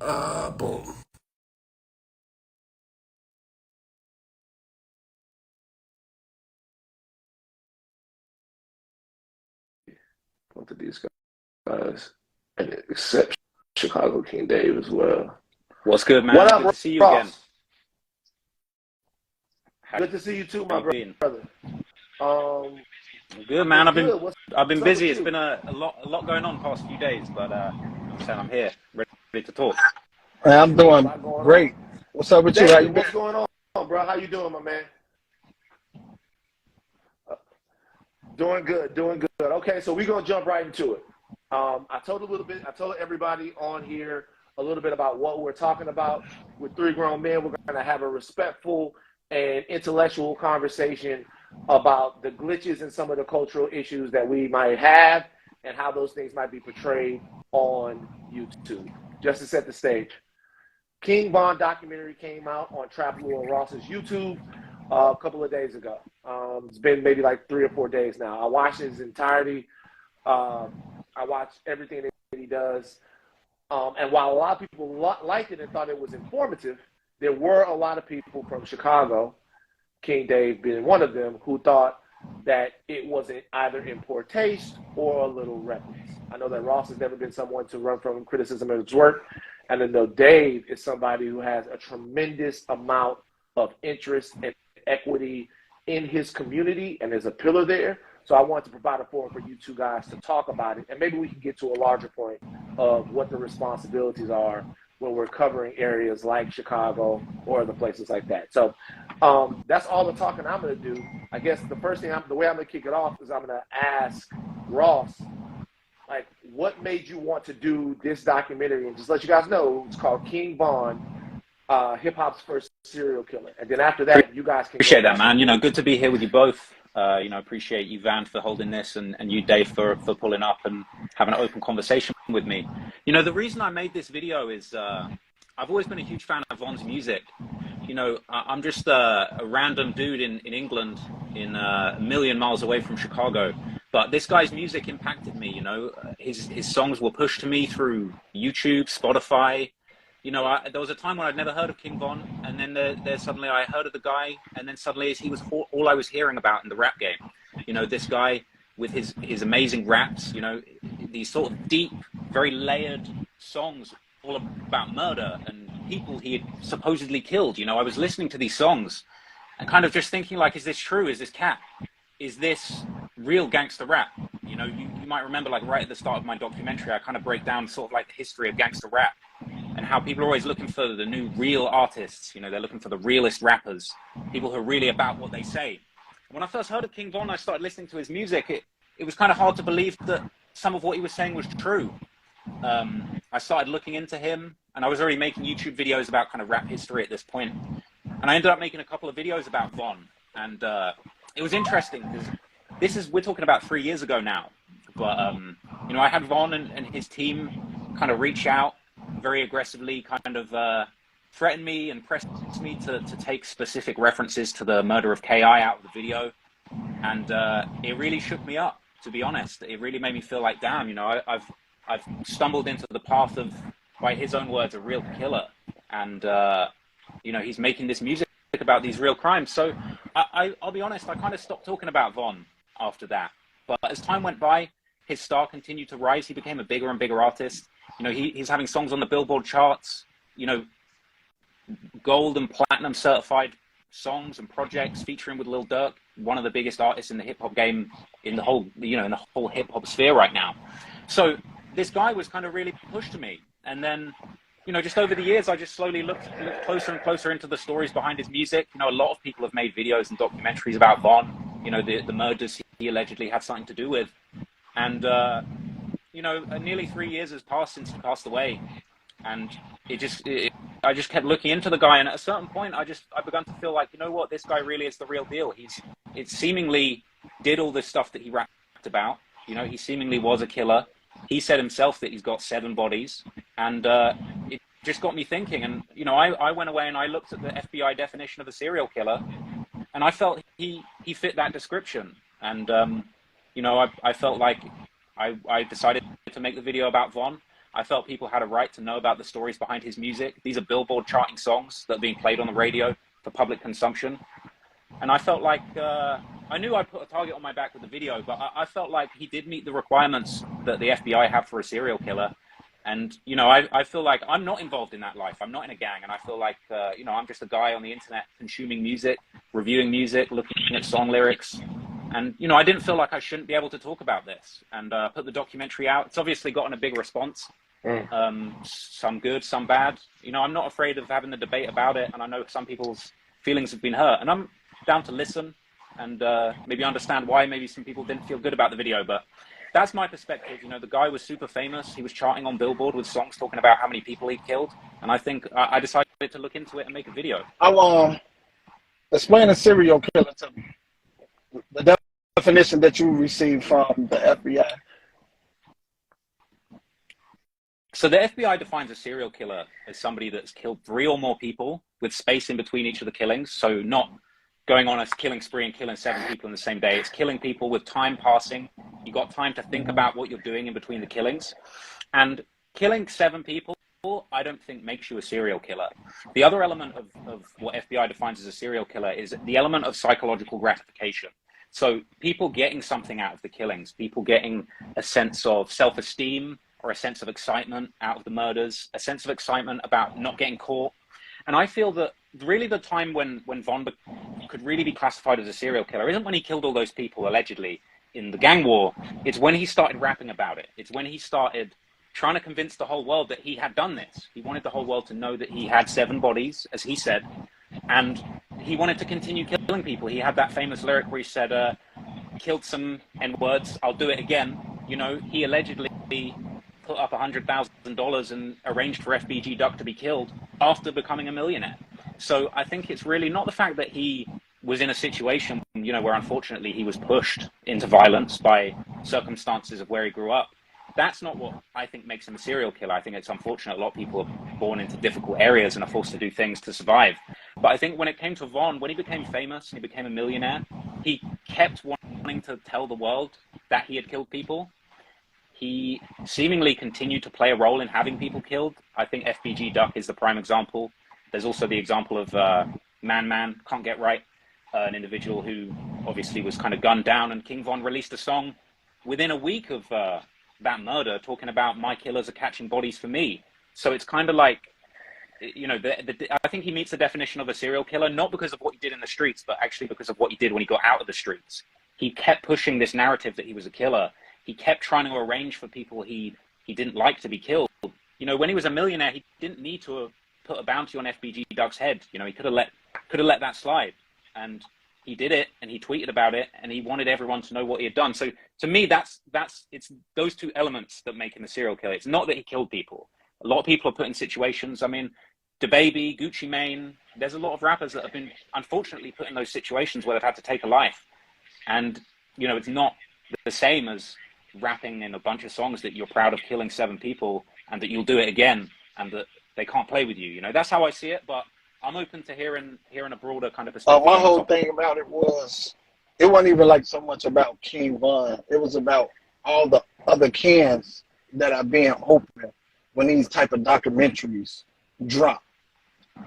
Boom. Both of these guys, and except Chicago King Dave as well. What's good, man? What up, Good to see you again. Ross? How Good to see you too, you my been? brother. Good, I've man. been I've been good. I've been What's up busy. with It's you? been a lot going on the past few days, but I'm here, ready to talk. Hey, I'm A doing lot going on. great. What's up with you? How you David, been? what's going on, bro? How you doing, my man? Uh, Doing good, doing good. Okay, so we're gonna jump right into it. I told everybody on here a little bit about what we're talking about. With three grown men, we're gonna have a respectful and intellectual conversation about the glitches and some of the cultural issues that we might have and how those things might be portrayed on YouTube. Just to set the stage. King Von documentary came out on Trap Lou and Ross's YouTube a couple of days ago. It's been maybe like 3 or 4 days now. I watched his entirety. I watched everything that he does. And while a lot of people liked it and thought it was informative, there were a lot of people from Chicago, King Dave being one of them, who thought that it wasn't either in poor taste or a little reckless. I know that Ross has never been someone to run from criticism of his work. And I know Dave is somebody who has a tremendous amount of interest and equity in his community and is a pillar there. So I wanted to provide a forum for you two guys to talk about it. And maybe we can get to a larger point of what the responsibilities are when we're covering areas like Chicago or other places like that. So that's all the talking I'm going to do. I guess the way I'm going to kick it off is I'm going to ask Ross, like, what made you want to do this documentary? And just let you guys know, it's called King Von, hip hop's first serial killer. And then after that, you guys can go Appreciate that, back and man. forth. Good to be here with you both. Appreciate you, Van, for holding this, and you, Dave, for pulling up and having an open conversation with me. The reason I made this video is I've always been a huge fan of Von's music. I'm just a random dude in England, a million miles away from Chicago. But this guy's music impacted me. His songs were pushed to me through YouTube, Spotify. There was a time when I'd never heard of King Von, and then there suddenly I heard of the guy, and then suddenly he was all I was hearing about in the rap game. This guy with his amazing raps, these sort of deep, very layered songs all about murder and people he had supposedly killed. I was listening to these songs and kind of just thinking, like, is this true? Is this cap? Is this real gangster rap? You might remember, like, right at the start of my documentary, I kind of break down sort of like the history of gangster rap and how people are always looking for the new real artists. They're looking for the realest rappers, people who are really about what they say. When I first heard of King Von, I started listening to his music. It was kind of hard to believe that some of what he was saying was true. I started looking into him, and I was already making YouTube videos about kind of rap history at this point. And I ended up making a couple of videos about Von. And it was interesting because we're talking about 3 years ago now. But, I had Von and his team kind of reach out very aggressively, kind of threatened me and pressed me to take specific references to the murder of KI out of the video. And it really shook me up, to be honest. It really made me feel like, damn, I've stumbled into the path of, by his own words, a real killer. And, he's making this music about these real crimes. So I'll be honest, I kind of stopped talking about Von after that. But as time went by, his star continued to rise. He became a bigger and bigger artist. He's having songs on the Billboard charts, gold and platinum certified songs and projects featuring with Lil Durk, one of the biggest artists in the hip hop game, in the whole hip hop sphere right now. So this guy was kind of really pushed to me. And then, just over the years, I just slowly looked closer and closer into the stories behind his music. A lot of people have made videos and documentaries about Von, the murders he allegedly had something to do with. And, nearly 3 years has passed since he passed away. And I just kept looking into the guy. And at a certain point, I began to feel like, what, this guy really is the real deal. It seemingly did all this stuff that he rapped about. He seemingly was a killer. He said himself that he's got 7 bodies. And it just got me thinking. And, I went away and I looked at the FBI definition of a serial killer. And I felt he fit that description. And, I felt like I decided to make the video about Von. I felt people had a right to know about the stories behind his music. These are Billboard charting songs that are being played on the radio for public consumption. And I felt like, I knew I'd put a target on my back with the video, but I felt like he did meet the requirements that the FBI have for a serial killer. And, you know, I feel like I'm not involved in that life. I'm not in a gang. And I feel like, you know, I'm just a guy on the internet consuming music, reviewing music, looking at song lyrics. And, you know, I didn't feel like I shouldn't be able to talk about this, and put the documentary out. It's obviously gotten a big response, some good, some bad. You know, I'm not afraid of having the debate about it. And I know some people's feelings have been hurt, and I'm down to listen and maybe understand why maybe some people didn't feel good about the video. But that's my perspective. You know, the guy was super famous. He was charting on Billboard with songs talking about how many people he killed. And I think I decided to look into it and make a video. I'll explain a serial killer to me. The definition that you received from the FBI. So the FBI defines a serial killer as somebody that's killed 3 or more people with space in between each of the killings. So not going on a killing spree and killing 7 people in the same day. It's killing people with time passing. You got time to think about what you're doing in between the killings. And killing 7 people, I don't think makes you a serial killer. The other element of what FBI defines as a serial killer is the element of psychological gratification. So people getting something out of the killings, people getting a sense of self-esteem or a sense of excitement out of the murders, a sense of excitement about not getting caught. And I feel that really the time when Von could really be classified as a serial killer isn't when he killed all those people allegedly in the gang war. It's when he started rapping about it. It's when he started trying to convince the whole world that he had done this. He wanted the whole world to know that he had 7 bodies, as he said, and he wanted to continue killing people. He had that famous lyric where he said, killed some N-words, I'll do it again. You know, he allegedly put up $100,000 and arranged for FBG Duck to be killed after becoming a millionaire. So I think it's really not the fact that he was in a situation, you know, where unfortunately he was pushed into violence by circumstances of where he grew up. That's not what I think makes him a serial killer. I think it's unfortunate a lot of people are born into difficult areas and are forced to do things to survive. But I think when it came to Von, when he became famous and he became a millionaire, he kept wanting to tell the world that he had killed people. He seemingly continued to play a role in having people killed. I think FBG Duck is the prime example. There's also the example of Man Can't Get Right, an individual who obviously was kind of gunned down, and King Von released a song within a week of that murder talking about my killers are catching bodies for me. So it's kind of like, you know, I think he meets the definition of a serial killer, not because of what he did in the streets, but actually because of what he did when he got out of the streets. He kept pushing this narrative that he was a killer. He kept trying to arrange for people he didn't like to be killed. You know, when he was a millionaire, he didn't need to put a bounty on FBG Duck's head. You know, he could have let that slide, and he did it, and he tweeted about it, and he wanted everyone to know what he had done. So to me, it's those 2 elements that make him a serial killer. It's not that he killed people. A lot of people are put in situations. I mean, DaBaby, Gucci Mane, there's a lot of rappers that have been unfortunately put in those situations where they've had to take a life. And, you know, it's not the same as rapping in a bunch of songs that you're proud of killing 7 people and that you'll do it again and that they can't play with you. You know, that's how I see it. But I'm open to hearing a broader kind of perspective. My whole thing about it wasn't even like so much about King Von. It was about all the other cans that are being opened when these type of documentaries drop.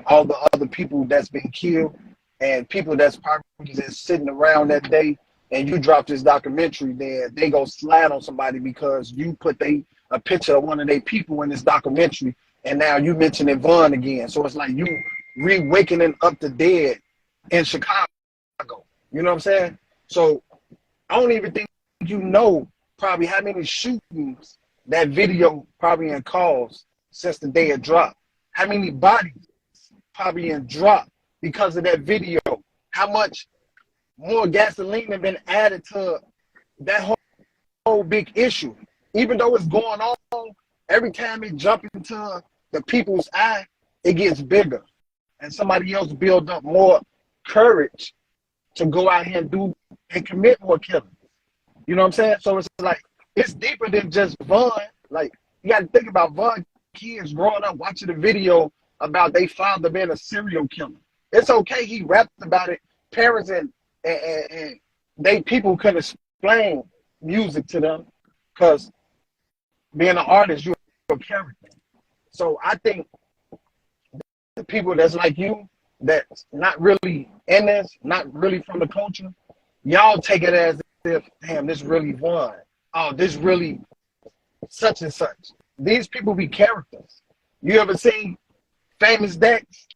All the other people that's been killed and people that's probably just sitting around that day, and you drop this documentary, then they go slide on somebody because you put a picture of one of their people in this documentary, and now you mentioning Von again. So it's like you re-wakening up the dead in Chicago. You know what I'm saying? So I don't even think you know probably how many shootings that video probably in caused since the day it dropped. How many bodies probably in dropped because of that video. How much more gasoline has been added to that whole big issue. Even though it's going on, every time it jumps into the people's eye, it gets bigger. And somebody else build up more courage to go out here and commit more killings. You know what I'm saying? So it's like, it's deeper than just Von. Like, you got to think about Von kids growing up watching the video about they father being a serial killer. It's okay he rapped about it. Parents and they people couldn't explain music to them because being an artist, you're your character. So I think the people that's like you, that's not really in this, not really from the culture, y'all take it as if, damn, this really won. Oh, this really such and such. These people be characters. You ever seen Famous Dex?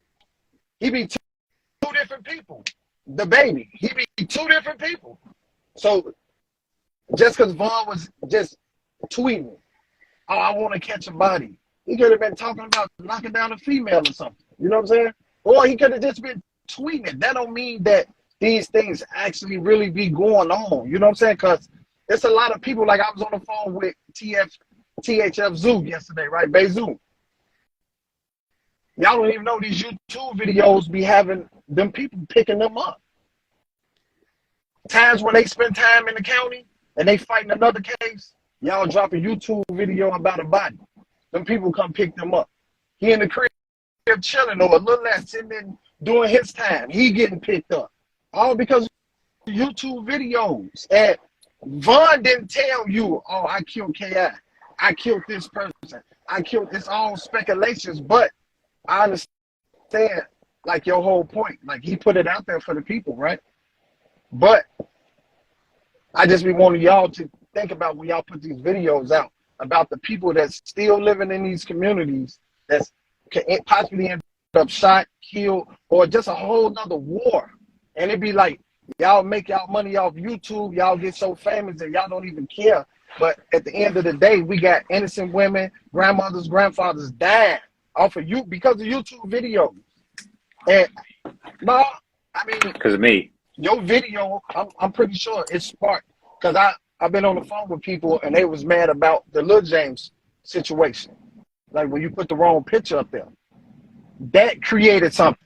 He be two different people. The baby, he be two different people. So just because Vaughn was just tweeting, oh, I want to catch a body, he could have been talking about knocking down a female or something. You know what I'm saying? Or he could have just been tweeting it. That don't mean that these things actually really be going on. You know what I'm saying? Because there's a lot of people, like I was on the phone with THF Zoo yesterday, right? Bezoo. Y'all don't even know these YouTube videos be having them people picking them up. Times when they spend time in the county and they fighting another case, y'all drop a YouTube video about a body. Them people come pick them up. He in the crib chilling or a little less sitting in doing his time. He getting picked up. All because of YouTube videos. And Vaughn didn't tell you, oh, I killed K.I. I killed this person. I killed, it's all speculations, but I understand like your whole point. Like he put it out there for the people, right? But I just be wanting y'all to think about when y'all put these videos out about the people that's still living in these communities that's can possibly end up shot, killed, or just a whole nother war. And it'd be like, y'all make y'all money off YouTube, y'all get so famous that y'all don't even care. But at the end of the day, we got innocent women, grandmothers, grandfathers dying off of you because of YouTube videos. And no, I mean, because of me. Your video, I'm pretty sure it sparked, because I've been on the phone with people and they was mad about the Lil James situation. Like when you put the wrong picture up there. That created something.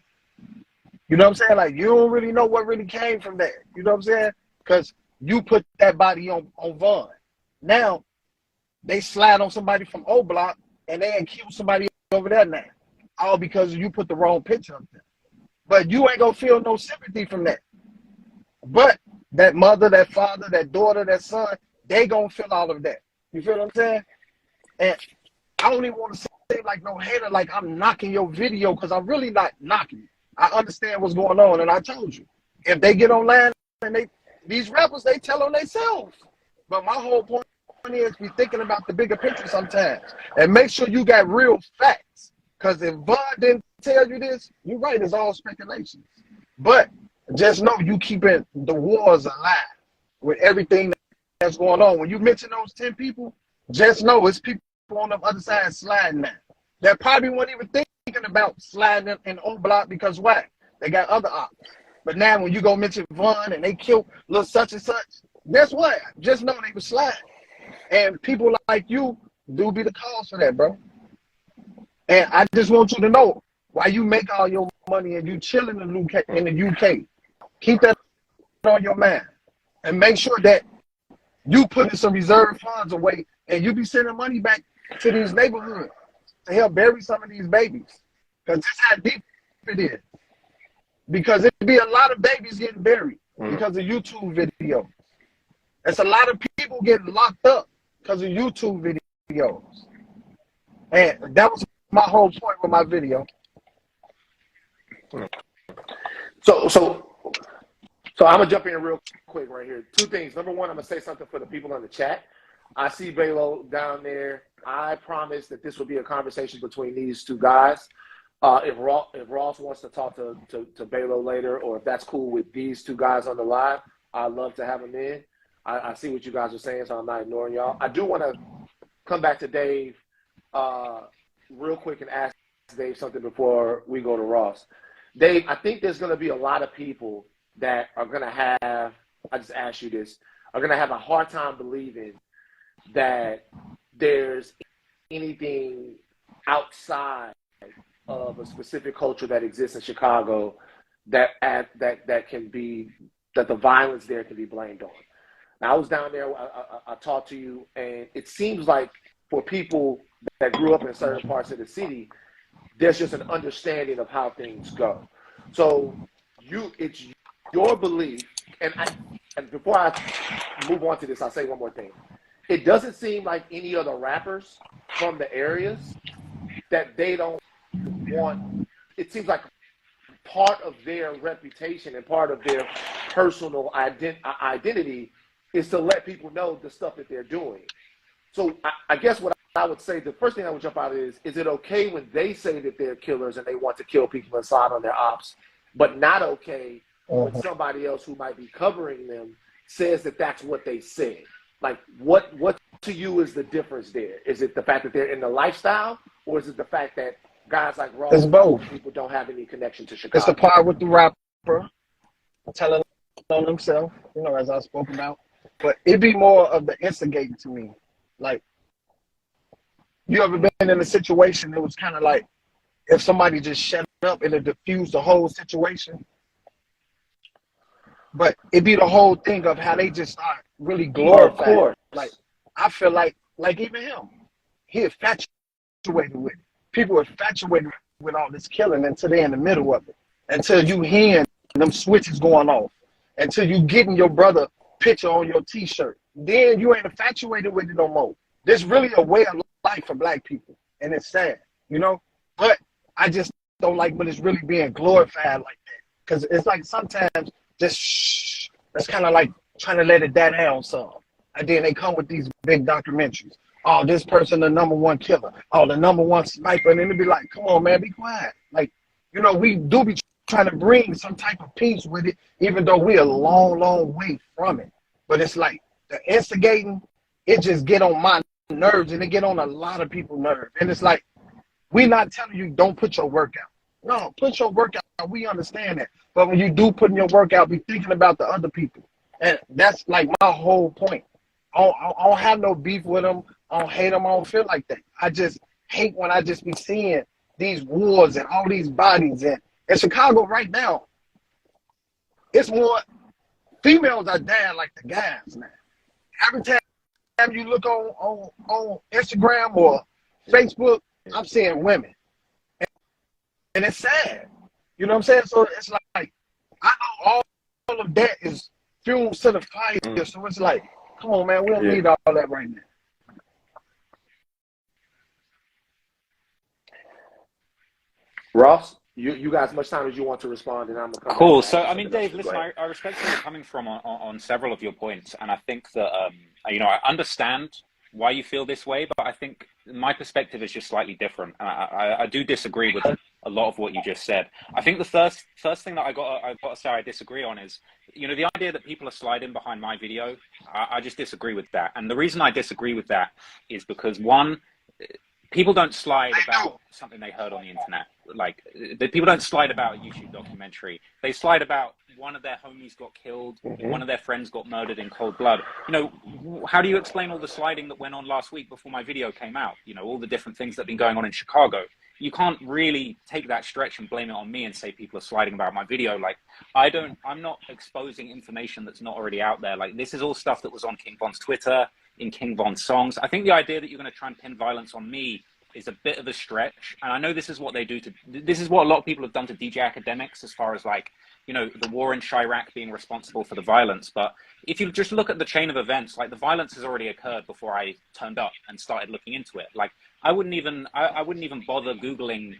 You know what I'm saying? Like you don't really know what really came from that. You know what I'm saying? Because you put that body on Vaughn. Now, they slide on somebody from O Block and they accuse somebody over there now. All because you put the wrong picture up there. But you ain't gonna feel no sympathy from that. But that mother, that father, that daughter, that son, they gonna feel all of that. You feel what I'm saying? And I don't even want to say like no hater, like I'm knocking your video, because I'm really not knocking you. I understand what's going on, and I told you. If they get online and these rappers, they tell on themselves. But my whole point is be thinking about the bigger picture sometimes. And make sure you got real facts. Because if Vaughn didn't tell you this, you're right, it's all speculation. But just know you keeping the wars alive with everything that's going on. When you mention those 10 people, just know it's people on the other side sliding now. They probably weren't even thinking about sliding in O Block because why? They got other options. But now when you go mention Vaughn and they killed little such and such, guess what? Just know they were sliding. And people like you do be the cause for that, bro. And I just want you to know, while you make all your money and you chill in the UK, keep that on your mind. And make sure that you put some reserve funds away and you be sending money back to these neighborhoods to help bury some of these babies. Because this is how deep it is. Because it be a lot of babies getting buried because of YouTube videos. There's a lot of people getting locked up because of YouTube videos. And that was my whole point with my video. So I'm gonna jump in real quick right here. Two things. Number one, I'm gonna say something for the people in the chat. I see Balo down there. I promise that this will be a conversation between these two guys. If Ross wants to talk to Balo later, or if that's cool with these two guys on the live, I'd love to have them in. I see what you guys are saying, so I'm not ignoring y'all. I do want to come back to Dave real quick and ask Dave something before we go to Ross. Dave, I think there's going to be a lot of people that are going to have, I just asked you this, are going to have a hard time believing that there's anything outside of a specific culture that exists in Chicago that can be, that the violence there can be blamed on. Now, I was down there, I talked to you, and it seems like for people that grew up in certain parts of the city, there's just an understanding of how things go. So it's your belief, and before I move on to this, I'll say one more thing. it doesn't seem like any other rappers from the areas that they don't want. It seems like part of their reputation and part of their personal identity is to let people know the stuff that they're doing. So I guess what I would say, the first thing I would jump out is it okay when they say that they're killers and they want to kill people inside on their ops, but not okay when somebody else who might be covering them says that that's what they said? Like, what to you is the difference there? Is it the fact that they're in the lifestyle, or is it the fact that guys like Ross It's both. People don't have any connection to Chicago? It's the part with the rapper telling on himself, you know, as I spoke about. But it'd be more of the instigating to me. Like, you ever been in a situation that was kind of like if somebody just shut up and it diffused the whole situation? But it'd be the whole thing of how they just start really glorifying. Like, I feel like even him, he infatuated with it. People are infatuated with all this killing until they're in the middle of it. Until you hearing them switches going off. Until you getting your brother picture on your T-shirt. Then you ain't infatuated with it no more. There's really a way of life for black people. And it's sad, you know? But I just don't like when it's really being glorified like that. Because it's like sometimes just shh. That's kind of like trying to let it die down some. And then they come with these big documentaries. Oh, this person, the #1 killer. Oh, the #1 sniper. And then it'd be like, come on, man, be quiet. Like, you know, we do be trying to bring some type of peace with it, even though we're a long, long way from it. But it's like the instigating, it just get on my nerves, and it get on a lot of people's nerves. And it's like, we not telling you don't put your work out. No, put your work out. We understand that. But when you do put in your work out, be thinking about the other people. And that's like my whole point. I don't have no beef with them. I don't hate them. I don't feel like that. I just hate when I just be seeing these wars and all these bodies. And in Chicago right now, it's more females are dying like the guys now. Every time you look on Instagram or Facebook, I'm seeing women. And it's sad. You know what I'm saying? So it's like, I know all of that is fuel to the fire. So it's like, come on, man, we don't need all that right now. Ross, you got as much time as you want to respond, and I'm gonna come cool. back. So, I mean, Dave, listen, I respect where you're coming from on several of your points, and I think that you know, I understand why you feel this way, but I think my perspective is just slightly different. I do disagree with a lot of what you just said. I think the first thing that I've got to say I disagree on is, you know, the idea that people are sliding behind my video. I just disagree with that, and the reason I disagree with that is because, one, people don't slide about something they heard on the internet. Like, people don't slide about a YouTube documentary. They slide about one of their homies got killed, one of their friends got murdered in cold blood. You know, how do you explain all the sliding that went on last week before my video came out? You know, all the different things that have been going on in Chicago. You can't really take that stretch and blame it on me and say people are sliding about my video. Like, I'm not exposing information that's not already out there. Like, this is all stuff that was on King Von's Twitter, in King Von's songs. I think the idea that you're going to try and pin violence on me is a bit of a stretch. And I know this is what they do this is what a lot of people have done to DJ Akademiks, as far as, like, you know, the war in Chirac being responsible for the violence. But if you just look at the chain of events, like, the violence has already occurred before I turned up and started looking into it. Like, I wouldn't even bother Googling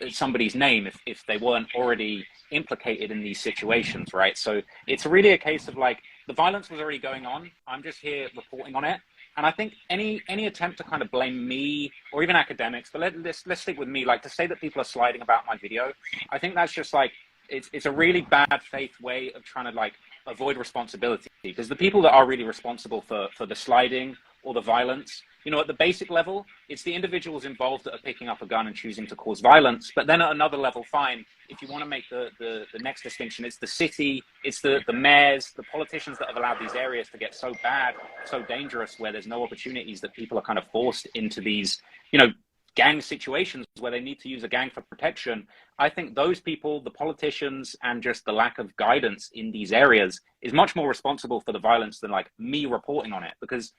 somebody's name if they weren't already implicated in these situations, right? So it's really a case of, like, the violence was already going on. I'm just here reporting on it. And I think any attempt to kind of blame me or even Akademiks, but let's stick with me, like, to say that people are sliding about my video, I think that's just, like, it's a really bad faith way of trying to, like, avoid responsibility, because the people that are really responsible for the sliding or the violence, you know, at the basic level, it's the individuals involved that are picking up a gun and choosing to cause violence. But then at another level, fine, if you want to make the next distinction, it's the city, it's the mayors, the politicians that have allowed these areas to get so bad, so dangerous, where there's no opportunities, that people are kind of forced into these, you know, gang situations where they need to use a gang for protection. I think those people, the politicians, and just the lack of guidance in these areas is much more responsible for the violence than, like, me reporting on it, because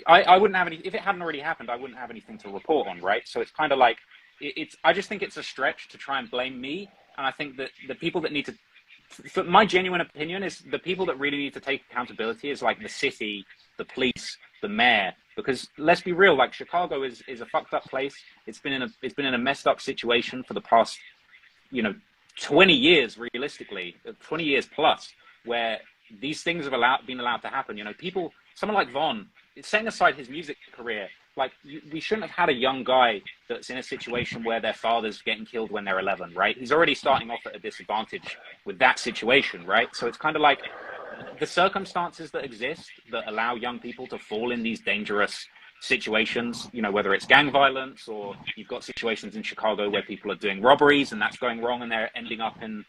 I wouldn't have any, if it hadn't already happened, I wouldn't have anything to report on, right? So it's kind of like, I just think it's a stretch to try and blame me. And I think that the people that need to my genuine opinion is the people that really need to take accountability is like the city, the police, the mayor. Because let's be real, like Chicago is a fucked up place. It's been in a messed up situation for the past, 20 years, realistically, 20 years plus, where these things have been allowed to happen. People, someone like Von, setting aside his music career, like we shouldn't have had a young guy that's in a situation where their father's getting killed when they're 11, right? He's already starting off at a disadvantage with that situation, right? So it's kind of like the circumstances that exist that allow young people to fall in these dangerous situations, whether it's gang violence or you've got situations in Chicago where people are doing robberies and that's going wrong and they're ending up in,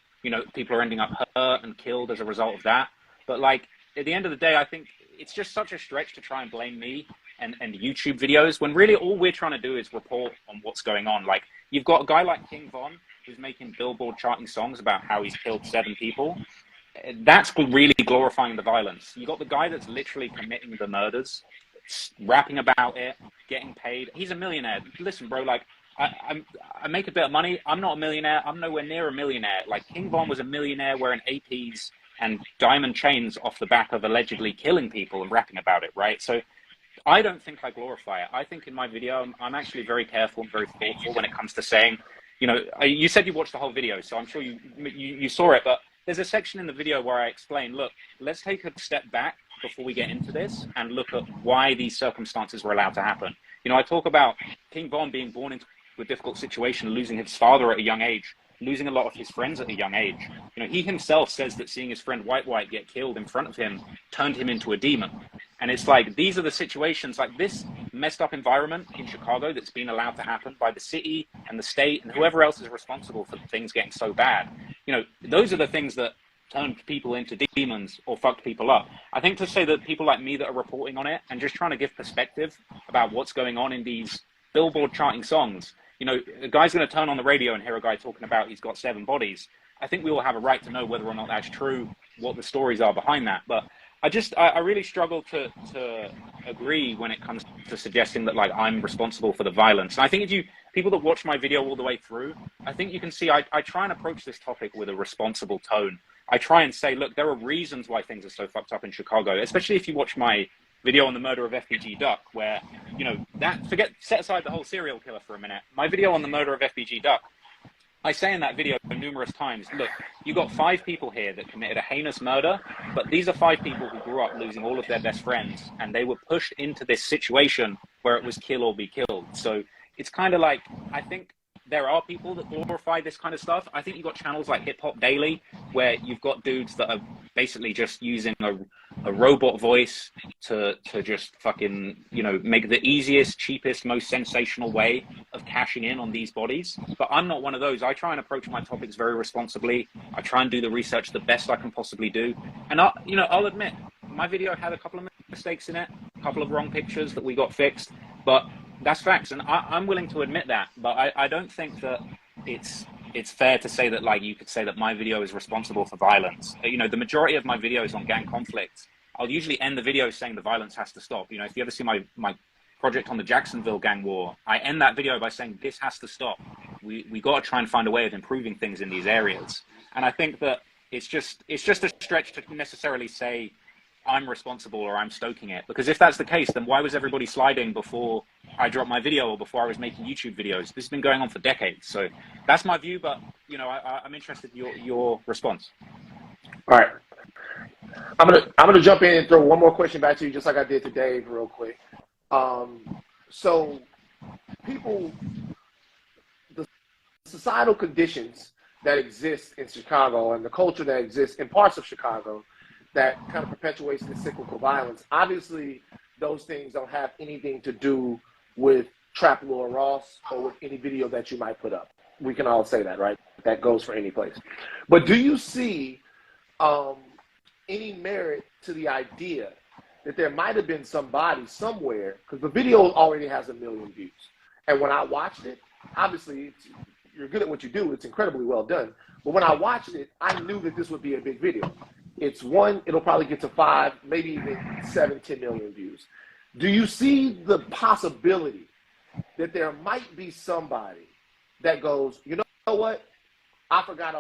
people are ending up hurt and killed as a result of that. But like at the end of the day, I think it's just such a stretch to try and blame me and YouTube videos when really all we're trying to do is report on what's going on. Like you've got a guy like King Von who's making Billboard charting songs about how he's killed 7 people. That's really glorifying the violence. You got the guy that's literally committing the murders, rapping about it, getting paid. He's a millionaire. Listen, bro, like I make a bit of money. I'm not a millionaire. I'm nowhere near a millionaire. Like King Von was a millionaire wearing APs and diamond chains off the back of allegedly killing people and rapping about it, right? So I don't think I glorify it. I think in my video, I'm actually very careful and very thoughtful when it comes to saying, you said you watched the whole video, so I'm sure you saw it, but there's a section in the video where I explain, look, let's take a step back before we get into this and look at why these circumstances were allowed to happen. I talk about King Von being born into a difficult situation, losing his father at a young age, losing a lot of his friends at a young age. He himself says that seeing his friend White get killed in front of him turned him into a demon. And it's like, these are the situations, like this messed up environment in Chicago that's been allowed to happen by the city and the state and whoever else is responsible for things getting so bad. Those are the things that turned people into demons or fucked people up. I think to say that people like me that are reporting on it and just trying to give perspective about what's going on in these Billboard charting songs, a guy's going to turn on the radio and hear a guy talking about he's got 7 bodies. I think we all have a right to know whether or not that's true, what the stories are behind that. But I really struggle to agree when it comes to suggesting that like I'm responsible for the violence. And I think people that watch my video all the way through, I think you can see I try and approach this topic with a responsible tone. I try and say, look, there are reasons why things are so fucked up in Chicago, especially if you watch my video on the murder of FBG Duck, where, set aside the whole serial killer for a minute. My video on the murder of FBG Duck, I say in that video numerous times, look, you got 5 people here that committed a heinous murder, but these are 5 people who grew up losing all of their best friends, and they were pushed into this situation where it was kill or be killed. So it's kind of like, I think there are people that glorify this kind of stuff. I think you've got channels like Hip Hop Daily, where you've got dudes that are basically just using a robot voice to just fucking, make the easiest, cheapest, most sensational way of cashing in on these bodies. But I'm not one of those. I try and approach my topics very responsibly. I try and do the research the best I can possibly do. And I'll admit, my video had a couple of mistakes in it, a couple of wrong pictures that we got fixed, but that's facts, and I'm willing to admit that. But I don't think that it's fair to say that like you could say that my video is responsible for violence. The majority of my videos on gang conflict, I'll usually end the video saying the violence has to stop. If you ever see my project on the Jacksonville gang war, I end that video by saying this has to stop. We got to try and find a way of improving things in these areas. And I think that it's just a stretch to necessarily say I'm responsible or I'm stoking it, because if that's the case, then why was everybody sliding before I dropped my video or before I was making YouTube videos? This has been going on for decades. So that's my view, but I'm interested in your response. All right, I'm gonna jump in and throw one more question back to you, just like I did to Dave, real quick. So the societal conditions that exist in Chicago and the culture that exists in parts of Chicago that kind of perpetuates this cyclical violence. Obviously, those things don't have anything to do with Trap Lord Ross or with any video that you might put up. We can all say that, right? That goes for any place. But do you see any merit to the idea that there might have been somebody somewhere, because the video already has 1 million views. And when I watched it, obviously, you're good at what you do. It's incredibly well done. But when I watched it, I knew that this would be a big video. It'll probably get to 5, maybe even 7, 10 million views. Do you see the possibility that there might be somebody that goes, you know what? I forgot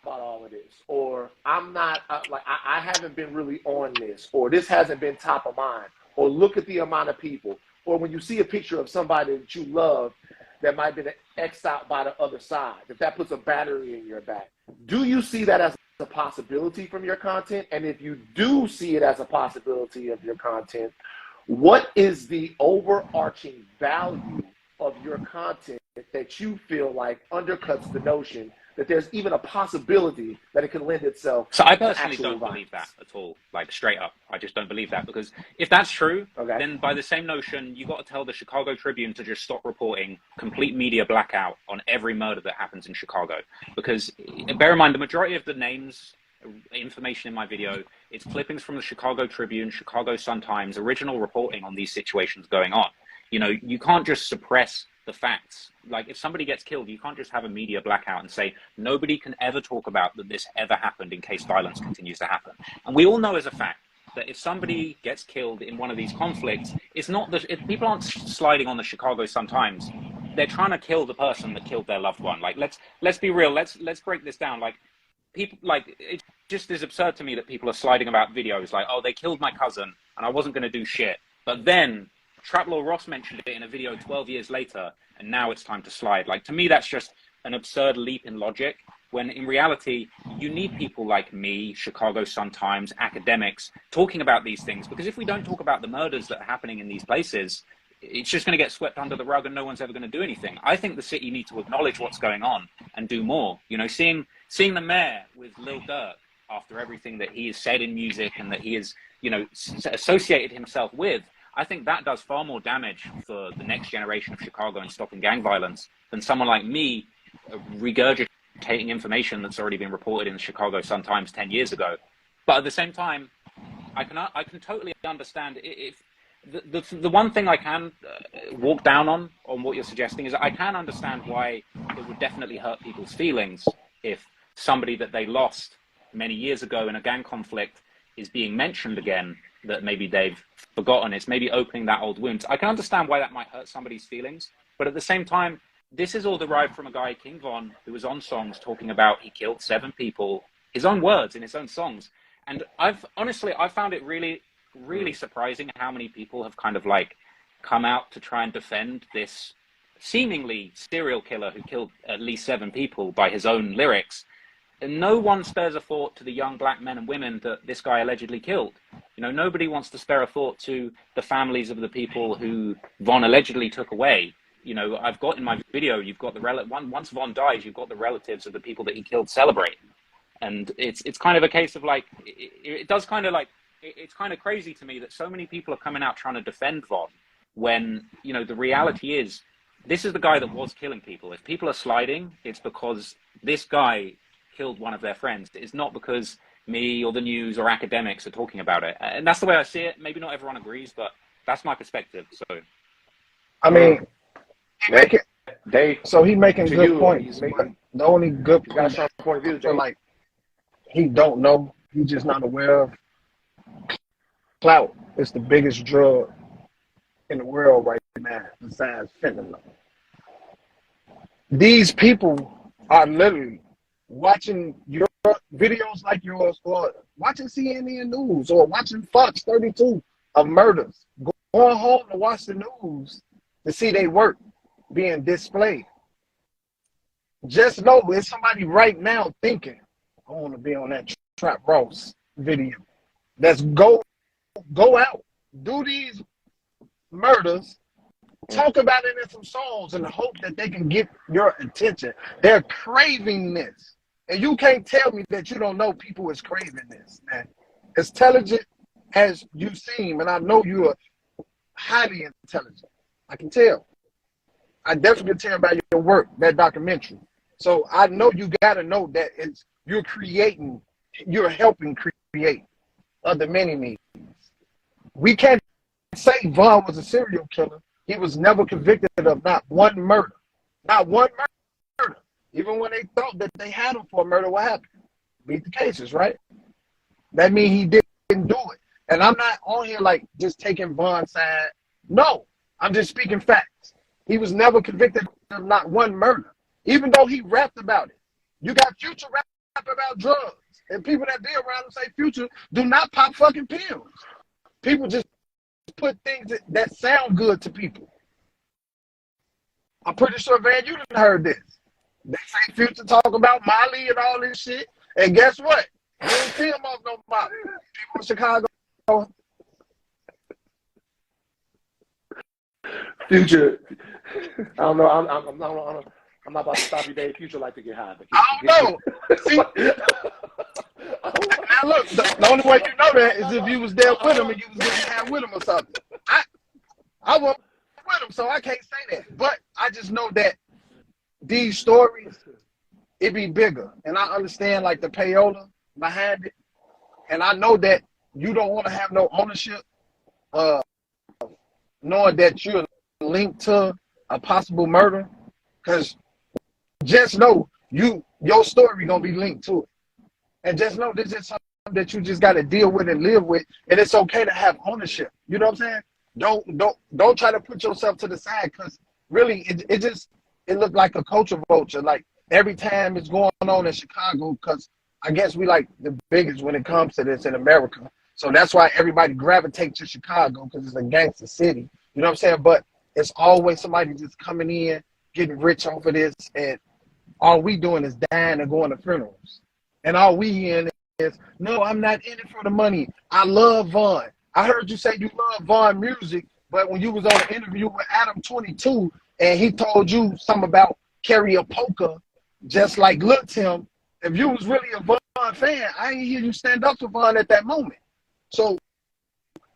about all of this, or I'm not I haven't been really on this, or this hasn't been top of mind, or look at the amount of people, or when you see a picture of somebody that you love that might have been X'd out by the other side, if that puts a battery in your back, do you see that as a possibility from your content? And if you do see it as a possibility of your content, what is the overarching value of your content that you feel like undercuts the notion that there's even a possibility that it can lend itself So I to personally actual don't violence? believe that at all, like straight up. I just don't believe that, because if that's true, Okay. then by the same notion, you got to tell the Chicago Tribune to just stop reporting complete media blackout on every murder that happens in Chicago. Because bear in mind, the majority of the names, information in my video, it's clippings from the Chicago Tribune, Chicago Sun-Times, original reporting on these situations going on. You know, you can't just suppress the facts. Like, if somebody gets killed, you can't just have a media blackout and say nobody can ever talk about that this ever happened in case violence continues to happen. And we all know as a fact that if somebody gets killed in one of these conflicts, it's not if people aren't sliding on the Chicago Sun-Times, they're trying to kill the person that killed their loved one. Like, let's be real. Let's break this down. Like, people, like, it just is absurd to me that people are sliding about videos like, oh, they killed my cousin and I wasn't going to do shit. But then Traplaw Ross mentioned it in a video 12 years later, and now it's time to slide. Like, to me, that's just an absurd leap in logic, when in reality, you need people like me, Chicago Sun-Times, Akademiks, talking about these things. Because if we don't talk about the murders that are happening in these places, it's just going to get swept under the rug and no one's ever going to do anything. I think the city needs to acknowledge what's going on and do more. You know, seeing the mayor with Lil Durk after everything that he has said in music and that he has, you know, associated himself with, I think that does far more damage for the next generation of Chicago and stopping gang violence than someone like me regurgitating information that's already been reported in the Chicago Sun-Times 10 years ago. But at the same time, I can totally understand if the one thing I can walk down on what you're suggesting is I can understand why it would definitely hurt people's feelings if somebody that they lost many years ago in a gang conflict is being mentioned again, that maybe they've forgotten. It's maybe opening that old wound. I can understand why that might hurt somebody's feelings, but at the same time, this is all derived from a guy, King Von, who was on songs talking about he killed 7 people, his own words in his own songs. And I found it really, really surprising how many people have kind of like come out to try and defend this seemingly serial killer who killed at least 7 people by his own lyrics. And no one spares a thought to the young black men and women that this guy allegedly killed. You know, nobody wants to spare a thought to the families of the people who Von allegedly took away. You know, I've got in my video, you've got once Von dies, you've got the relatives of the people that he killed celebrating. And it's kind of a case of like, it does kind of like, it's kind of crazy to me that so many people are coming out trying to defend Von when, you know, the reality is this is the guy that was killing people. If people are sliding, it's because this guy killed one of their friends. It's not because me or the news or Akademiks are talking about it. And that's the way I see it. Maybe not everyone agrees, but that's my perspective. So, I mean, Dave, he making to good you, points. he's making, The only good you got a point strong point of view, I feel Dave. like he don't know, he's just not aware of. Clout is the biggest drug in the world right now, besides fentanyl. These people are literally watching your videos like yours, or watching CNN News, or watching Fox 32 of murders, going home to watch the news to see their work being displayed. Just know there's somebody right now thinking, I want to be on that Trap Ross video. Let's go out, do these murders, talk about it in some songs in the hope that they can get your attention. They're craving this. And you can't tell me that you don't know people is craving this, man. As intelligent as you seem, and I know you are highly intelligent. I can tell. I definitely can tell by your work, that documentary. So I know you got to know that you're helping create other many means. We can't say Von was a serial killer. He was never convicted of not one murder. Not one murder. Even when they thought that they had him for a murder, what happened? Beat the cases, right? That means he didn't do it. And I'm not on here like just taking Von's side. No, I'm just speaking facts. He was never convicted of not one murder, even though he rapped about it. You got Future about drugs. And people that be around and say Future do not pop fucking pills. People just put things that sound good to people. I'm pretty sure, Van, you done heard this. They say Future talk about Molly and all this shit. And guess what? You don't see him off no Molly. People in Chicago. Future, I don't know. I'm not about to stop you, Dave. Future like to get high. But I don't know. See, now look, the only way you know that is if you was there with him and you was getting high with him or something. I wasn't with him, so I can't say that. But I just know that these stories, it be bigger. And I understand like the payola behind it. And I know that you don't want to have no ownership, knowing that you're linked to a possible murder. Because just know your story gonna be linked to it. And just know this is something that you just gotta deal with and live with. And it's okay to have ownership. You know what I'm saying? Don't try to put yourself to the side, because really it looked like a culture vulture. Like every time it's going on in Chicago, because I guess we like the biggest when it comes to this in America. So that's why everybody gravitates to Chicago, because it's a gangster city. You know what I'm saying? But it's always somebody just coming in, getting rich off of this, and all we doing is dying and going to funerals. And all we hearing is, no, I'm not in it for the money. I love Vaughn. I heard you say you love Vaughn music, but when you was on an interview with Adam 22 and he told you something about karaoke, just like Lathan, if you was really a Vaughn fan, I didn't hear you stand up to Vaughn at that moment. So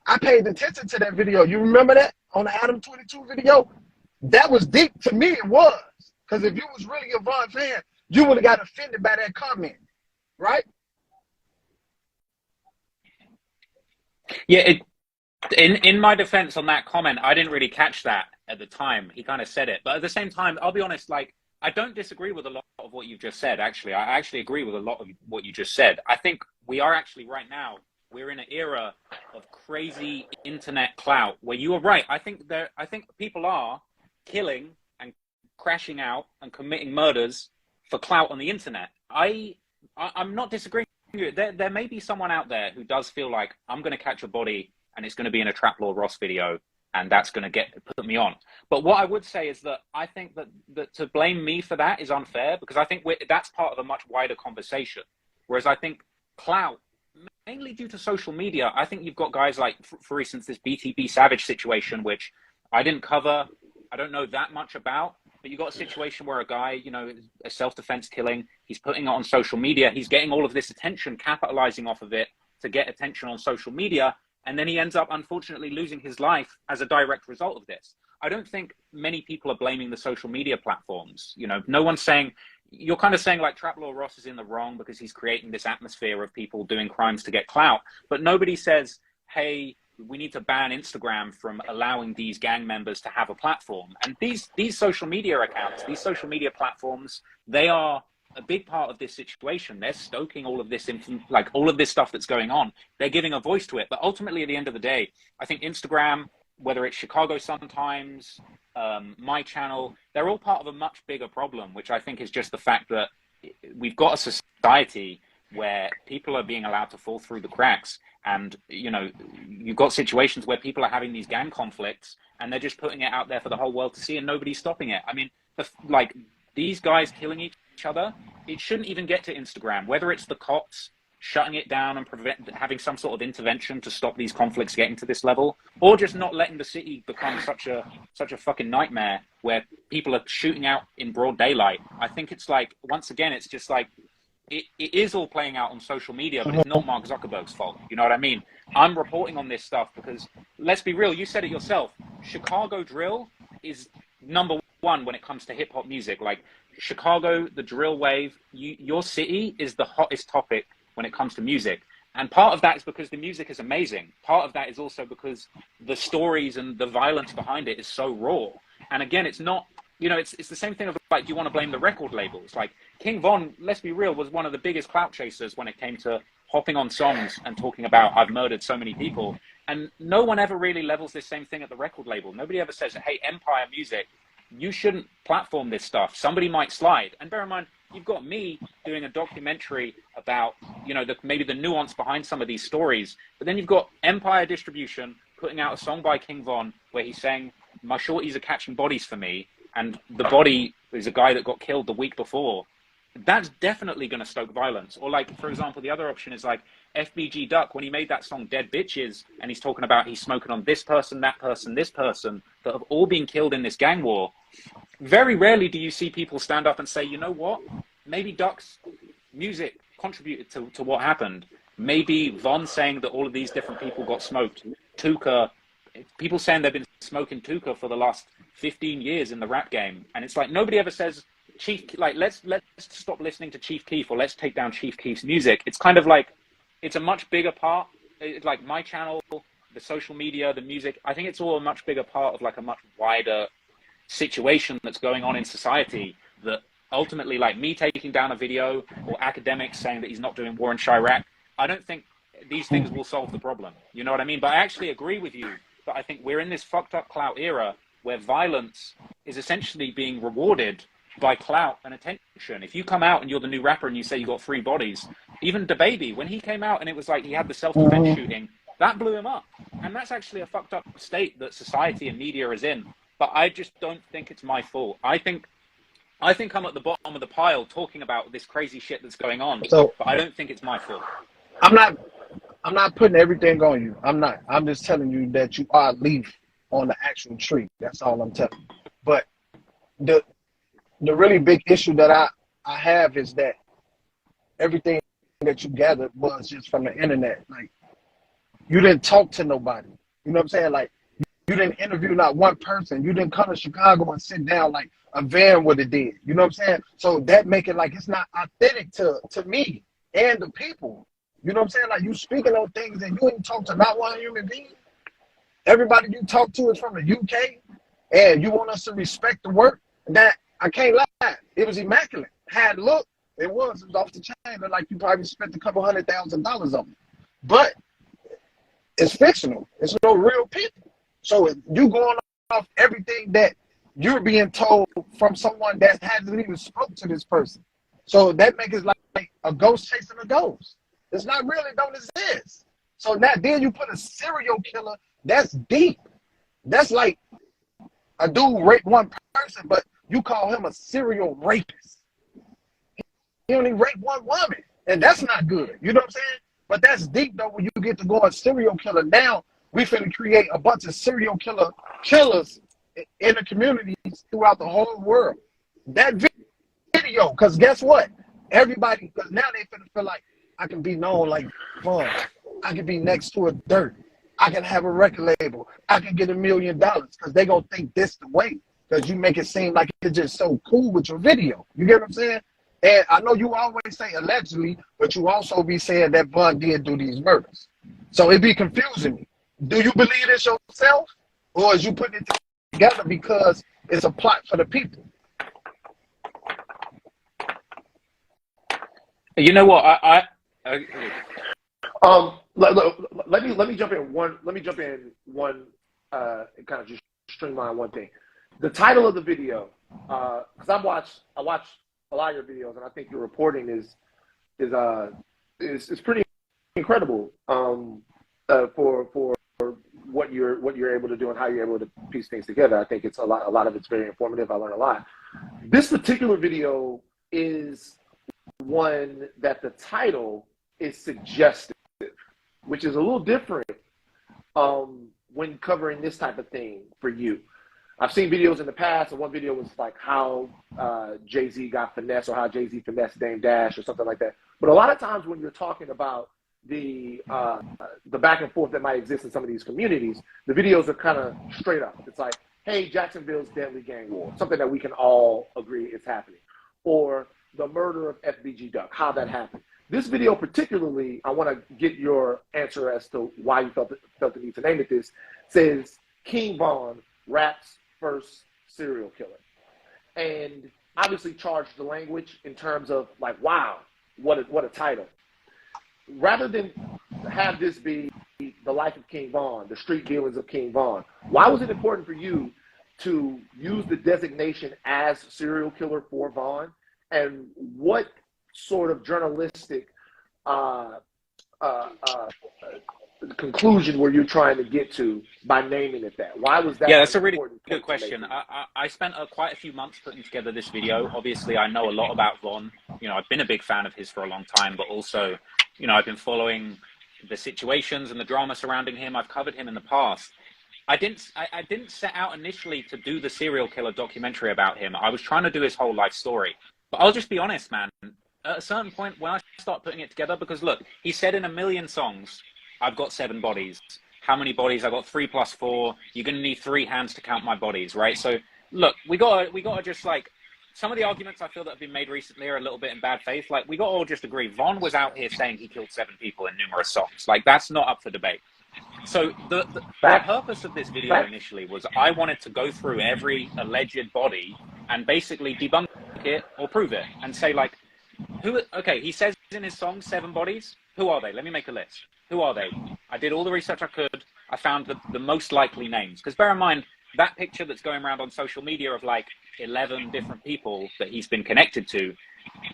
I paid attention to that video. You remember that on the Adam 22 video? That was deep to me. It was, because if you was really a Vaughn fan, you would have got offended by that comment, right? Yeah, in my defense on that comment, I didn't really catch that at the time. He kind of said it. But at the same time, I'll be honest, like, I don't disagree with a lot of what you've just said, actually. I actually agree with a lot of what you just said. I think we are actually right now, we're in an era of crazy internet clout where you are right. I think people are killing and crashing out and committing murders for clout on the internet. I'm not disagreeing. There may be someone out there who does feel like I'm going to catch a body and it's going to be in a Trap Lord Ross video and that's going to put me on. But what I would say is that I think that to blame me for that is unfair, because I think that's part of a much wider conversation. Whereas I think clout, mainly due to social media, I think you've got guys like, for instance, this BTB Savage situation, which I didn't cover. I don't know that much about. But you got a situation where a guy, you know, a self-defense killing, he's putting it on social media. He's getting all of this attention, capitalizing off of it to get attention on social media. And then he ends up, unfortunately, losing his life as a direct result of this. I don't think many people are blaming the social media platforms. You know, no one's saying, you're kind of saying like Trap Lord Ross is in the wrong because he's creating this atmosphere of people doing crimes to get clout. But nobody says, hey, we need to ban Instagram from allowing these gang members to have a platform. And these social media accounts, these social media platforms, they are a big part of this situation. They're stoking all of this, like all of this stuff that's going on. They're giving a voice to it. But ultimately, at the end of the day, I think Instagram, whether it's Chicago Sun-Times, my channel, they're all part of a much bigger problem, which I think is just the fact that we've got a society where people are being allowed to fall through the cracks. And, you know, you've got situations where people are having these gang conflicts and they're just putting it out there for the whole world to see and nobody's stopping it. I mean, like these guys killing each other, it shouldn't even get to Instagram, whether it's the cops shutting it down and having some sort of intervention to stop these conflicts getting to this level, or just not letting the city become such a fucking nightmare where people are shooting out in broad daylight. I think it's like, once again, it's just like, it is all playing out on social media, but it's not Mark Zuckerberg's fault. You know what I mean? I'm reporting on this stuff because, let's be real, you said it yourself, Chicago drill is number one when it comes to hip hop music. Like Chicago, the drill wave, your city is the hottest topic when it comes to music. And part of that is because the music is amazing. Part of that is also because the stories and the violence behind it is so raw. And again, it's not, you know, it's the same thing of like, do you want to blame the record labels? Like King Von, let's be real, was one of the biggest clout chasers when it came to hopping on songs and talking about, I've murdered so many people. And no one ever really levels this same thing at the record label. Nobody ever says, hey, Empire Music, you shouldn't platform this stuff. Somebody might slide. And bear in mind, you've got me doing a documentary about, you know, maybe the nuance behind some of these stories. But then you've got Empire Distribution putting out a song by King Von where he's saying, my shorties are catching bodies for me, and the body is a guy that got killed the week before. That's definitely going to stoke violence. Or like, for example, the other option is like FBG Duck, when he made that song Dead Bitches, and he's talking about he's smoking on this person, that person, this person, that have all been killed in this gang war. Very rarely do you see people stand up and say, you know what, maybe Duck's music contributed to what happened. Maybe Von saying that all of these different people got smoked. Tuka, people saying they've been smoking Tuka for the last 15 years in the rap game. And it's like, nobody ever says, Chief, like, let's stop listening to Chief Keef, or let's take down Chief Keef's music. It's kind of like, it's a much bigger part. It's like my channel, the social media, the music. I think it's all a much bigger part of like a much wider situation that's going on in society, that ultimately, like me taking down a video or Akademiks saying that he's not doing war in Chirac, I don't think these things will solve the problem. You know what I mean? But I actually agree with you that I think we're in this fucked up clout era where violence is essentially being rewarded by clout and attention. If you come out and you're the new rapper and you say you got 3 bodies, even DaBaby, when he came out and it was like he had the self-defense shooting, that blew him up. And that's actually a fucked up state that society and media is in. But I just don't think it's my fault. I think I'm at the bottom of the pile talking about this crazy shit that's going on, So but I don't think it's my fault. I'm not putting everything on you. I'm not. I'm just telling you that you are a leaf on the actual tree. That's all I'm telling you. But the really big issue that I have is that everything that you gathered was just from the internet. Like, you didn't talk to nobody. You know what I'm saying? Like, you didn't interview not one person. You didn't come to Chicago and sit down like a van would have did. You know what I'm saying? So that make it like it's not authentic to me and the people. You know what I'm saying? Like, you speaking on things and you didn't talk to not one human being. Everybody you talk to is from the UK, and you want us to respect the work. That, I can't lie, it was immaculate. Had look, it was off the chain, but like you probably spent a couple $100,000 on it. But it's fictional. It's no real people. So you going off everything that you're being told from someone that hasn't even spoke to this person. So that makes it like a ghost chasing a ghost. It's not real, it don't exist. So now then you put a serial killer, that's deep. That's like a dude raped one person, but you call him a serial rapist. He only raped one woman, and that's not good. You know what I'm saying? But that's deep, though, when you get to go a serial killer. Now, we finna create a bunch of serial killers in the communities throughout the whole world. That video, because guess what? Everybody, because now they finna feel like, I can be known like fun. I can be next to a dirt. I can have a record label. I can get $1 million, because they gonna think this the way. Because you make it seem like it's just so cool with your video. You get what I'm saying? And I know you always say allegedly, but you also be saying that Von did do these murders. So it be confusing me. Do you believe this yourself? Or is you putting it together because it's a plot for the people? You know what? Let me jump in one. Let me jump in one and kind of just streamline one thing. The title of the video, because I watch a lot of your videos, and I think your reporting is pretty incredible for what you're able to do and how you're able to piece things together. I think it's a lot of it's very informative. I learned a lot. This particular video is one that the title is suggestive, which is a little different when covering this type of thing for you. I've seen videos in the past, and one video was like how Jay-Z got finessed, or how Jay-Z finessed Dame Dash, or something like that. But a lot of times when you're talking about the back and forth that might exist in some of these communities, the videos are kind of straight up. It's like, hey, Jacksonville's deadly gang war, something that we can all agree is happening. Or the murder of FBG Duck, how that happened. This video particularly, I want to get your answer as to why you felt the need to name it this, says King Von rap's first serial killer. And obviously charged the language in terms of like, wow, what a title. Rather than have this be the life of King Von, the street dealings of King Von, why was it important for you to use the designation as serial killer for Von and what sort of journalistic uh, uh, uh, conclusion were you trying to get to by naming it that? Why was that? Yeah, that's a really important good question. I spent quite a few months putting together this video. Obviously, I know a lot about Von. You know, I've been a big fan of his for a long time, but also, you know, I've been following the situations and the drama surrounding him. I've covered him in the past. I didn't set out initially to do the serial killer documentary about him. I was trying to do his whole life story. But I'll just be honest, man. At a certain point, when I start putting it together, because look, he said in a million songs, I've got 7 bodies. How many bodies? I got 3 plus 4. You're gonna need 3 hands to count my bodies, right? So look, we gotta just like, some of the arguments I feel that have been made recently are a little bit in bad faith. Like, we got to all just agree, Von was out here saying he killed 7 people in numerous songs. Like, that's not up for debate. So the purpose of this video initially was I wanted to go through every alleged body and basically debunk it or prove it and say, like, okay, he says in his song 7 bodies. Who are they? Let me make a list. Who are they? I did all the research I could. I found the most likely names. Because bear in mind, that picture that's going around on social media of like 11 different people that he's been connected to,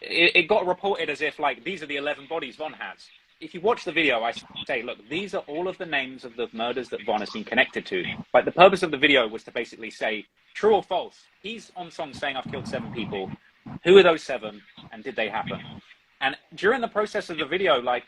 it got reported as if like, these are the 11 bodies Von has. If you watch the video, I say, look, these are all of the names of the murders that Von has been connected to. Like, the purpose of the video was to basically say, true or false, he's on song saying I've killed 7 people. Who are those 7 and did they happen? And during the process of the video, like,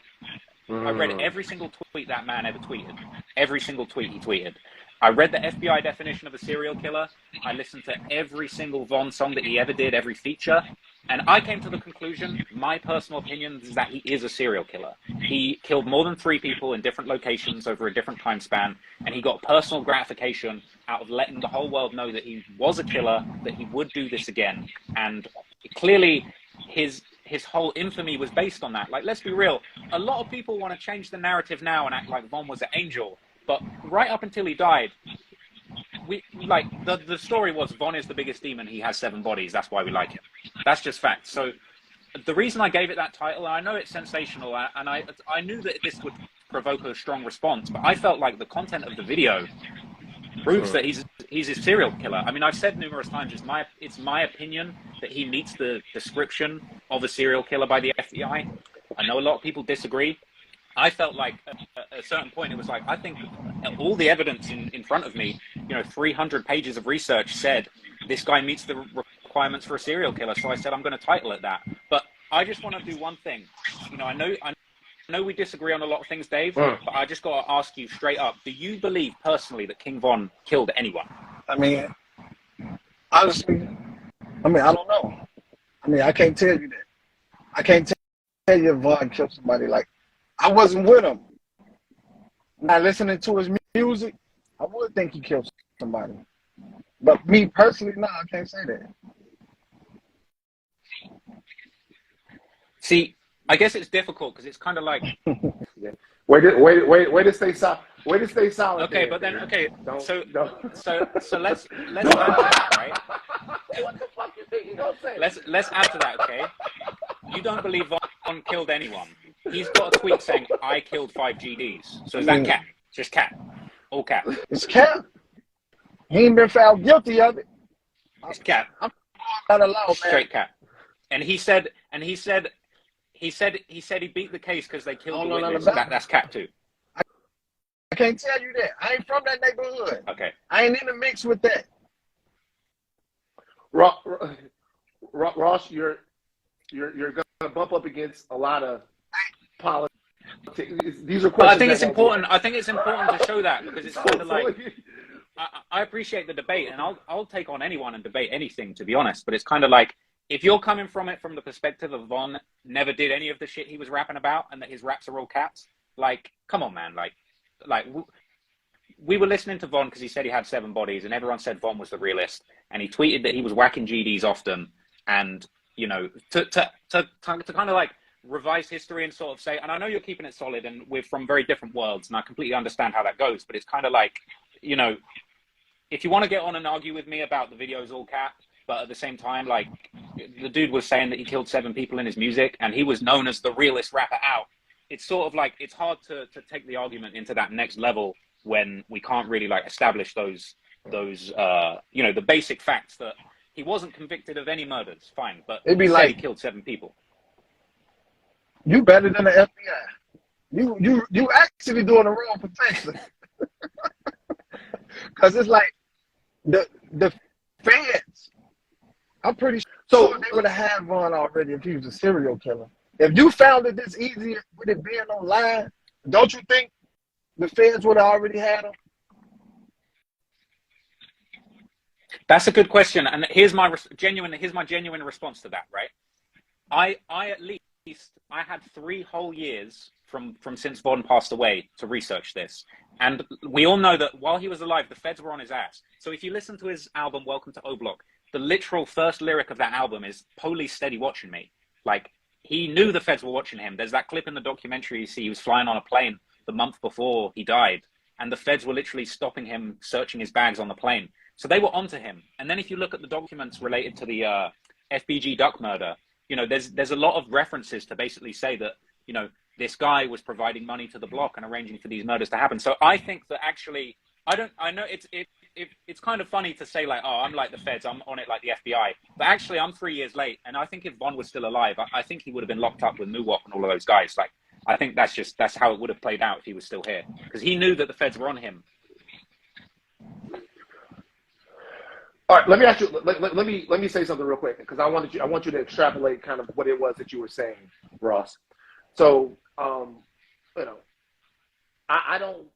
I read every single tweet that man ever tweeted. Every single tweet he tweeted. I read the FBI definition of a serial killer. I listened to every single Von song that he ever did, every feature. And I came to the conclusion, my personal opinion is that he is a serial killer. He killed more than 3 people in different locations over a different time span. And he got personal gratification out of letting the whole world know that he was a killer, that he would do this again. And clearly his whole infamy was based on that. Like, let's be real. A lot of people want to change the narrative now and act like Von was an angel. But right up until he died, the story was Von is the biggest demon. He has 7 bodies. That's why we like him. That's just fact. So the reason I gave it that title, and I know it's sensational, and I knew that this would provoke a strong response, but I felt like the content of the video proves that he's a serial killer. I mean, I've said numerous times, it's my opinion that he meets the description of a serial killer by the FBI. I know a lot of people disagree. I felt like at a certain point, it was like, I think all the evidence in front of me, 300 pages of research said this guy meets the requirements for a serial killer. So I said, I'm going to title it that. But I just want to do one thing. I know we disagree on a lot of things, Dave, but I just got to ask you straight up. Do you believe personally that King Von killed anyone? I mean, honestly, I don't know. I can't tell you that. I can't tell you if Von killed somebody. Like, I wasn't with him. Not listening to his music, I would think he killed somebody. But me personally, no, I can't say that. See, I guess it's difficult because it's kind of like. Way to stay silent. Way to stay silent. Okay, there, but then don't. So let's add to that, right? What the fuck you think you gonna say? Let's add to that, okay? You don't believe Von killed anyone. He's got a tweet saying I killed 5 GDs. So is that cap? Just cap. All cap. It's cap. He ain't been found guilty of it. It's cap. I'm not allowed, man. Straight cap. And he said he beat the case because they killed the witness. That's cap too. I can't tell you that. I ain't from that neighborhood. Okay. I ain't in the mix with that. Ross, you're gonna bump up against a lot of politics. These are questions. But I think it's important. I think it's important to show that because it's kind of like. I appreciate the debate, and I'll take on anyone and debate anything, to be honest. But it's kind of like, if you're coming from it from the perspective of Von never did any of the shit he was rapping about, and that his raps are all caps, like, come on, man. Like we were listening to Von because he said he had 7 bodies, and everyone said Von was the realist, and he tweeted that he was whacking GDs often, and to kind of like revise history and sort of say, and I know you're keeping it solid, and we're from very different worlds, and I completely understand how that goes, but it's kind of like, if you want to get on and argue with me about the video's all cap, but at the same time, like, the dude was saying that he killed 7 people in his music, and he was known as the realest rapper out. It's sort of like, it's hard to take the argument into that next level when we can't really like establish those the basic facts that He wasn't convicted of any murders, fine, but It'd be he said like, he killed 7 people. you better than the FBI. You actually doing the wrong profession. Because it's like the feds, I'm pretty sure they would have had Vaughn already if he was a serial killer. If you found it this easy with it being online, don't you think the feds would have already had him? That's a good question, and here's my genuine response to that. Right, I at least I had 3 whole years from since Vaughn passed away to research this, and we all know that while he was alive, the feds were on his ass. So if you listen to his album Welcome to O Block, the literal first lyric of that album is "Police steady watching me." Like, he knew the feds were watching him. There's that clip in the documentary you see. He was flying on a plane the month before he died, and the feds were literally stopping him, searching his bags on the plane. So they were onto him. And then if you look at the documents related to the FBG Duck murder, you know, there's a lot of references to basically say that, you know, this guy was providing money to the block and arranging for these murders to happen. So I think that actually, I know it's kind of funny to say like, oh, I'm like the feds, I'm on it like the FBI. But actually, I'm 3 years late. And I think if Vaughn was still alive, I think he would have been locked up with Muwok and all of those guys. Like, I think that's how it would have played out if he was still here. Because he knew that the feds were on him. All right, let me ask you. Let me say something real quick, because I want you to extrapolate kind of what it was that you were saying, Ross. So, you know, I don't.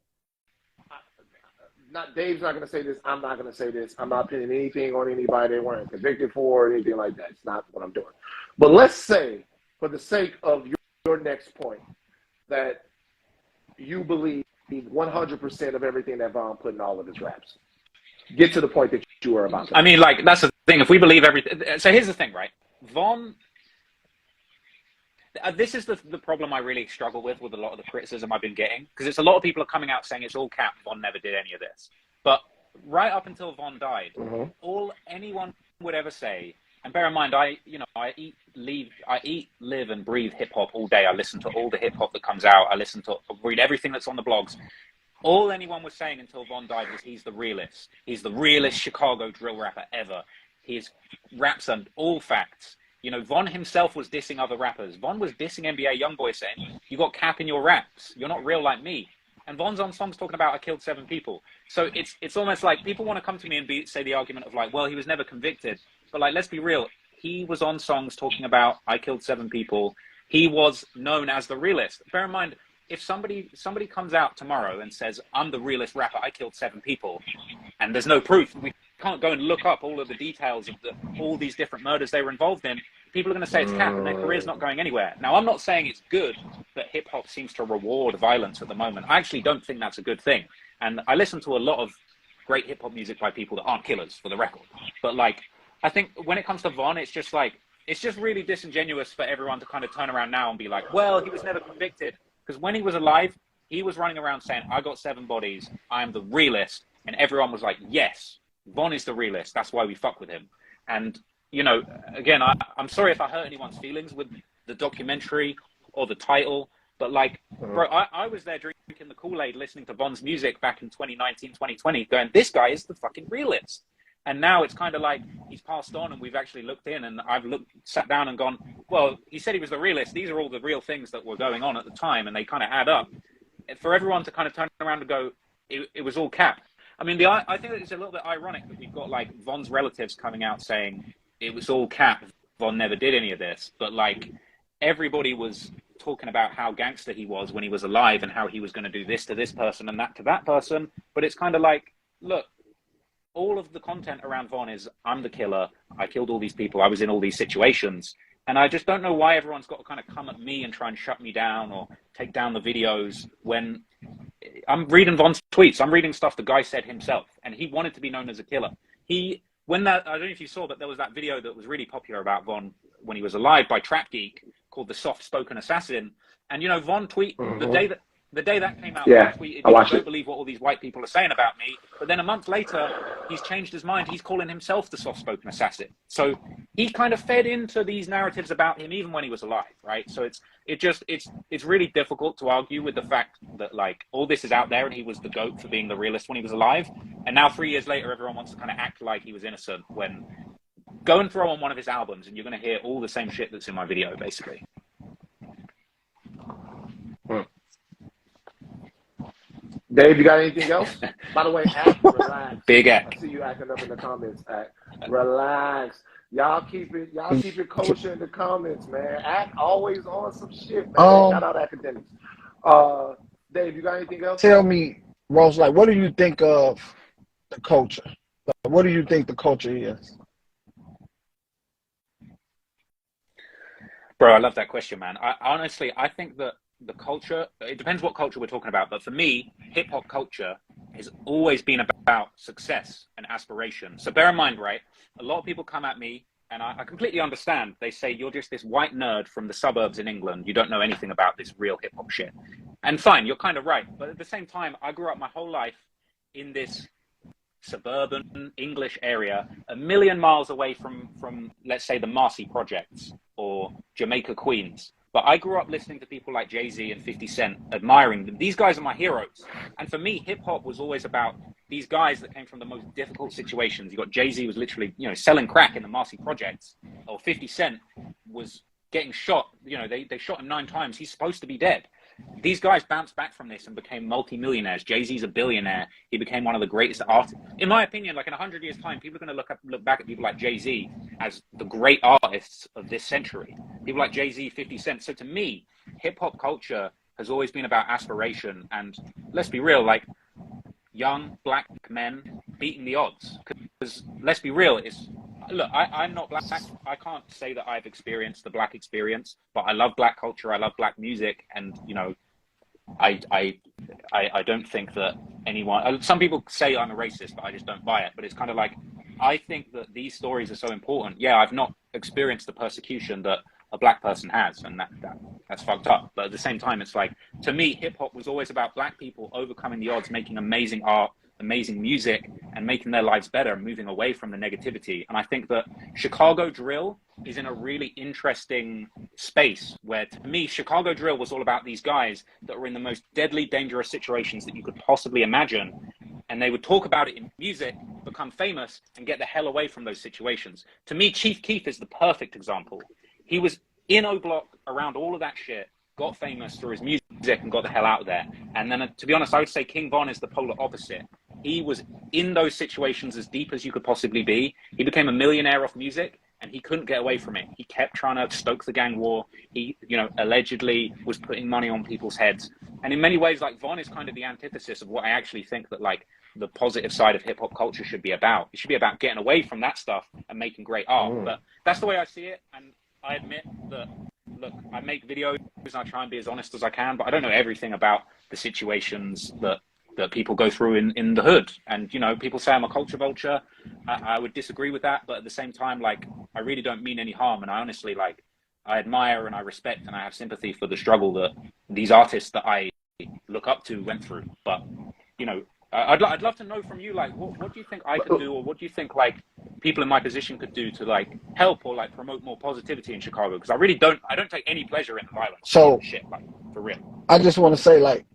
Not Dave's not going to say this. I'm not going to say this. I'm not pinning anything on anybody they weren't convicted for or anything like that. It's not what I'm doing. But let's say, for the sake of your next point, that you believe 100% of everything that Vaughn put in all of his raps. Get to the point that you were about to. I mean, like, that's the thing. If we believe everything. So here's the thing, right? Vaughn. This is the problem I really struggle with a lot of the criticism I've been getting, because it's a lot of people are coming out saying it's all cap. Vaughn never did any of this. But right up until Vaughn died, all anyone would ever say, and bear in mind, I eat, live, and breathe hip hop all day. I listen to all the hip hop that comes out. I read everything that's on the blogs. All anyone was saying until Vaughn died was he's the realest. He's the realest Chicago drill rapper ever. His raps are all facts. You know, Vaughn himself was dissing other rappers. Vaughn was dissing NBA Youngboy, saying, you got cap in your raps. You're not real like me. And Vaughn's on songs talking about, I killed 7 people. So it's almost like people want to come to me and say the argument of like, well, he was never convicted. But like, let's be real. He was on songs talking about, I killed 7 people. He was known as the realist. Bear in mind, if somebody comes out tomorrow and says, I'm the realest rapper, I killed 7 people, and there's no proof, we can't go and look up all of the details of all these different murders they were involved in, people are going to say it's cap and their career's not going anywhere. Now, I'm not saying it's good that hip-hop seems to reward violence at the moment. I actually don't think that's a good thing. And I listen to a lot of great hip-hop music by people that aren't killers, for the record. But, like, I think when it comes to Vaughn, it's just really disingenuous for everyone to kind of turn around now and be like, well, he was never convicted. Because when he was alive, he was running around saying, I got 7 bodies, I am the realist. And everyone was like, yes, Vaughn is the realist. That's why we fuck with him. And, you know, again, I'm sorry if I hurt anyone's feelings with the documentary or the title. But, like, bro, I was there drinking the Kool-Aid, listening to Vaughn's music back in 2019, 2020, going, this guy is the fucking realist. And now it's kind of like he's passed on and we've actually looked in and I've sat down and gone, well, he said he was the realist. These are all the real things that were going on at the time and they kind of add up. For everyone to kind of turn around and go, it was all cap. I mean, I think that it's a little bit ironic that we've got like Vaughn's relatives coming out saying it was all cap. Vaughn never did any of this. But like everybody was talking about how gangster he was when he was alive and how he was going to do this to this person and that to that person. But it's kind of like, look, all of the content around Vaughn is, I'm the killer, I killed all these people, I was in all these situations. And I just don't know why everyone's got to kind of come at me and try and shut me down or take down the videos when I'm reading Vaughn's tweets. I'm reading stuff the guy said himself, and he wanted to be known as a killer. I don't know if you saw, but there was that video that was really popular about Vaughn when he was alive by Trap Geek called The Soft Spoken Assassin. And, you know, Vaughn the day that came out, yeah, tweeted, I don't believe what all these white people are saying about me. But then a month later, he's changed his mind. He's calling himself the soft-spoken assassin. So he kind of fed into these narratives about him even when he was alive, right? So it's really difficult to argue with the fact that like all this is out there and he was the GOAT for being the realist when he was alive. And now 3 years later, everyone wants to kind of act like he was innocent when go and throw on one of his albums and you're going to hear all the same shit that's in my video, basically. Dave, you got anything else? By the way, Act, relax. Big Act. I see you acting up in the comments, Act. Relax. Y'all keep it kosher in the comments, man. Act always on some shit, man. Shout out Academics. Dave, you got anything else? Tell me, Rose, like, what do you think of the culture? Like, what do you think the culture is? Bro, I love that question, man. Honestly, I think that the culture, it depends what culture we're talking about, but for me, hip-hop culture has always been about success and aspiration. So bear in mind, right, a lot of people come at me, and I completely understand. They say, you're just this white nerd from the suburbs in England. You don't know anything about this real hip-hop shit. And fine, you're kind of right. But at the same time, I grew up my whole life in this suburban English area, a million miles away from let's say, the Marcy Projects or Jamaica Queens. But I grew up listening to people like Jay-Z and 50 Cent, admiring them. These guys are my heroes. And for me, hip-hop was always about these guys that came from the most difficult situations. You got Jay-Z was literally, selling crack in the Marcy Projects. Or 50 Cent was getting shot. They shot him 9 times. He's supposed to be dead. These guys bounced back from this and became multi-millionaires. Jay-Z's a billionaire. He became one of the greatest artists. In my opinion, like in 100 years' time, people are going to look back at people like Jay-Z as the great artists of this century. People like Jay-Z, 50 Cent. So to me, hip-hop culture has always been about aspiration. And let's be real, like young black men beating the odds. Because let's be real, look, I'm not black. I can't say that I've experienced the black experience, but I love black culture. I love black music. And, I don't think that anyone, some people say I'm a racist, but I just don't buy it. But it's kind of like, I think that these stories are so important. Yeah, I've not experienced the persecution that a black person has, and that's fucked up. But at the same time, it's like, to me, hip hop was always about black people overcoming the odds, making amazing art, amazing music, and making their lives better, moving away from the negativity. And I think that Chicago drill is in a really interesting space where, to me, Chicago drill was all about these guys that were in the most deadly, dangerous situations that you could possibly imagine. And they would talk about it in music, become famous, and get the hell away from those situations. To me, Chief Keef is the perfect example. He was in O Block around all of that shit, got famous through his music and got the hell out of there. And then, to be honest, I would say King Von is the polar opposite. He was in those situations as deep as you could possibly be. He became a millionaire off music, and he couldn't get away from it. He kept trying to stoke the gang war. He, allegedly was putting money on people's heads. And in many ways, like, Von is kind of the antithesis of what I actually think that, like, the positive side of hip hop culture should be about. It should be about getting away from that stuff and making great art. But that's the way I see it. And I admit that, look, I make videos and I try and be as honest as I can, but I don't know everything about the situations that people go through in the hood. And, people say I'm a culture vulture. I would disagree with that. But at the same time, like, I really don't mean any harm. And I honestly, like, I admire and I respect and I have sympathy for the struggle that these artists that I look up to went through. But, I'd love to know from you, like, what do you think I could do, or what do you think, like, people in my position could do to, like, help or, like, promote more positivity in Chicago? Because I don't take any pleasure in the violence. So, shit, like, for real. I just want to say, like,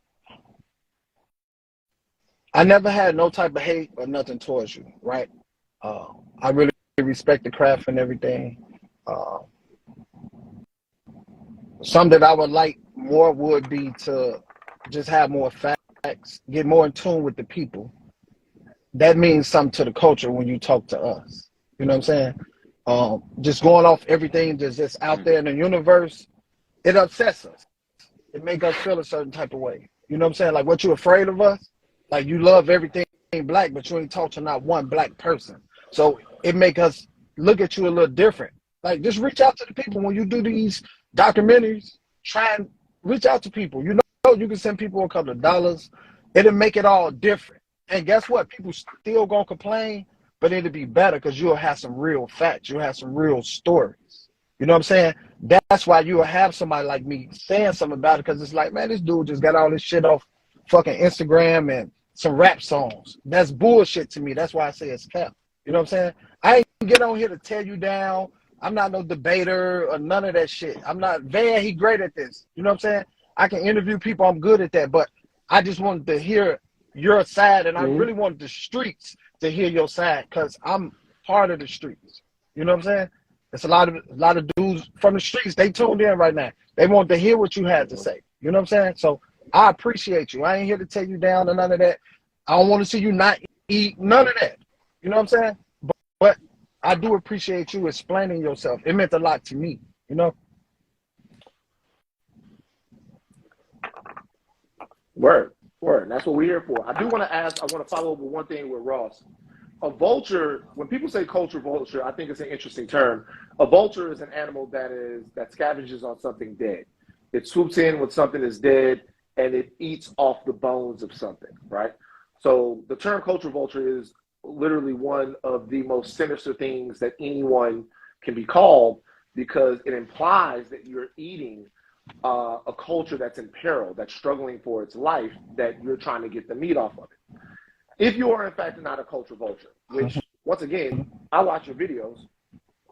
I never had no type of hate or nothing towards you, right? I really respect the craft and everything. Something that I would like more would be to just have more facts, get more in tune with the people. That means something to the culture when you talk to us. You know what I'm saying? Just going off everything that's just out there in the universe, it upsets us. It makes us feel a certain type of way. You know what I'm saying? Like, what you afraid of us? Like, you love everything black, but you ain't talk to not one black person. So it make us look at you a little different. Like, just reach out to the people when you do these documentaries. Try and reach out to people. You can send people a couple of dollars. It'll make it all different. And guess what? People still gonna complain, but it'll be better because you'll have some real facts. You'll have some real stories. You know what I'm saying? That's why you'll have somebody like me saying something about it, because it's like, man, this dude just got all this shit off fucking Instagram and some rap songs. That's bullshit to me. That's why I say it's cap. You know what I'm saying? I ain't get on here to tear you down. I'm not no debater or none of that shit. I'm not Van. He great at this. You know what I'm saying? I can interview people. I'm good at that. But I just wanted to hear your side, and I really wanted the streets to hear your side, because I'm part of the streets. You know what I'm saying? It's a lot of dudes from the streets. They tuned in right now. They want to hear what you had to say. You know what I'm saying? So I appreciate you. I ain't here to take you down or none of that. I don't want to see you not eat none of that. You know what I'm saying? But I do appreciate you explaining yourself. It meant a lot to me. You know? Word. That's what we're here for. I do want to follow up with one thing with Ross. A vulture, when people say culture vulture, I think it's an interesting term. A vulture is an animal that scavenges on something dead. It swoops in when something is dead and it eats off the bones of something, right? So the term culture vulture is literally one of the most sinister things that anyone can be called, because it implies that you're eating a culture that's in peril, that's struggling for its life, that you're trying to get the meat off of it. If you are in fact not a culture vulture, which once again, I watch your videos.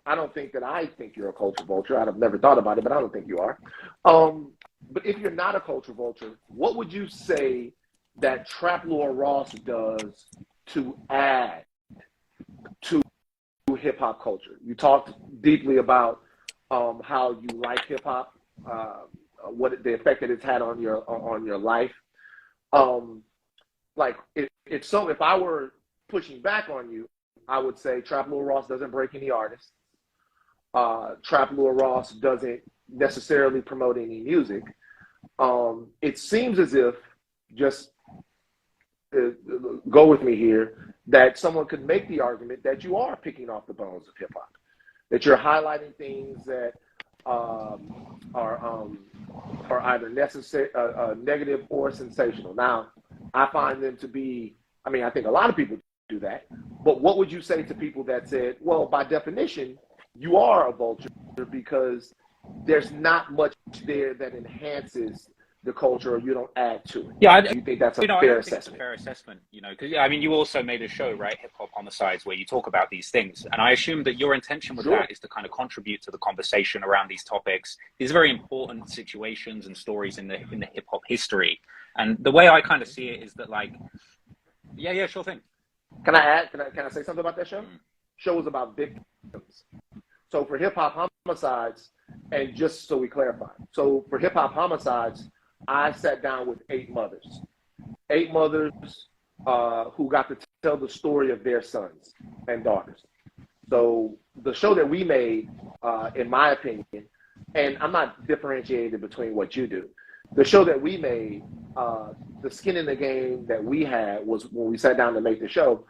I don't think that I think you're a culture vulture. I've never thought about it, but I don't think you are. But if you're not a culture vulture, what would you say that Trap Lord Ross does to add to hip hop culture? You talked deeply about how you like hip hop, what the effect that it's had on your life. Like if I were pushing back on you, I would say Trap Lord Ross doesn't break any artists. Trap Lord Ross doesn't necessarily promote any music. It seems as if, just go with me here, that someone could make the argument that you are picking off the bones of hip hop, that you're highlighting things that are either necessary, negative or sensational. Now, I find them to be, I mean, I think a lot of people do that, but what would you say to people that said, well, by definition, you are a vulture because there's not much there that enhances the culture, or you don't add to it? Yeah, Do you think that's a I fair don't think it's a assessment? fair assessment, because I mean, you also made a show, right, Hip Hop Homicides, where you talk about these things, and I assume that your intention with Sure. that is to kind of contribute to the conversation around these topics, these very important situations and stories in the hip hop history. And the way I kind of see it is that, like, yeah, sure thing. Can I add? Can I say something about that show? Show was about victims. So for Hip Hop Homicides, and just so we clarify, so for Hip Hop Homicides, I sat down with 8 mothers who got to tell the story of their sons and daughters. So the show that we made, in my opinion, and I'm not differentiated between what you do, the show that we made, the skin in the game that we had was, when we sat down to make the show,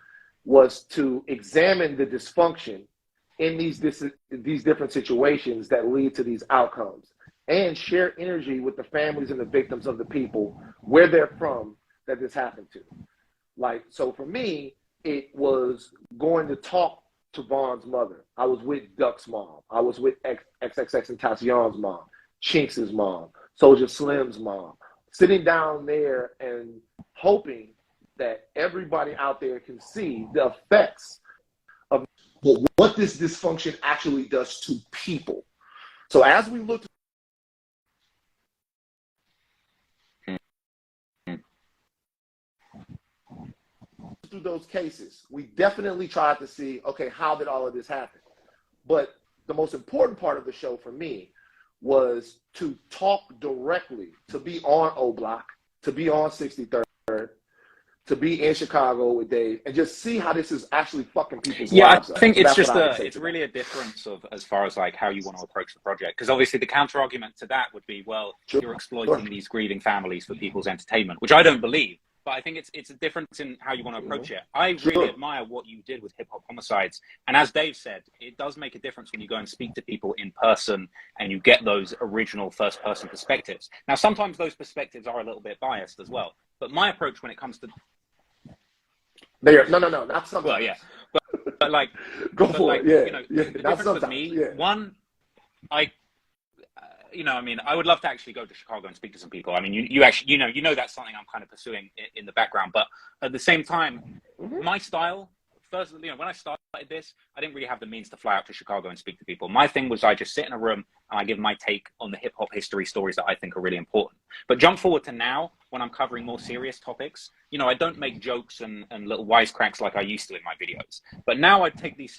was to examine the dysfunction in these different situations that lead to these outcomes, and share energy with the families and the victims of the people where they're from that this happened to. Like, so for me, it was going to talk to Vaughn's mother. I was with Duck's mom. I was with XXXTentacion's mom, Chinx's mom, Soulja Slim's mom, sitting down there and hoping that everybody out there can see the effects of what this dysfunction actually does to people. So as we look through those cases, we definitely tried to see, okay, how did all of this happen? But the most important part of the show for me was to talk directly, to be on O Block, to be on 63rd, to be in Chicago with Dave, and just see how this is actually fucking people's lives up. I think So it's that's just what I would say it's to really a difference of, as far as like how you want to approach the project. Because obviously the counter argument to that would be, well, you're exploiting these grieving families for people's entertainment, which I don't believe. But I think it's a difference in how you want to approach it. I really admire what you did with Hip Hop Homicides. And as Dave said, it does make a difference when you go and speak to people in person and you get those original first-person perspectives. Now, sometimes those perspectives are a little bit biased as well. But my approach when it comes to... No, not sometimes. Well, yeah. But like... Go for it, yeah. The difference with me, one, I mean, I would love to actually go to Chicago and speak to some people. I mean, you actually, that's something I'm kind of pursuing in the background. But at the same time, my style, first, when I started this, I didn't really have the means to fly out to Chicago and speak to people. My thing was I just sit in a room, and I give my take on the hip hop history stories that I think are really important. But jump forward to now, when I'm covering more serious topics, you know, I don't make jokes and little wisecracks like I used to in my videos. But now I take these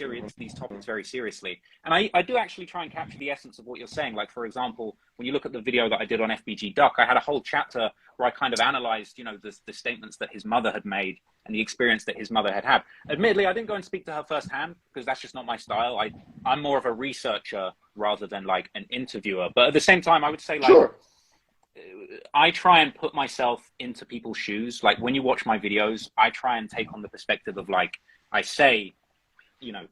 topics very seriously. And I do actually try and capture the essence of what you're saying. Like, for example, when you look at the video that I did on FBG Duck, I had a whole chapter where I kind of analyzed, you know, the statements that his mother had made and the experience that his mother had had. Admittedly, I didn't go and speak to her firsthand because that's just not my style. I'm more of a researcher rather than like an interviewer. But at the same time, I would say, like, Sure. I try and put myself into people's shoes. Like, when you watch my videos, I try and take on the perspective of, like, I say, you know,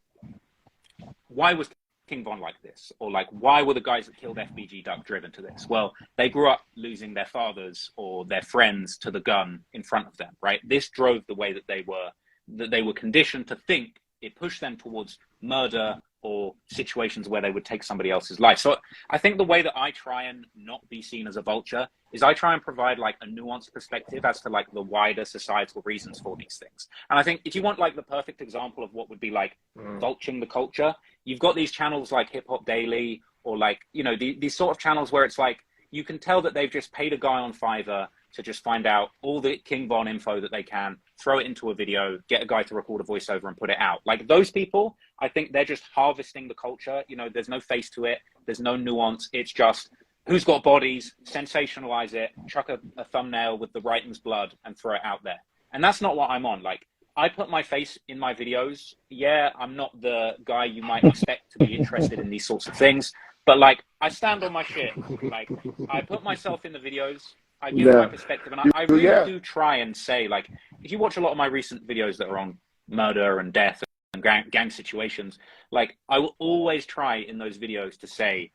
why was King Von like this? Or like, why were the guys that killed FBG Duck driven to this? Well, they grew up losing their fathers or their friends to the gun in front of them, right? This drove the way that they were conditioned to think. It pushed them towards murder or situations where they would take somebody else's life. So I think the way that I try and not be seen as a vulture is I try and provide like a nuanced perspective as to like the wider societal reasons for these things. And I think if you want like the perfect example of what would be like vulturing the culture, you've got these channels like Hip Hop Daily or like, you know, these sort of channels where it's like, you can tell that they've just paid a guy on Fiverr to just find out all the King Von info that they can, throw it into a video, get a guy to record a voiceover and put it out. Like, those people, I think they're just harvesting the culture. You know, there's no face to it. There's no nuance. It's just who's got bodies, sensationalize it, chuck a thumbnail with the writing's blood and throw it out there. And that's not what I'm on. Like, I put my face in my videos. Yeah, I'm not the guy you might expect to be interested in these sorts of things. But like, I stand on my shit. Like, I put myself in the videos. I give my perspective, and I really do try and say, like, if you watch a lot of my recent videos that are on murder and death and gang situations, like, I will always try in those videos to say,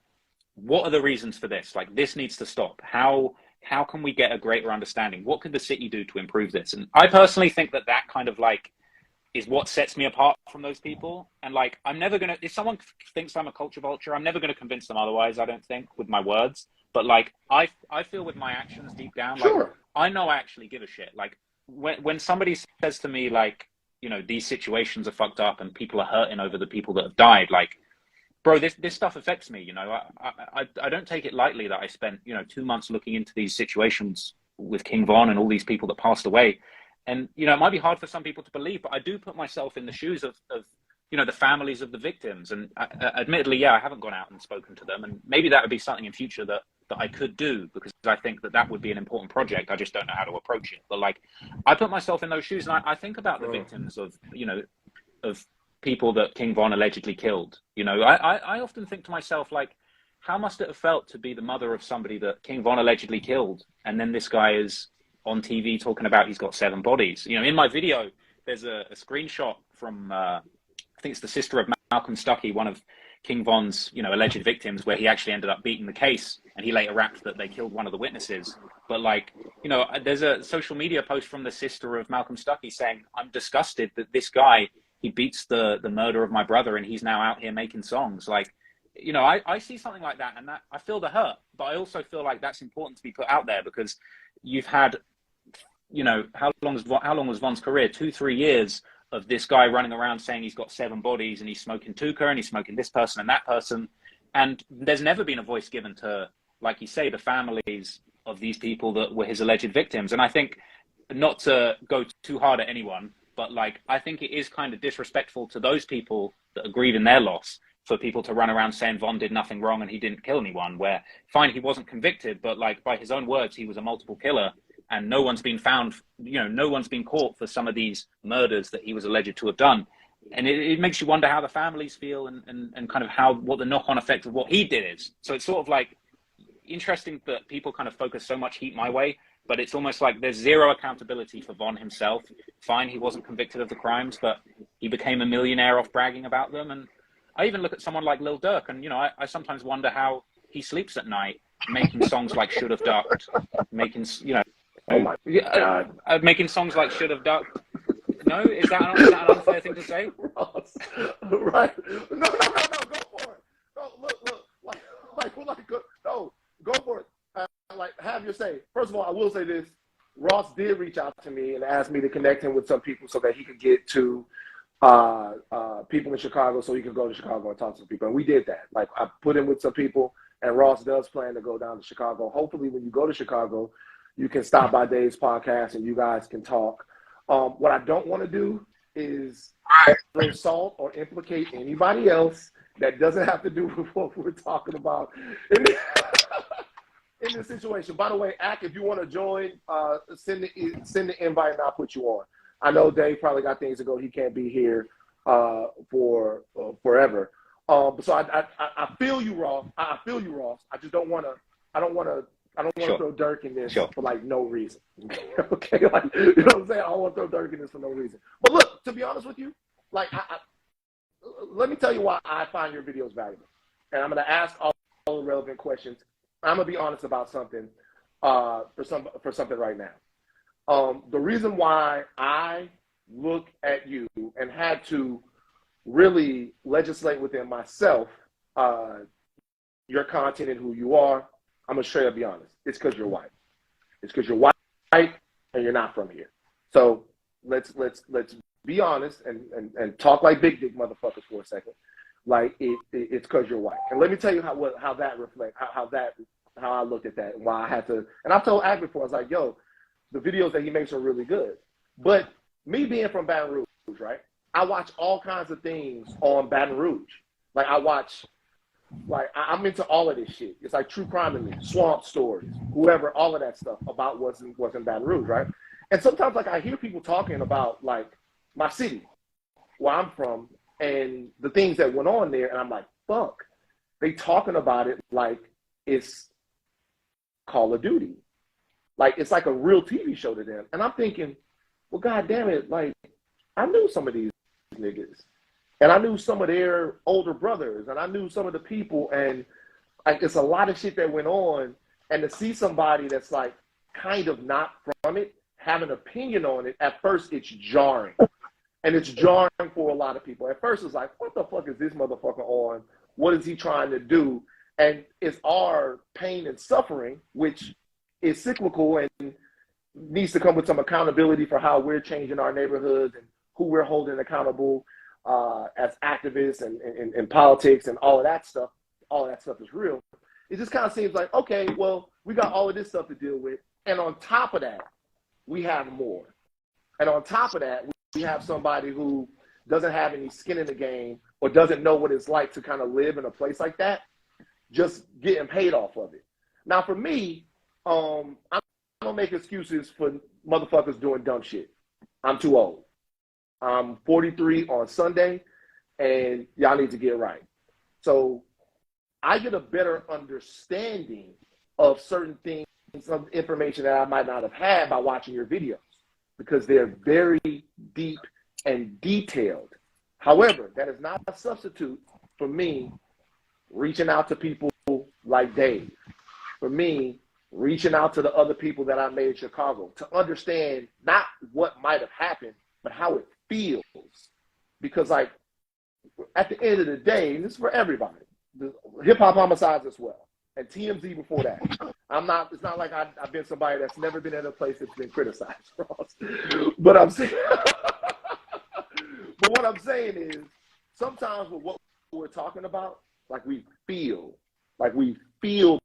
what are the reasons for this? Like, this needs to stop. How can we get a greater understanding? What could the city do to improve this? And I personally think that that kind of like is what sets me apart from those people. And like, I'm never gonna, if someone thinks I'm a culture vulture, I'm never gonna convince them otherwise, I don't think, with my words. But like, I feel with my actions deep down, like, I know I actually give a shit. Like, when somebody says to me, like, you know, these situations are fucked up and people are hurting over the people that have died, like, bro, this stuff affects me. You know, I don't take it lightly that I spent, you know, 2 months looking into these situations with King Von and all these people that passed away. And, you know, it might be hard for some people to believe, but I do put myself in the shoes of you know, the families of the victims. And admittedly, yeah, I haven't gone out and spoken to them. And maybe that would be something in future that I could do, because I think that would be an important project. I just don't know how to approach it. But like, I put myself in those shoes, and I think about the victims of, you know, of people that King Von allegedly killed. You know, I often think to myself, like, how must it have felt to be the mother of somebody that King Von allegedly killed? And then this guy is on TV talking about he's got 7 bodies. You know, in my video, there's a screenshot from, I think it's the sister of Malcolm Stuckey, one of King Von's, you know, alleged victims, where he actually ended up beating the case, and he later rapped that they killed one of the witnesses. But like, you know, there's a social media post from the sister of Malcolm Stuckey saying, I'm disgusted that this guy, he beats the murder of my brother, and he's now out here making songs. Like, you know, I see something like that, and that I feel the hurt, but I also feel like that's important to be put out there, because you've had, you know, how long was Von's career? 2-3 years of this guy running around saying he's got 7 bodies, and he's smoking Tuka, and he's smoking this person and that person. And there's never been a voice given to, like you say, the families of these people that were his alleged victims. And I think, not to go too hard at anyone, but like, I think it is kind of disrespectful to those people that are grieving their loss for people to run around saying Von did nothing wrong and he didn't kill anyone, where fine, he wasn't convicted, but like, by his own words, he was a multiple killer. And no one's been found, you know, no one's been caught for some of these murders that he was alleged to have done. And it makes you wonder how the families feel, and kind of what the knock-on effect of what he did is. So it's sort of like interesting that people kind of focus so much heat my way, but it's almost like there's zero accountability for Von himself. Fine, he wasn't convicted of the crimes, but he became a millionaire off bragging about them. And I even look at someone like Lil Durk, and, you know, I sometimes wonder how he sleeps at night, making songs like Should Have Ducked, making, you know, oh my God. Making songs like Should Have Ducked. No, is that an unfair thing to say? Right? No, go for it. No, look, go for it. Like, have your say. First of all, I will say this: Ross did reach out to me and ask me to connect him with some people so that he could get to people in Chicago, so he could go to Chicago and talk to some people. And we did that. Like, I put him with some people, And Ross does plan to go down to Chicago. Hopefully, when you go to Chicago, you can stop by Dave's podcast and you guys can talk. What I don't want to do is throw salt or implicate anybody else that doesn't have to do with what we're talking about in this situation. By the way, Ak, if you want to join, send the invite and I'll put you on. I know Dave probably got things to go. He can't be here for forever. So I feel you, Ross. I feel you, Ross. I just don't want to. I don't want to throw Dirk in this for like no reason. Okay, like you know what I'm saying. I don't want to throw Dirk in this for no reason. But look, to be honest with you, like let me tell you why I find your videos valuable, and I'm going to ask all the relevant questions. I'm going to be honest about something for something right now. The reason why I look at you and had to really legislate within myself your content and who you are, I'm going to straight up be honest. It's because you're white. It's because you're white and you're not from here. So let's be honest and talk like big dick motherfuckers for a second. Like it's because you're white. And let me tell you how that reflects, how I looked at that and why I had to. And I've told Ag before, I was like, yo, the videos that he makes are really good. But me being from Baton Rouge, right? I watch all kinds of things on Baton Rouge. Like I'm into all of this shit. It's like true crime and swamp stories, whoever, all of that stuff about what's in Baton Rouge, right? And sometimes like I hear people talking about like my city, where I'm from, and the things that went on there, and I'm like, fuck. They talking about it like it's Call of Duty. Like it's like a real TV show to them. And I'm thinking, well, God damn it, like I knew some of these niggas. And I knew some of their older brothers, and I knew some of the people, and like it's a lot of shit that went on. And to see somebody that's like kind of not from it, have an opinion on it, at first it's jarring. And it's jarring for a lot of people. At first it's like, what the fuck is this motherfucker on? What is he trying to do? And it's our pain and suffering, which is cyclical and needs to come with some accountability for how we're changing our neighborhoods and who we're holding accountable as activists and politics and all of that stuff. All of that stuff is real. It just kind of seems like, okay, well, we got all of this stuff to deal with. And on top of that, we have more. And on top of that, we have somebody who doesn't have any skin in the game or doesn't know what it's like to kind of live in a place like that, just getting paid off of it. Now, for me, I don't make excuses for motherfuckers doing dumb shit. I'm too old. I'm 43 on Sunday, and y'all need to get right. So I get a better understanding of certain things, some information that I might not have had by watching your videos, because they're very deep and detailed. However, that is not a substitute for me reaching out to people like Dave, for me reaching out to the other people that I made in Chicago to understand not what might have happened, but how it feels. Because like at the end of the day, and this is for everybody, the hip hop homicides as well, and TMZ before that. It's not like I've been somebody that's never been in a place that's been criticized, Ross. But I'm saying, but what I'm saying is sometimes with what we're talking about, like we feel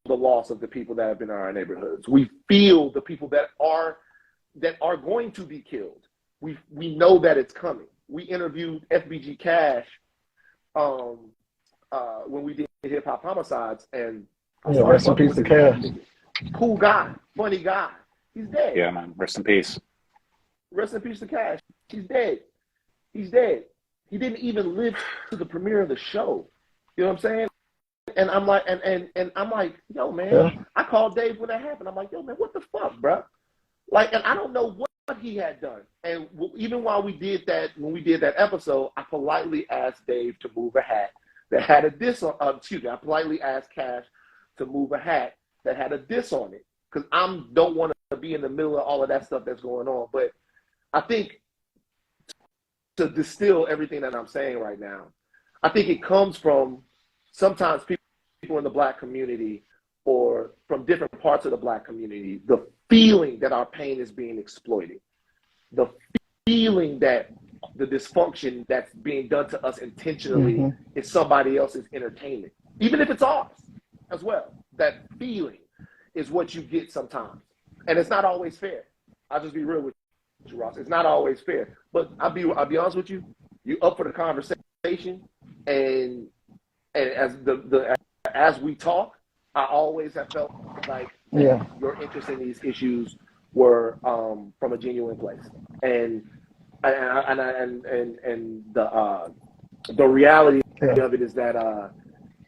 the loss of the people that have been in our neighborhoods. We feel the people that are going to be killed. We know that it's coming. We interviewed FBG Cash when we did hip hop homicides, and rest in peace to Cash. Cool guy, funny guy. He's dead. Yeah, man. Rest in peace. Rest in peace to Cash. He's dead. He's dead. He didn't even live to the premiere of the show. You know what I'm saying? And I'm like, and I'm like, yo, man. Yeah. I called Dave when that happened. I'm like, yo, man, what the fuck, bro? Like, and I don't know what he had done. And even while we did that, when we did that episode, I politely asked Dave to move a hat that had a diss on. I politely asked Cash to move a hat that had a diss on it, because I don't want to be in the middle of all of that stuff that's going on. But I think to distill everything that I'm saying right now, I think it comes from sometimes people in the Black community or from different parts of the Black community, the feeling that our pain is being exploited, the feeling that the dysfunction that's being done to us intentionally is somebody else's entertainment, even if it's ours. as well. That feeling is what you get sometimes. And it's not always fair. I'll just be real with you, Ross. It's not always fair. But I'll be honest with you. You up for the conversation, and as we talk, I always have felt like your interest in these issues were from a genuine place. And the reality of it is that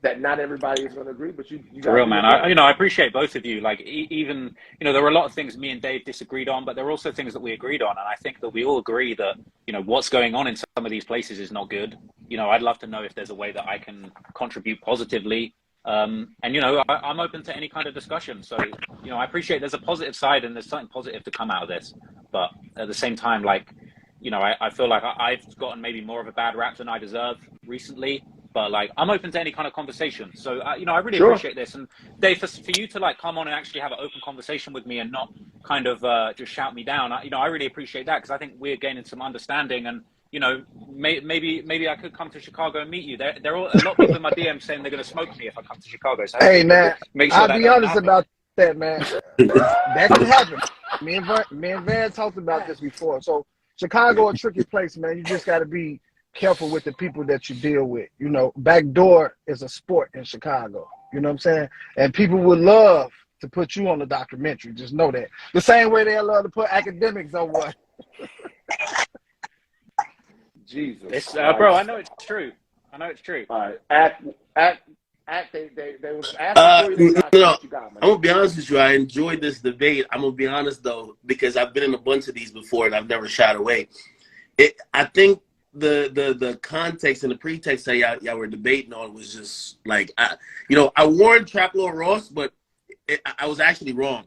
that not everybody is going to agree, but you got real, man. I appreciate both of you. Like, even, there were a lot of things me and Dave disagreed on, but there were also things that we agreed on. And I think that we all agree that, what's going on in some of these places is not good. I'd love to know if there's a way that I can contribute positively. And, I'm open to any kind of discussion. So, I appreciate there's a positive side and there's something positive to come out of this. But at the same time, like, I feel like I've gotten maybe more of a bad rap than I deserve recently. But like, I'm open to any kind of conversation. So, I really appreciate this. And Dave, for you to like come on and actually have an open conversation with me and not kind of just shout me down, I really appreciate that, because I think we're gaining some understanding. And, maybe I could come to Chicago and meet you. There are a lot of people in my DM saying they're going to smoke me if I come to Chicago. So hey, man, I'll be honest happen. about that, man. That could happen. Me and Van talked about this before. So Chicago a tricky place, man. You just got to be careful with the people that you deal with. Backdoor is a sport in Chicago. You know what I'm saying? And people would love to put you on a documentary. Just know that. The same way they love to put Akademiks on one. Jesus. Bro, I know it's true. All right. They was asking for you. No, I'm gonna be honest with you. I enjoyed this debate. I'm gonna be honest though, because I've been in a bunch of these before and I've never shied away. I think the context and the pretext that y'all were debating on was just like, I warned Trap Lord Ross, but I was actually wrong.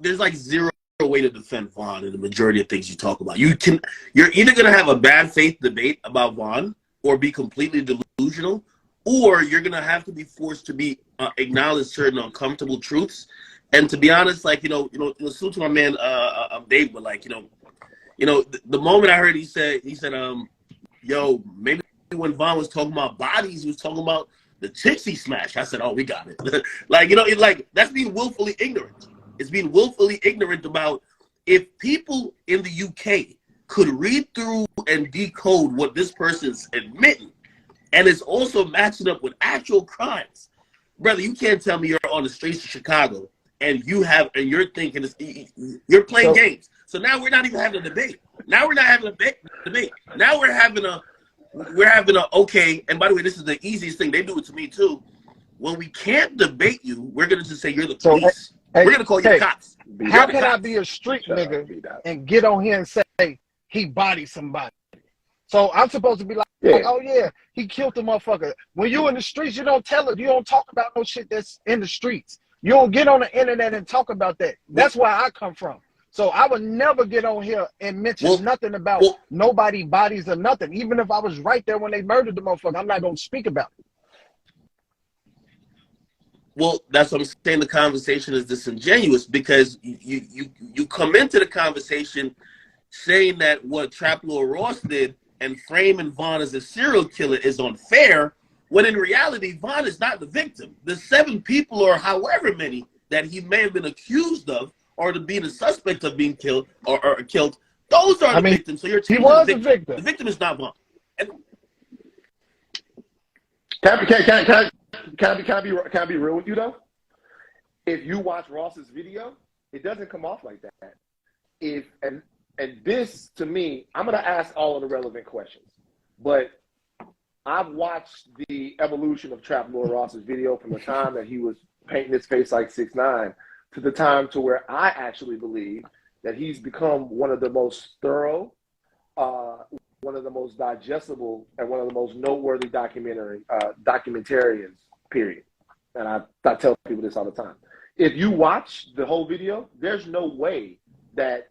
There's like zero way to defend Vaughn in the majority of things you talk about. You're either gonna have a bad faith debate about Vaughn or be completely delusional, or you're gonna have to be forced to be acknowledge certain uncomfortable truths. And to be honest, like salute to my man Dave, but like the moment I heard he said yo, maybe when Vaughn was talking about bodies, he was talking about the chicks he smashed. I said, oh, we got it. Like, that's being willfully ignorant. It's being willfully ignorant about if people in the UK could read through and decode what this person's admitting, and it's also matching up with actual crimes. Brother, you can't tell me you're on the streets of Chicago and you're thinking you're playing games. So now we're not even having a debate. Now we're not having a debate. Now we're having a okay. And by the way, this is the easiest thing. They do it to me too. When we can't debate you, we're gonna just say you're the police. We're gonna call you the cops. How can I be a street nigga and get on here and say he bodied somebody? So I'm supposed to be like, oh yeah, he killed the motherfucker. When you in the streets, you don't tell it. You don't talk about no shit that's in the streets. You don't get on the internet and talk about that. That's where I come from. So I would never get on here and mention nothing about nobody bodies or nothing. Even if I was right there when they murdered the motherfucker, I'm not going to speak about it. Well, that's what I'm saying. The conversation is disingenuous because you come into the conversation saying that what Trap Lord Ross did and framing Vaughn as a serial killer is unfair, when in reality, Vaughn is not the victim. The 7 people or however many that he may have been accused of or to be the suspect of being killed or killed, those are the victims. So you're he was a victim. The victim is not Vaughn. And Can I be real with you though? If you watch Ross's video, it doesn't come off like that. And this to me, I'm gonna ask all of the relevant questions, but I've watched the evolution of Trap Lord Ross's video from the time that he was painting his face like 6ix9ine to the time to where I actually believe that he's become one of the most thorough, one of the most digestible, and one of the most noteworthy documentarians, period. And I tell people this all the time. If you watch the whole video, there's no way that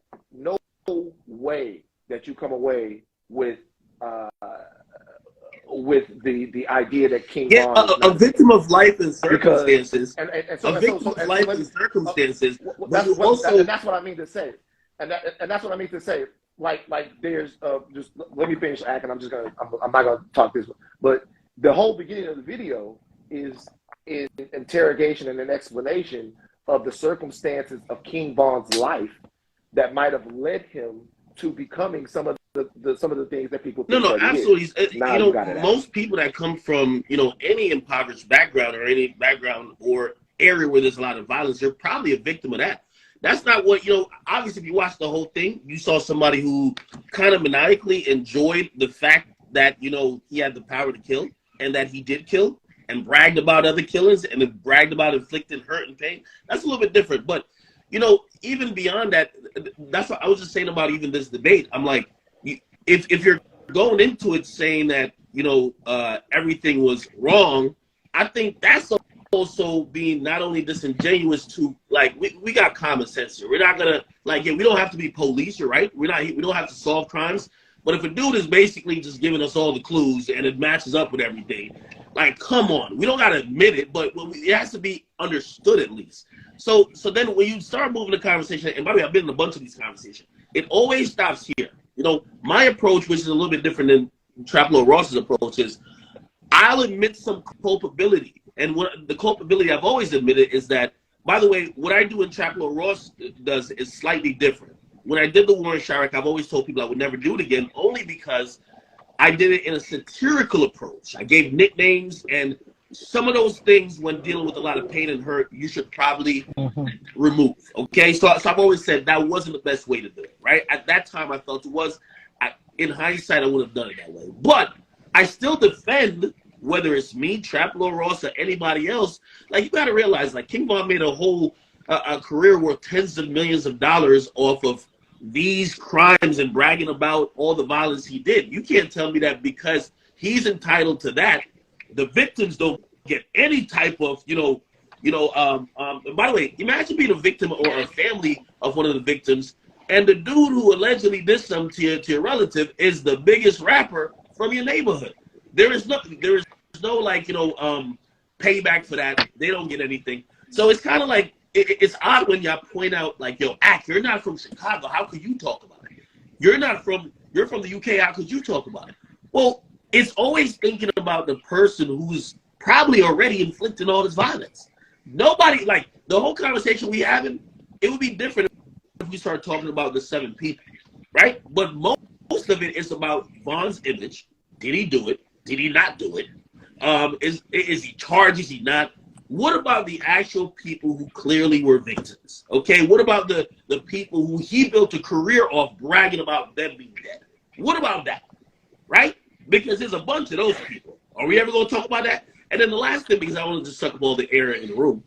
you come away with the idea that King Von a victim of life and circumstances. That's what I mean to say. And that's what I mean to say. Like there's just let me finish acting. I'm not gonna talk this, but the whole beginning of the video is interrogation and an explanation of the circumstances of King Von's life that might have led him to becoming some of the things that people think. No, absolutely. Now you know, most people that come from, you know, any impoverished background or any background or area where there's a lot of violence, they're probably a victim of that. That's not what, you know, obviously if you watch the whole thing, you saw somebody who kind of maniacally enjoyed the fact that, you know, he had the power to kill and that he did kill and bragged about other killings and then bragged about inflicting hurt and pain. That's a little bit different. But, you know, even beyond that, that's what I was just saying about even this debate. I'm like, if you're going into it saying that, you know, everything was wrong, I think that's also being not only disingenuous to, like, we got common sense here. We're not gonna, like, yeah, we don't have to be police, you're right. We don't have to solve crimes. But if a dude is basically just giving us all the clues and it matches up with everything, like, come on, we don't gotta admit it, but it has to be understood at least. So then when you start moving the conversation, and by the way, I've been in a bunch of these conversations, it always stops here. You know, my approach, which is a little bit different than Traplo Ross's approach, is I'll admit some culpability. And what the culpability I've always admitted is that, by the way, what I do in Traplo Ross does is slightly different. When I did the war in Chirac, I've always told people I would never do it again, only because I did it in a satirical approach. I gave nicknames, and some of those things, when dealing with a lot of pain and hurt, you should probably remove. Okay, so I've always said that wasn't the best way to do it. Right at that time, I felt it was. In hindsight, I would have done it that way, but I still defend. Whether it's me, Traplo Ross, or anybody else, like, you got to realize, like, King Von made a whole a career worth tens of millions of dollars off of these crimes and bragging about all the violence he did. You can't tell me that because he's entitled to that, the victims don't get any type of, and by the way, imagine being a victim or a family of one of the victims, and the dude who allegedly did something to your relative is the biggest rapper from your neighborhood. There is no like, payback for that. They don't get anything. So it's kind of like, it's odd when y'all point out, like, yo, you're not from Chicago. How could you talk about it? You're from the UK. How could you talk about it? Well, it's always thinking about the person who's probably already inflicting all this violence. Nobody, like, the whole conversation we having, it would be different if we start talking about the 7 people, right? But most of it is about Von's image. Did he do it? Did he not do it? Is he charged? Is he not? What about the actual people who clearly were victims? Okay, what about the people who he built a career off bragging about them being dead? What about that? Right? Because there's a bunch of those people. Are we ever going to talk about that? And then the last thing, because I want to just suck up all the air in the room,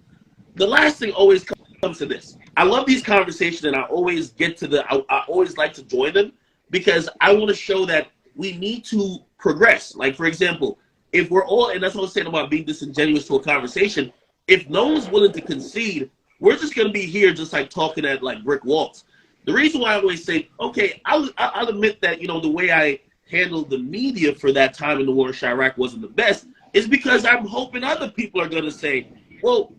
the last thing always comes to this. I love these conversations, and I always I always like to join them because I want to show that we need to progress. Like, for example, if we're all, and that's what I was saying about being disingenuous to a conversation, if no one's willing to concede, we're just going to be here just like talking at like brick walls. The reason why I always say, okay, I'll admit that, the way I handled the media for that time in the war in Chirac wasn't the best, is because I'm hoping other people are going to say, well,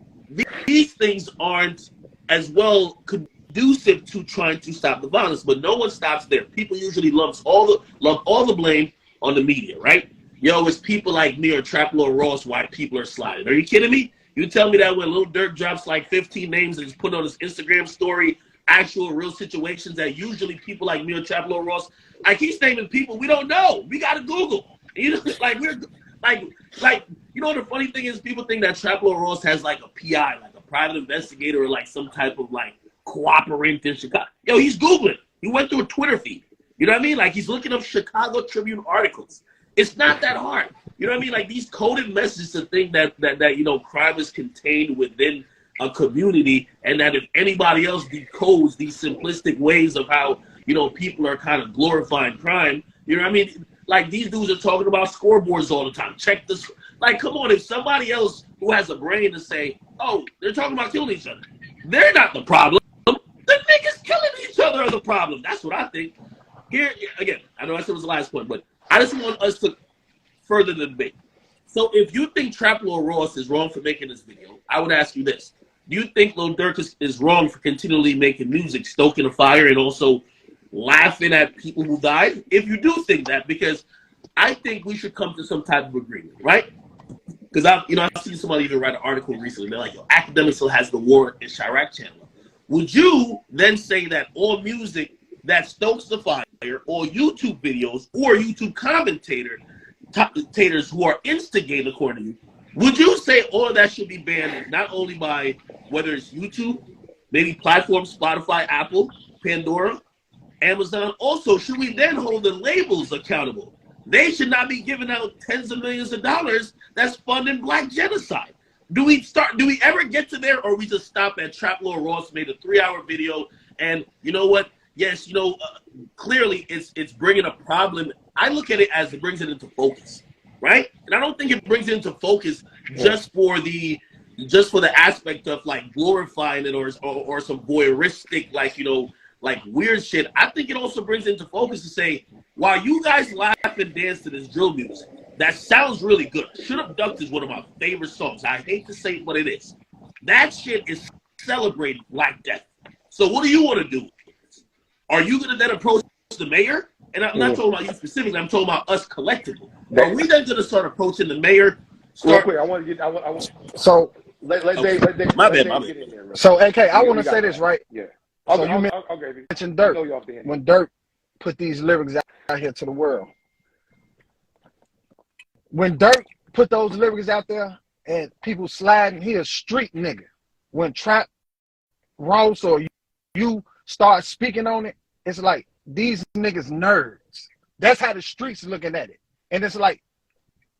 these things aren't as well conducive to trying to stop the violence, but no one stops there. People usually lump all the blame on the media, right? Yo, it's people like me or Traplo Ross why people are sliding. Are you kidding me? You tell me that when Lil Durk drops like 15 names and just put on his Instagram story, actual real situations that usually people like me or Traplo Ross, like, he's naming people we don't know. We got to Google. Like, we're like, the funny thing is, people think that Traplo Ross has like a PI, like a private investigator, or like some type of like cooperating in Chicago. Yo, he's Googling. He went through a Twitter feed. You know what I mean? Like, he's looking up Chicago Tribune articles. It's not that hard. You know what I mean? Like, these coded messages to think that crime is contained within a community, and that if anybody else decodes these simplistic ways of how, people are kind of glorifying crime, you know what I mean? Like, these dudes are talking about scoreboards all the time. Check this. Like, come on, if somebody else who has a brain to say, oh, they're talking about killing each other, they're not the problem. The niggas killing each other are the problem. That's what I think. Here, again, I know I said it was the last point, but I just want us to further the debate. So if you think Traplo Ross is wrong for making this video, I would ask you this. Do you think Lil Durk is wrong for continually making music, stoking a fire, and also laughing at people who died? If you do think that, because I think we should come to some type of agreement, right? because I've seen somebody even write an article recently. They're like, yo, Akademiks still has the War in Chirac channel. Would you then say that all music that stokes the fire, or YouTube videos, or YouTube commentators who are instigating according to you, would you say all of that should be banned, not only by whether it's YouTube, maybe platforms, Spotify, Apple, Pandora, Amazon? Also, should we then hold the labels accountable? They should not be giving out tens of millions of dollars that's funding black genocide. Do we ever get to there, or we just stop at Trap Lord Ross made a 3-hour video, and you know what? Yes, clearly it's bringing a problem. I look at it as it brings it into focus, right? And I don't think it brings it into focus just for the aspect of like glorifying it or some voyeuristic like weird shit. I think it also brings it into focus to say, while you guys laugh and dance to this drill music, that sounds really good. Should Have Ducked is one of my favorite songs. I hate to say it, but it is. That shit is celebrating Black Death. So what do you want to do? Are you going to then approach the mayor? And I'm not talking about you specifically. I'm talking about us collectively. Are we then going to start approaching the mayor? Real quick, I want to get. So let Dave get in there. So AK, I want to say this right. Yeah. So you mentioned Dirk. When Dirk put these lyrics out here to the world, when Dirk put those lyrics out there and people sliding, he a street nigga. When Trap Ross or you start speaking on it, it's like these niggas nerds. That's how the streets looking at it. And it's like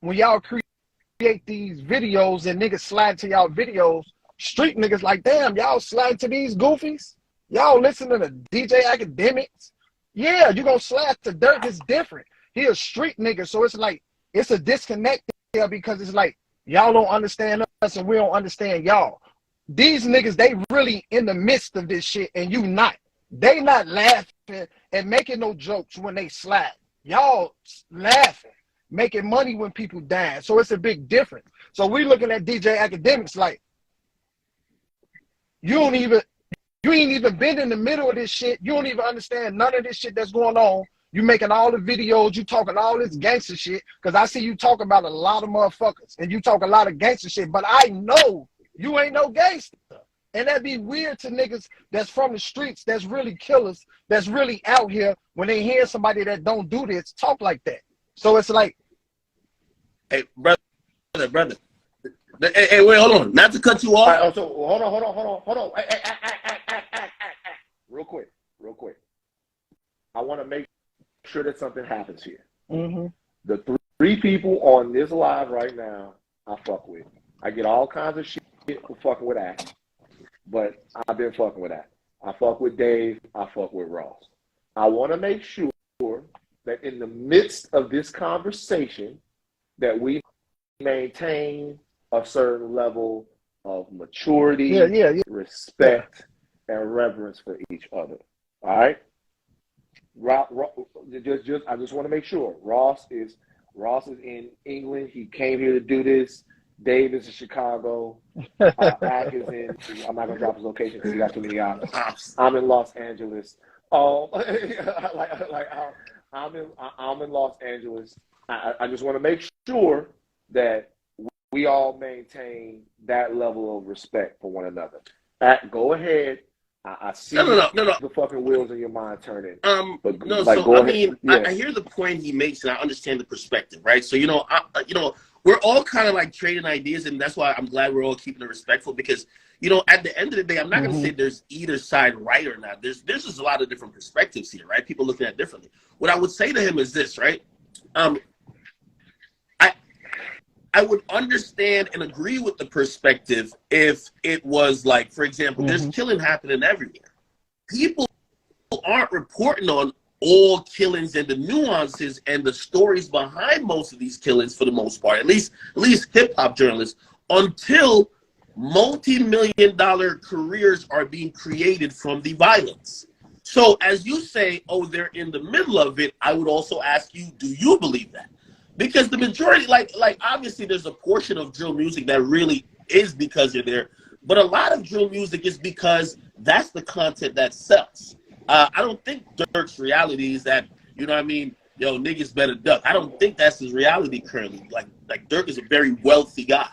when y'all create these videos and niggas slide to y'all videos, street niggas like, damn, y'all slide to these goofies? Y'all listen to the DJ Akademiks? Yeah, you gonna slide to Dirk, it's different. He a street nigga, so it's like, it's a disconnect there because it's like, y'all don't understand us and we don't understand y'all. These niggas, they really in the midst of this shit and you not. They not laughing and making no jokes when they slide. Y'all laughing, making money when people die. So it's a big difference. So we looking at DJ Akademiks like, you ain't even been in the middle of this shit. You don't even understand none of this shit that's going on. You making all the videos, you talking all this gangster shit, because I see you talking about a lot of motherfuckers, and you talk a lot of gangster shit, but I know you ain't no gangster. And that'd be weird to niggas that's from the streets, that's really killers, that's really out here, when they hear somebody that don't do this talk like that. So it's like, hey, brother. Hey, wait, hold on. Not to cut you off. Right, so hold on. Real quick. I want to make sure that something happens here. mm-hmm. The three people on this live right now, I fuck with. I get all kinds of shit for fucking with that, but I've been fucking with that. I fuck with Dave. I fuck with Ross. I want to make sure that in the midst of this conversation that we maintain a certain level of maturity, respect, and reverence for each other. All right? I just want to make sure. Ross is in England. He came here to do this. Dave is in Chicago. Ak is in. I'm not gonna drop his location because he got too many options. I'm in Los Angeles. I'm in Los Angeles. I just want to make sure that we all maintain that level of respect for one another. Go ahead. I see the fucking wheels in your mind turning. But no, like, so I mean, I hear the point he makes, and I understand the perspective, right? So we're all kind of like trading ideas, and that's why I'm glad we're all keeping it respectful, because at the end of the day, I'm not going to say there's either side right or not. There's just a lot of different perspectives here, right? People looking at it differently. What I would say to him is this, right? I would understand and agree with the perspective if it was like, for example, there's killing happening everywhere. People aren't reporting on all killings and the nuances and the stories behind most of these killings for the most part, at least hip hop journalists, until multi-million-dollar careers are being created from the violence. So as you say, oh, they're in the middle of it, I would also ask you, do you believe that? Because the majority, like obviously there's a portion of drill music that really is because you're there, but a lot of drill music is because that's the content that sells. I don't think Dirk's reality is that, yo, niggas better duck. I don't think that's his reality currently. Like Dirk is a very wealthy guy.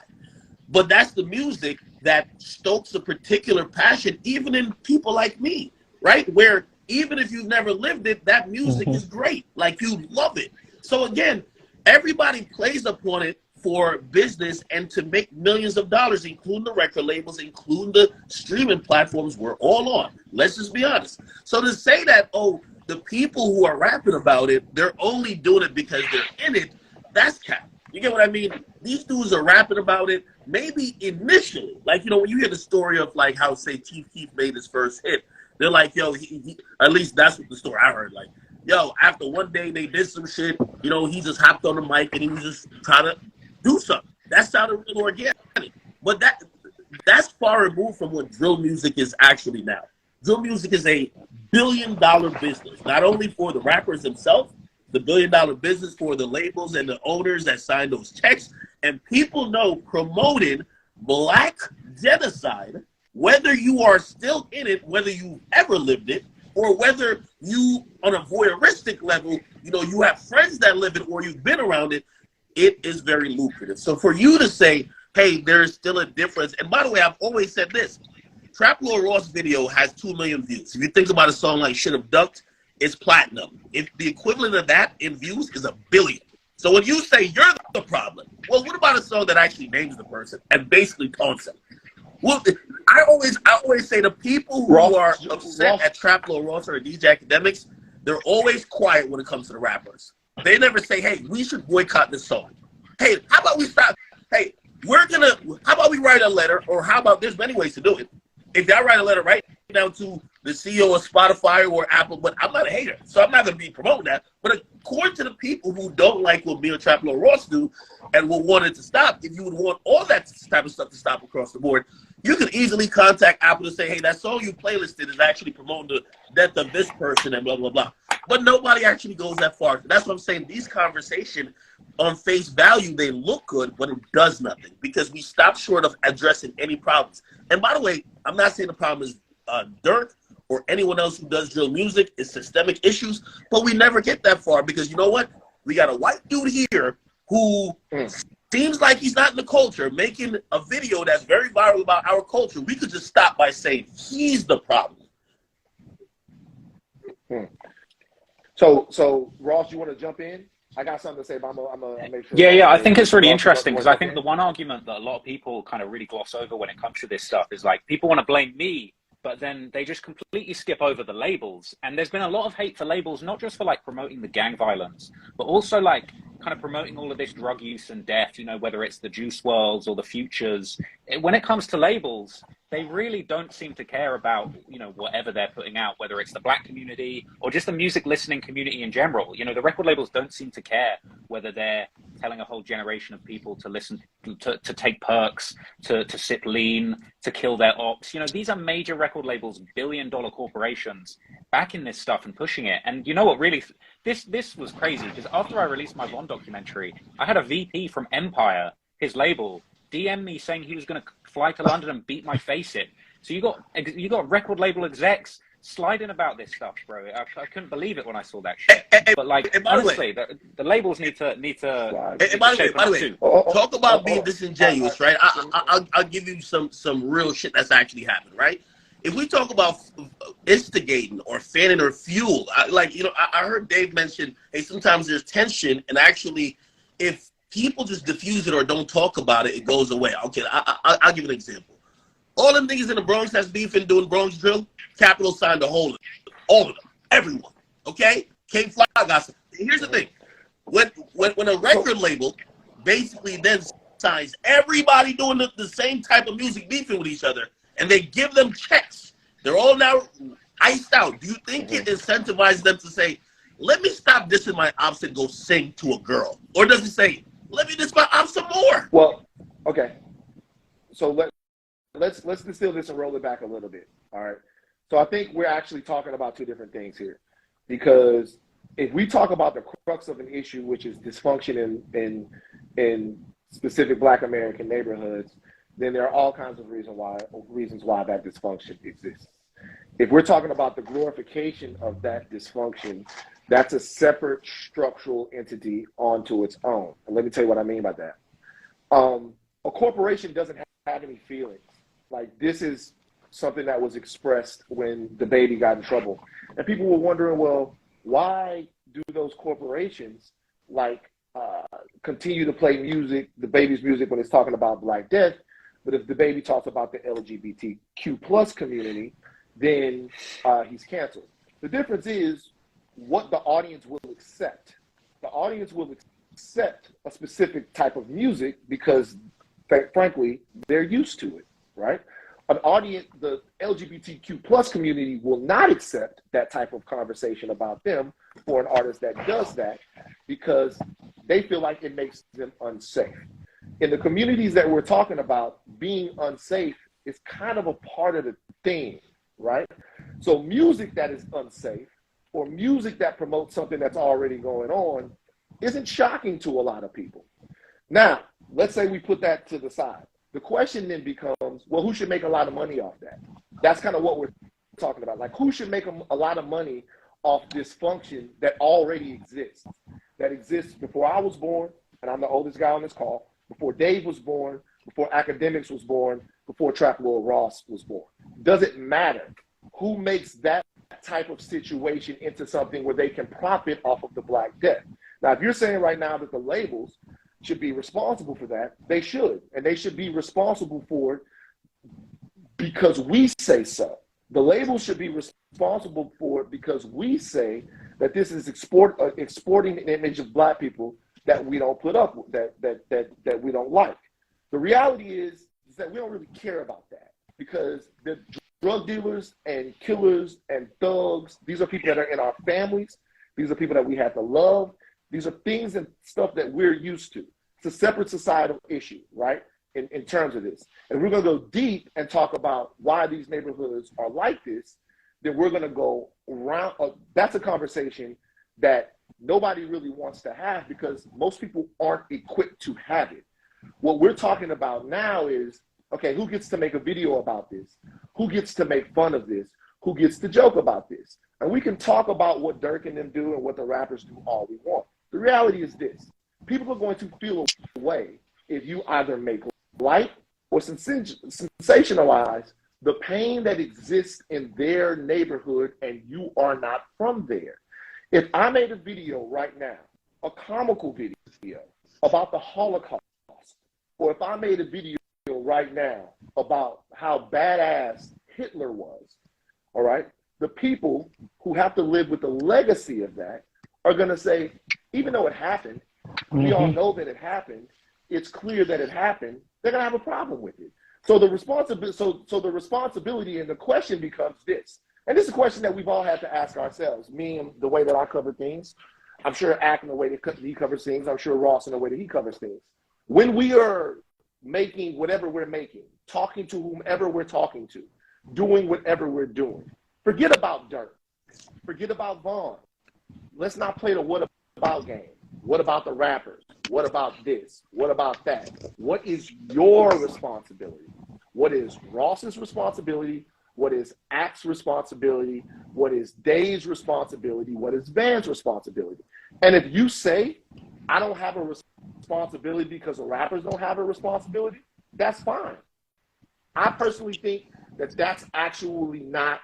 But that's the music that stokes a particular passion, even in people like me, right? Where even if you've never lived it, that music is great. Like, you love it. So again, everybody plays upon it for business and to make millions of dollars, including the record labels, including the streaming platforms we're all on. Let's just be honest. So to say that, oh, the people who are rapping about it, they're only doing it because they're in it, that's cap. You get what I mean? These dudes are rapping about it, maybe initially. Like, you know, when you hear the story of, like, how, say, Chief Keef made his first hit, they're like, yo, he at least that's what the story I heard. Like, yo, after one day they did some shit, you know, he just hopped on the mic and he was just trying to do something. That sounded real organic. But that's far removed from what drill music is actually now. Drill music is a billion-dollar business, not only for the rappers themselves, the billion-dollar business for the labels and the owners that sign those checks. And people know promoting black genocide, whether you are still in it, whether you ever lived it, or whether you, on a voyeuristic level, you know, you have friends that live it or you've been around it, it is very lucrative. So for you to say, hey, there's still a difference. And by the way, I've always said this. Trap Lord Ross video has 2 million views. If you think about a song like Should Have Ducked, it's platinum. If the equivalent of that in views is 1 billion. So when you say you're the problem, well, what about a song that actually names the person and basically taunts them? Well, I always say the people who are upset at Trap Lord Ross or DJ Akademiks, they're always quiet when it comes to the rappers. They never say, hey, we should boycott this song. Hey, how about we stop? Hey, how about we write a letter, or how about, there's many ways to do it. If y'all write a letter right down to the CEO of Spotify or Apple, but I'm not a hater, so I'm not going to be promoting that. But according to the people who don't like what me and Trap Lord Ross do and will want it to stop, if you would want all that type of stuff to stop across the board, you could easily contact Apple to say, hey, that song you playlisted is actually promoting the death of this person and blah, blah, blah. But nobody actually goes that far. That's what I'm saying. These conversations, on face value, they look good, but it does nothing because we stop short of addressing any problems. And by the way, I'm not saying the problem is Dirk or anyone else who does drill music. It's systemic issues, but we never get that far because you know what? We got a white dude here who seems like he's not in the culture, making a video that's very viral about our culture. We could just stop by saying he's the problem. So Ross, you want to jump in? I got something to say, but I'm gonna make sure. Yeah. I think it's really interesting because I think the one argument that a lot of people kind of really gloss over when it comes to this stuff is like people want to blame me, but then they just completely skip over the labels. And there's been a lot of hate for labels, not just for like promoting the gang violence, but also like kind of promoting all of this drug use and death, you know, whether it's the Juice WRLDs or the Futures. When it comes to labels, they really don't seem to care about, you know, whatever they're putting out, whether it's the black community or just the music listening community in general. You know, the record labels don't seem to care whether they're telling a whole generation of people to listen, to take perks, to sip lean, to kill their ops. You know, these are major record labels, billion-dollar corporations backing this stuff and pushing it. And you know what really, this was crazy because after I released my Von documentary, I had a VP from Empire, his label, DM me saying he was going to fly to London and beat my face in. So you got record label execs sliding about this stuff, bro. I couldn't believe it when I saw that shit. But like, honestly, the labels need to. And by the way, talk about being disingenuous, right? I'll give you some real shit that's actually happened, right? If we talk about instigating or fanning or fuel, I heard Dave mention, hey, sometimes there's tension, and actually, if people just diffuse it or don't talk about it, it goes away. Okay, I'll give an example. All them niggas in the Bronx that's beefing doing Bronx drill, Capital signed a whole all of them, everyone. Okay, King Fly got some. Here's the thing: when a record label basically then signs everybody doing the same type of music beefing with each other, and they give them checks, they're all now iced out. Do you think it incentivizes them to say, "Let me stop dissing my ops and go sing to a girl," or does it say, "Let me diss my ops some more"? Well, okay. So let's distill this and roll it back a little bit. All right. So I think we're actually talking about two different things here, because if we talk about the crux of an issue, which is dysfunction in specific Black American neighborhoods, then there are all kinds of reasons why that dysfunction exists. If we're talking about the glorification of that dysfunction, That's a separate structural entity onto its own. And let me tell you what I mean by that. A corporation doesn't have any feelings. Like, this is something that was expressed when the baby got in trouble. And people were wondering, well, why do those corporations continue to play music, the baby's music, when it's talking about Black Death, but if the baby talks about the LGBTQ plus community, then he's canceled. The difference is what the audience will accept. The audience will accept a specific type of music because, frankly, they're used to it, right? An audience, the LGBTQ plus community will not accept that type of conversation about them for an artist that does that because they feel like it makes them unsafe. In the communities that we're talking about, being unsafe is kind of a part of the thing, right? So music that is unsafe or music that promotes something that's already going on isn't shocking to a lot of people. Now, let's say we put that to the side. The question then becomes, well, who should make a lot of money off that? That's kind of what we're talking about. Like, who should make a lot of money off dysfunction that already exists? That exists before I was born, and I'm the oldest guy on this call, before Dave was born, before Akademiks was born, before Trap Lil Ross was born. Doesn't matter who makes that type of situation into something where they can profit off of the Black Death. Now, if you're saying right now that the labels should be responsible for that, they should. And they should be responsible for it because we say so. The labels should be responsible for it because we say that this is exporting an image of Black people that we don't put up with, that we don't like. The reality is that we don't really care about that because the drug dealers and killers and thugs, these are people that are in our families. These are people that we have to love. These are things and stuff that we're used to. It's a separate societal issue, right, in terms of this. And we're going to go deep and talk about why these neighborhoods are like this. Then we're going to go around. That's a conversation that nobody really wants to have because most people aren't equipped to have it. What we're talking about now is, okay, who gets to make a video about this? Who gets to make fun of this? Who gets to joke about this? And we can talk about what Dirk and them do and what the rappers do all we want. The reality is this. People are going to feel a way if you either make light or sensationalize the pain that exists in their neighborhood and you are not from there. If I made a video right now, a comical video about the Holocaust, or if I made a video right now about how badass Hitler was, all right, the people who have to live with the legacy of that are going to say, even though it happened, we all know that it happened, it's clear that it happened, they're going to have a problem with it. So the responsibility and the question becomes this. And this is a question that we've all had to ask ourselves. Me and the way that I cover things. I'm sure Ak in the way that he covers things. I'm sure Ross in the way that he covers things. When we are making whatever we're making, talking to whomever we're talking to, doing whatever we're doing, forget about Dirk. Forget about Vaughn. Let's not play the what about game. What about the rappers? What about this? What about that? What is your responsibility? What is Ross's responsibility? What is Ak's responsibility? What is Dave's responsibility? What is Van's responsibility? And if you say, I don't have a responsibility because the rappers don't have a responsibility, that's fine. I personally think that that's actually not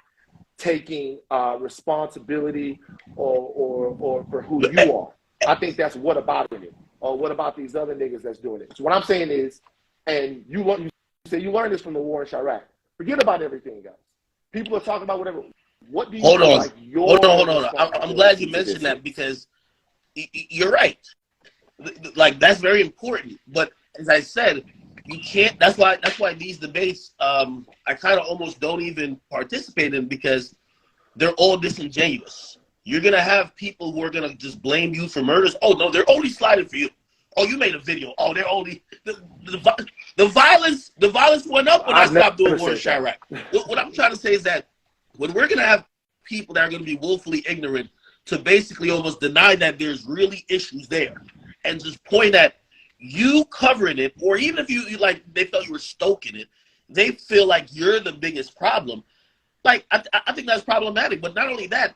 taking responsibility or for who you are. I think that's what about it, or what about these other niggas that's doing it. So what I'm saying is, and you say you learned this from the war in Chirac. Forget about everything else. People are talking about whatever. What do you hold on? Like your hold on. I'm glad you mentioned that because you're right. Like that's very important. But as I said, you can't. That's why these debates I kind of almost don't even participate in because they're all disingenuous. You're gonna have people who are gonna just blame you for murders. Oh no, they're only sliding for you. Oh, you made a video. Oh, they're only the violence went up when I stopped doing war in Chirac. What I'm trying to say is that when we're gonna have people that are gonna be woefully ignorant to basically almost deny that there's really issues there, and just point at you covering it, or even if you like they felt you were stoking it, they feel like you're the biggest problem. Like I think that's problematic. But not only that.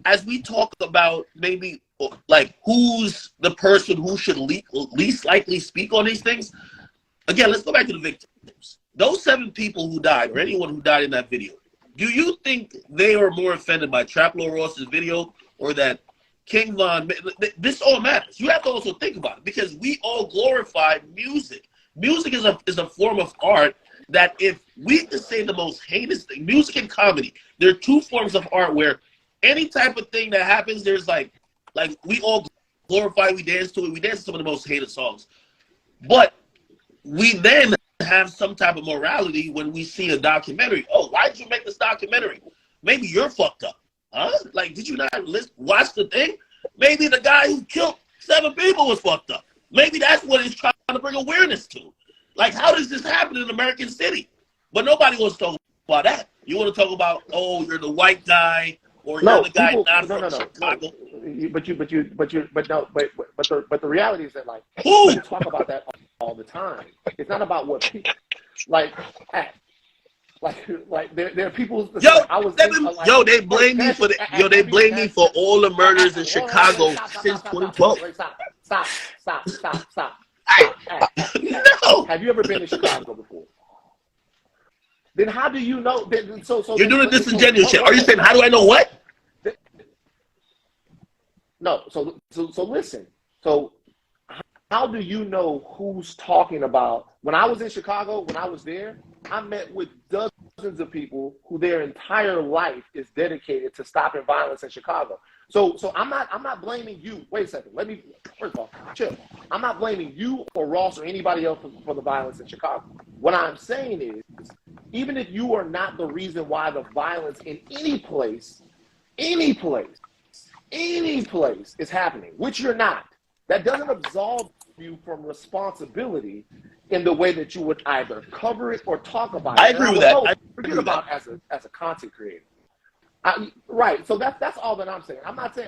as we talk about maybe like who's the person who should least likely speak on these things, again, let's go back to the victims. Those 7 people who died, or anyone who died in that video, do you think they are more offended by Trap Lord Ross's video or that King Von? This all matters. You have to also think about it because we all glorify music. Music is a form of art that, if we could say the most heinous thing, music and comedy, there are 2 forms of art where any type of thing that happens, there's like we all glorify, we dance to it, we dance to some of the most hated songs. But we then have some type of morality when we see a documentary. Oh, why did you make this documentary? Maybe you're fucked up. Huh? Like, did you not watch the thing? Maybe the guy who killed 7 people was fucked up. Maybe that's what he's trying to bring awareness to. Like, how does this happen in American City? But nobody wants to talk about that. You want to talk about, oh, you're the white guy, or you're the guy not from Chicago. But the reality is that, like, we talk about that all the time. It's not about what people like there are people. They blame me for they blame me for all the murders in Chicago since 2012. Stop. No. Have you ever been to Chicago before? Then how do you know? You're doing a disingenuous shit. Are you saying, how do I know what? No. So listen. So how do you know who's talking about? When I was in Chicago, when I was there, I met with dozens of people who their entire life is dedicated to stopping violence in Chicago. So I'm not blaming you. Wait a second. First of all, chill. I'm not blaming you or Ross or anybody else for the violence in Chicago. What I'm saying is, even if you are not the reason why the violence in any place is happening, which you're not, that doesn't absolve you from responsibility in the way that you would either cover it or talk about it. I agree with that. Forget about as a content creator. Right. So that's all that I'm saying. I'm not saying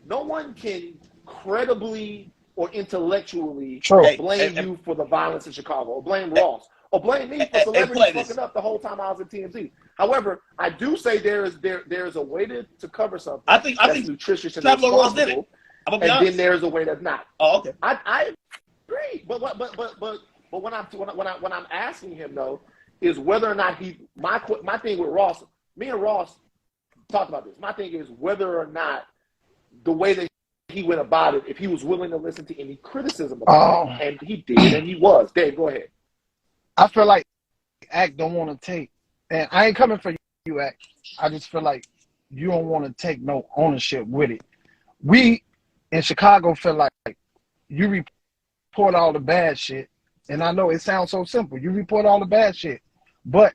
no one can credibly or intellectually blame you for the violence in Chicago, or blame Ross, or blame me for celebrities fucking up the whole time I was at TMZ. However, I do say there is a way to cover something. I think nutritious and responsible, and then there's a way that's not. Oh, okay. I agree, but when I'm asking him though is whether or not my thing with Ross, me and Ross talked about this. My thing is whether or not the way that he went about it, if he was willing to listen to any criticism about it, and he did, and he was. Dave, go ahead. I feel like Act don't want to take, and I ain't coming for you, Act. I just feel like you don't want to take no ownership with it. We in Chicago feel like you report all the bad shit, and I know it sounds so simple. You report all the bad shit, but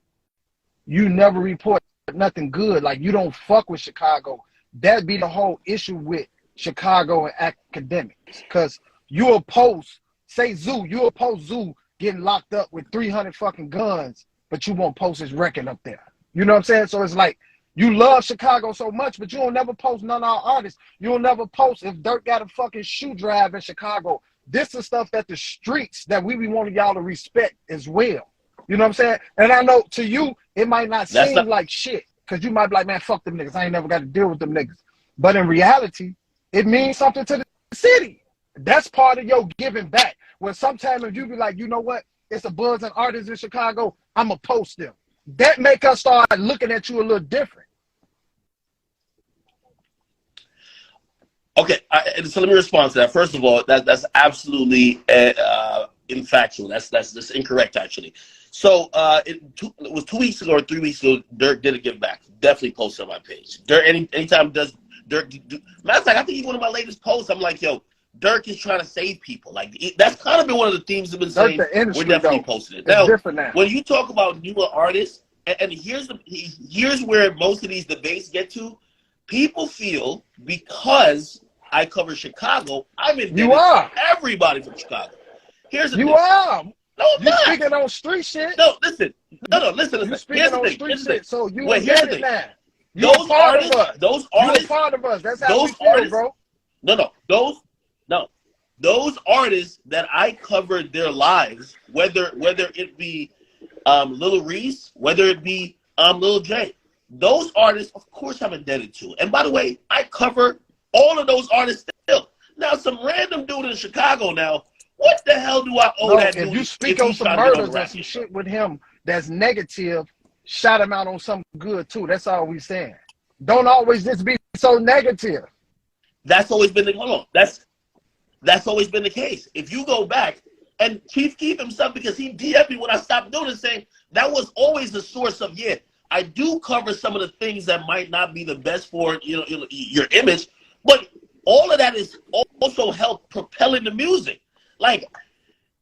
you never report nothing good. Like, you don't fuck with Chicago. That'd be the whole issue with Chicago and Akademiks, because you'll post, say Zoo, you'll post Zoo getting locked up with 300 fucking guns, but you won't post his record up there. You know what I'm saying? So it's like, you love Chicago so much, but you don't never post none of our artists. You'll never post if Dirk got a fucking shoe drive in Chicago. This is stuff that the streets that we be wanting y'all to respect as well. You know what I'm saying? And I know to you, it might not seem like shit, because you might be like, man, fuck them niggas. I ain't never got to deal with them niggas. But in reality, it means something to the city. That's part of your giving back. When sometimes if you be like, you know what? It's a buzz and artists in Chicago, I'm going to post them. That make us start looking at you a little different. Okay, so let me respond to that. First of all, that's absolutely infactual. That's incorrect, actually. So it was 2 weeks ago or 3 weeks ago, Dirk did a give back. Definitely posted on my page. Dirk, anytime does Dirk matter of fact, I think even one of my latest posts, I'm like, yo, Dirk is trying to save people. Like, that's kind of been one of the themes I've been saying. We're definitely posting it. Now, different now. When you talk about newer artists, and here's where most of these debates get to, people feel because I cover Chicago, I'm indebted to everybody from Chicago. Here's the thing. You are. No, I'm not. You speaking on street shit. No, listen. Listen. You speaking on street shit. So you here's the thing. Now. Those artists. You're part of us. That's how we feel, bro. Those artists that I covered their lives, whether it be Lil Reese, whether it be Lil J, those artists, of course, I'm indebted to. And by the way, I cover all of those artists still. Now, some random dude in Chicago now, what the hell do I owe that dude if you speak if on he's some trying to get on murders the or rap some game? shit with him that's negative, shout him out on something good too. That's all we saying. Don't always just be so negative. That's always been the hold on. That's always been the case. If you go back, and Chief Keef himself, because he DM'd me when I stopped doing it, saying that was always the source of, yeah, I do cover some of the things that might not be the best for your image, but all of that is also help propelling the music. Like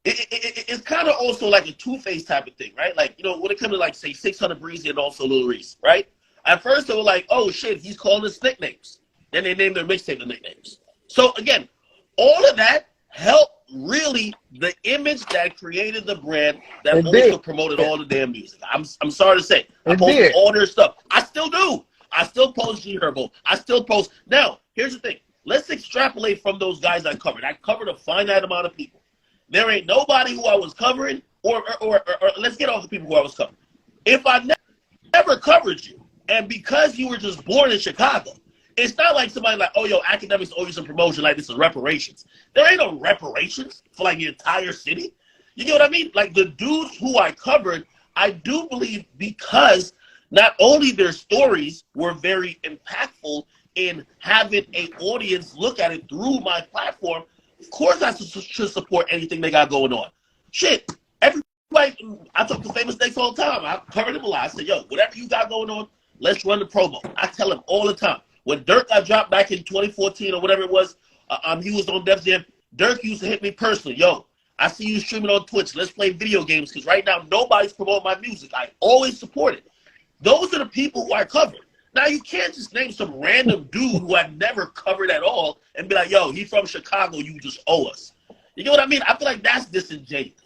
it's kind of also like a two-faced type of thing, right? Like, when it comes to like say 600 Breezy and also Lil Reese, right? At first they were like, oh shit, he's calling us nicknames. Then they named their mixtape the nicknames. So again, all of that helped really the image that created the brand that also promoted all the damn music. I'm sorry to say, I posted all their stuff. I still do. I still post G Herbo. I still post. Now, here's the thing. Let's extrapolate from those guys I covered. I covered a finite amount of people. There ain't nobody who I was covering, or let's get off the people who I was covering. If I never covered you, and because you were just born in Chicago, it's not like somebody like, oh, yo, Akademiks owe you some promotion, like this is reparations. There ain't no reparations for like the entire city. You get what I mean? Like the dudes who I covered, I do believe because not only their stories were very impactful in having an audience look at it through my platform, of course I should support anything they got going on. Shit, everybody, I talk to famous Snakes all the time. I covered them a lot. I said, yo, whatever you got going on, let's run the promo. I tell them all the time. When Dirk got dropped back in 2014 or whatever it was, he was on Def Jam. Dirk used to hit me personally. Yo, I see you streaming on Twitch. Let's play video games because right now nobody's promoting my music. I always support it. Those are the people who I covered. Now, you can't just name some random dude who I never covered at all and be like, yo, he's from Chicago. You just owe us. You know what I mean? I feel like that's disingenuous.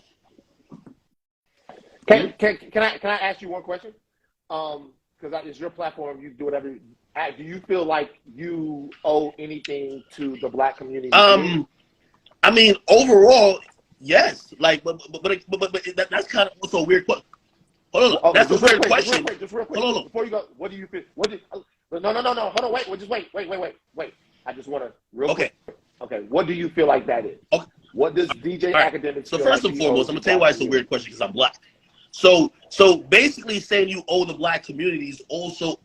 Can I ask you one question? Because it's your platform. You do whatever. Do you feel like you owe anything to the Black community? I mean, overall, yes. Like, but that's kind of also a weird question. Hold on, that's a weird question. Just real quick. Hold on. Before you go, what do you feel? No. Hold on, wait. Just wait. I just want to real quick. Okay. What do you feel like that is? Okay. What does DJ Akademiks? So first and foremost, I'm gonna tell you why it's a weird question because I'm Black. So basically saying you owe the Black community is also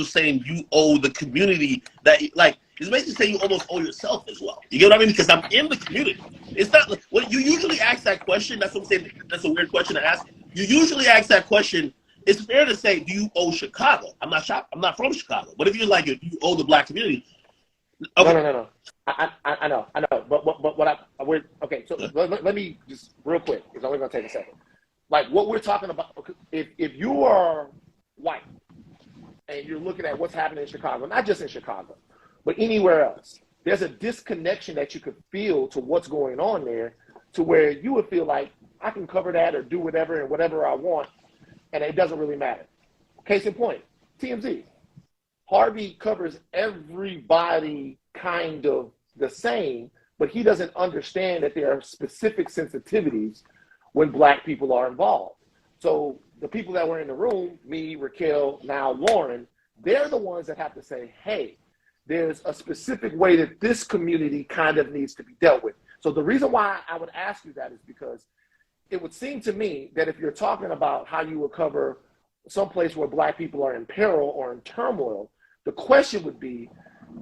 saying you owe the community that, like, it's basically saying you almost owe yourself as well. You get what I mean? Because I'm in the community. It's not like, when you usually ask that question, that's what I'm saying, that's a weird question to ask. You usually ask that question, it's fair to say, do you owe Chicago? I'm not from Chicago. But if you're like, you owe the Black community. Okay. No. I know. But what okay, so let me just real quick, it's only gonna take a second. Like what we're talking about, if you are white and you're looking at what's happening in Chicago, not just in Chicago, but anywhere else, there's a disconnection that you could feel to what's going on there, to where you would feel like I can cover that or do whatever and whatever I want, and it doesn't really matter. Case in point, TMZ. Harvey covers everybody kind of the same, but he doesn't understand that there are specific sensitivities when Black people are involved. So the people that were in the room, me, Raquel, now Lauren, they're the ones that have to say, hey, there's a specific way that this community kind of needs to be dealt with. So the reason why I would ask you that is because it would seem to me that if you're talking about how you would cover someplace where Black people are in peril or in turmoil, the question would be,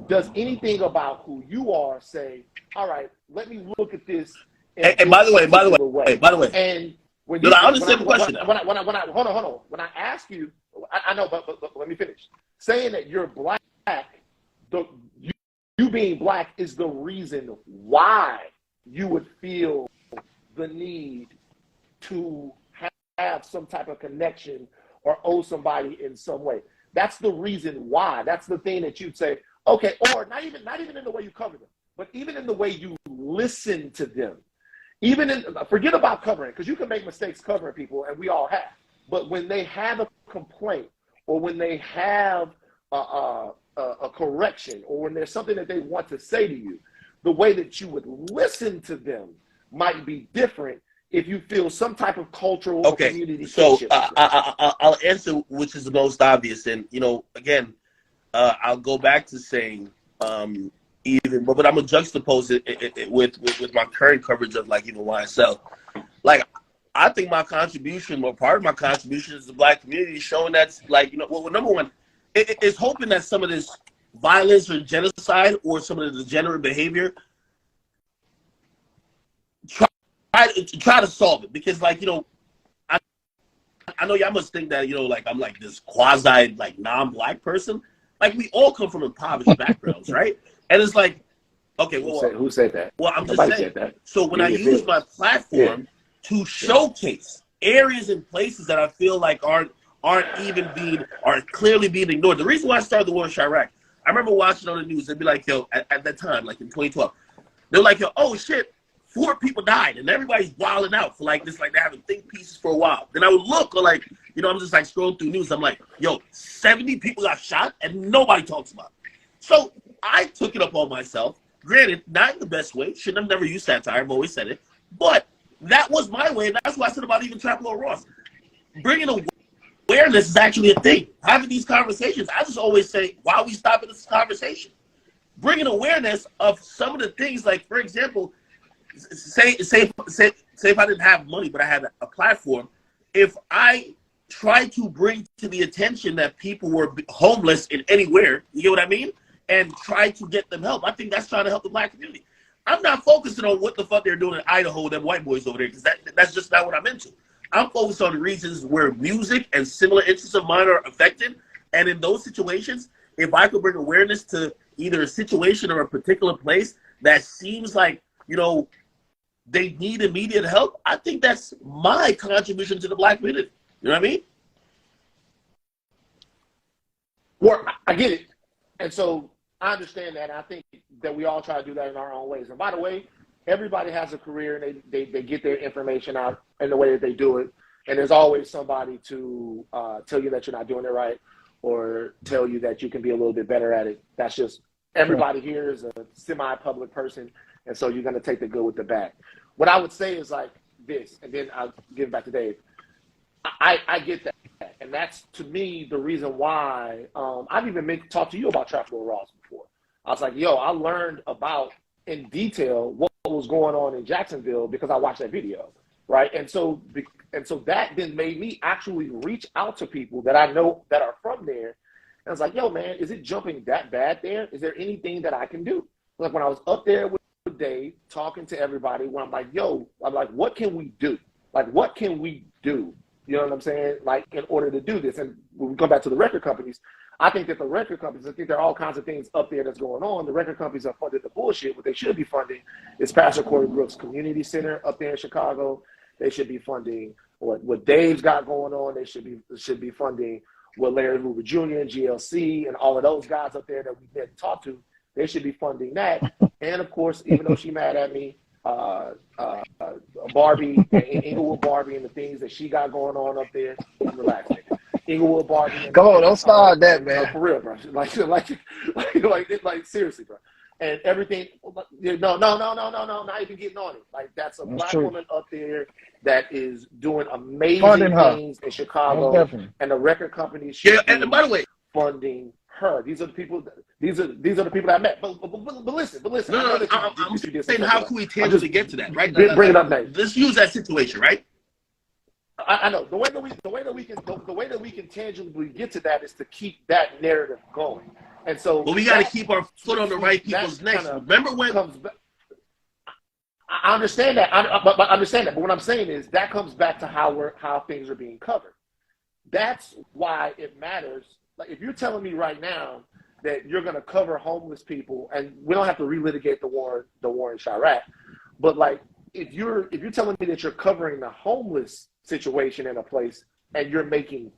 does anything about who you are say, all right, let me look at this. And by the way, and when you, I understand the question. Hold on. When I ask you, I know, but let me finish. Saying that you're Black, you being Black is the reason why you would feel the need to have some type of connection or owe somebody in some way. That's the reason why. That's the thing that you'd say, okay, or not even in the way you cover them, but even in the way you listen to them. Forget about covering, because you can make mistakes covering people, and we all have. But when they have a complaint, or when they have a correction, or when there's something that they want to say to you, the way that you would listen to them might be different if you feel some type of cultural or community so kinship. I'll answer which is the most obvious, and again, I'll go back to saying but I'm gonna juxtapose it with my current coverage of like even YSL. Like, I think my contribution, or part of my contribution, is the Black community, showing that's like well, number one, it's hoping that some of this violence or genocide or some of the degenerate behavior try to solve it, because like I know y'all must think that like I'm like this quasi like non-Black person. Like, we all come from impoverished backgrounds, right? And it's like, okay, well, who said that? Well, I'm just Nobody saying. said that. So when I use my platform to showcase areas and places that I feel like are clearly being ignored. The reason why I started the war in Chirac, I remember watching on the news. They'd be like, yo, at that time, like in 2012, they're like, yo, oh shit, 4 people died, and everybody's wilding out for like this, like they're having think pieces for a while. Then I would look, or like, I'm just like scrolling through news. I'm like, yo, 70 people got shot, and nobody talks about it. So I took it upon myself. Granted, not in the best way. Shouldn't have never used satire. I've always said it, but that was my way, and that's why I said about even Traplo Ross. Bringing awareness is actually a thing. Having these conversations, I just always say, why are we stopping this conversation? Bringing awareness of some of the things, like, for example, say if I didn't have money, but I had a platform, if I tried to bring to the attention that people were homeless in anywhere, you get what I mean? And try to get them help. I think that's trying to help the Black community. I'm not focusing on what the fuck they're doing in Idaho, them white boys over there, because that's just not what I'm into. I'm focused on the regions where music and similar interests of mine are affected. And in those situations, if I could bring awareness to either a situation or a particular place that seems like, they need immediate help, I think that's my contribution to the Black community. You know what I mean? Well, I get it. And so I understand that. And I think that we all try to do that in our own ways. And by the way, everybody has a career, and they get their information out in the way that they do it. And there's always somebody to tell you that you're not doing it right, or tell you that you can be a little bit better at it. That's just, everybody here is a semi-public person. And so you're going to take the good with the bad. What I would say is like this, and then I'll give it back to Dave. I get that. And that's, to me, the reason why I've even talked to you about Traplo Ross before. I was like, yo, I learned about, in detail, what was going on in Jacksonville because I watched that video, right? And so that then made me actually reach out to people that I know that are from there. And I was like, yo, man, is it jumping that bad there? Is there anything that I can do? Like, when I was up there with Dave, talking to everybody, when I'm like, yo, I'm like, what can we do? Like, what can we do? You know what I'm saying? Like, in order to do this. And when we come back to the record companies, I think that the record companies, I think there are all kinds of things up there that's going on. The record companies are funded the bullshit. What they should be funding is Pastor Corey Brooks Community Center up there in Chicago. They should be funding what Dave's got going on. They should be funding what Larry Hoover Jr. and GLC and all of those guys up there that we met and talked to. They should be funding that. And of course, even though she mad at me, Barbie, Inglewood Barbie, and the things that she got going on up there. Relax, nigga. Inglewood Barbie. Come on, don't start that, man. For real, bro. Like seriously, bro. And everything. No. Not even getting on it. Like, that's a Black woman up there that is doing amazing things in Chicago, and the record companies should and by the way, funding her. These are the people. These are the people that I met. But listen. No. I'm saying, how can we tangibly get to that, right? Bring it up, Nate. Let's use that situation, right? I know the way that we can tangibly get to that is to keep that narrative going. And so, but we got to keep our foot on the right people's necks. Remember when? I understand that. But what I'm saying is that comes back to how things are being covered. That's why it matters. Like, if you're telling me right now that you're going to cover homeless people, and we don't have to relitigate the war in Chirac, but like, if you're telling me that you're covering the homeless situation in a place and you're making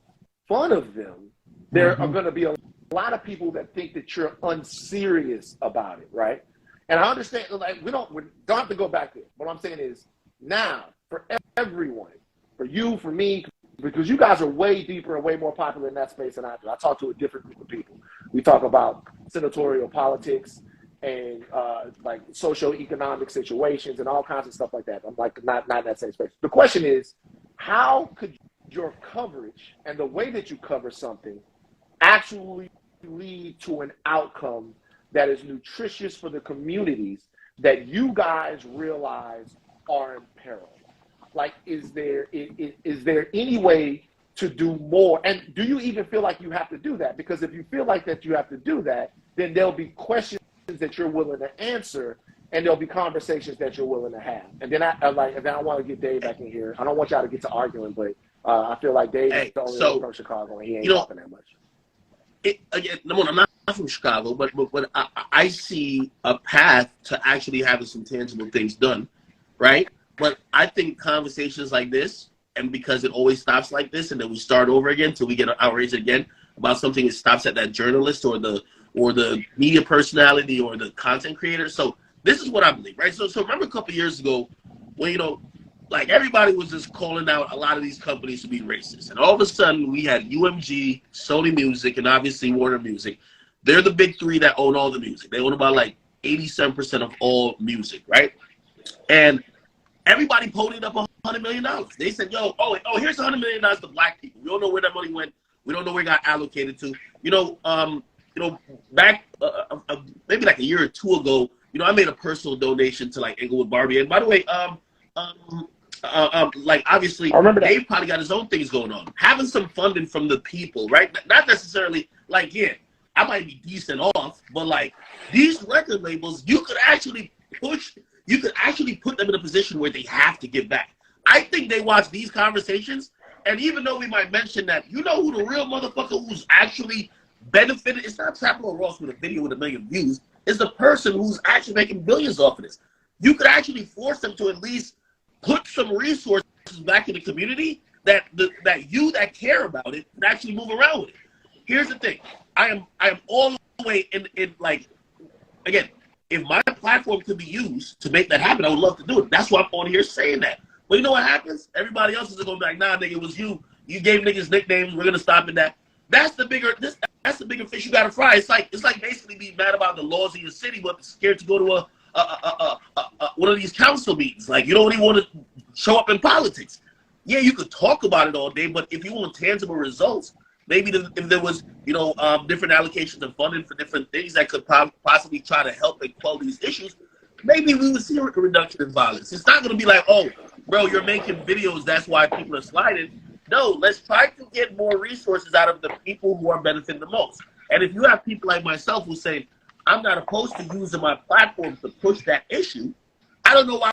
fun of them, there are going to be a lot of people that think that you're unserious about it, right? And I understand, like, we don't have to go back there. What I'm saying is, now, for everyone, for you, for me, because you guys are way deeper and way more popular in that space than I do. I talk to a different group of people. We talk about senatorial politics and like socioeconomic situations and all kinds of stuff like that. I'm like not in that same space. The question is, how could your coverage and the way that you cover something actually lead to an outcome that is nutritious for the communities that you guys realize are in peril? Like, is there any way to do more? And do you even feel like you have to do that? Because if you feel like that you have to do that, then there'll be questions that you're willing to answer, and there'll be conversations that you're willing to have. And then I want to get Dave back in here. I don't want y'all to get to arguing, but I feel like Dave is the only one from Chicago, and he ain't talking that much. Again, I'm not from Chicago, but I see a path to actually having some tangible things done, right? But I think conversations like this, and because it always stops like this, and then we start over again till we get outraged again about something that stops at that journalist or the media personality or the content creator. So this is what I believe, right? So remember a couple of years ago when, like everybody was just calling out a lot of these companies to be racist. And all of a sudden we had UMG, Sony Music, and obviously Warner Music. They're the big three that own all the music. They own about like 87% of all music, right? And everybody ponied up $100 million. They said, here's $100 million to black people. We don't know where that money went. We don't know where it got allocated to. Back maybe like a year or two ago, I made a personal donation to like Englewood Barbie. And by the way, like obviously, Dave probably got his own things going on. Having some funding from the people, right? Not necessarily like, I might be decent off, but like these record labels, you could actually put them in a position where they have to give back. I think they watch these conversations, and even though we might mention that, who the real motherfucker who's actually benefited? It's not Trapper Ross with a video with 1 million views. It's the person who's actually making billions off of this. You could actually force them to at least put some resources back in the community that that care about it can actually move around with it. Here's the thing. I am all the way in like, again, if my platform could be used to make that happen, I would love to do it. That's why I'm on here saying that. But you know what happens? Everybody else is going to be like, nah, nigga, it was you. You gave niggas nicknames. We're going to stop at that. That's the bigger fish you got to fry. It's like basically being mad about the laws of your city, but scared to go to one of these council meetings. Like, you don't even want to show up in politics. Yeah, you could talk about it all day, but if you want tangible results, maybe if there was, different allocations of funding for different things that could possibly try to help and quell these issues, maybe we would see a reduction in violence. It's not going to be like, oh, bro, you're making videos, that's why people are sliding. No, let's try to get more resources out of the people who are benefiting the most. And if you have people like myself who say, I'm not opposed to using my platform to push that issue, I don't know why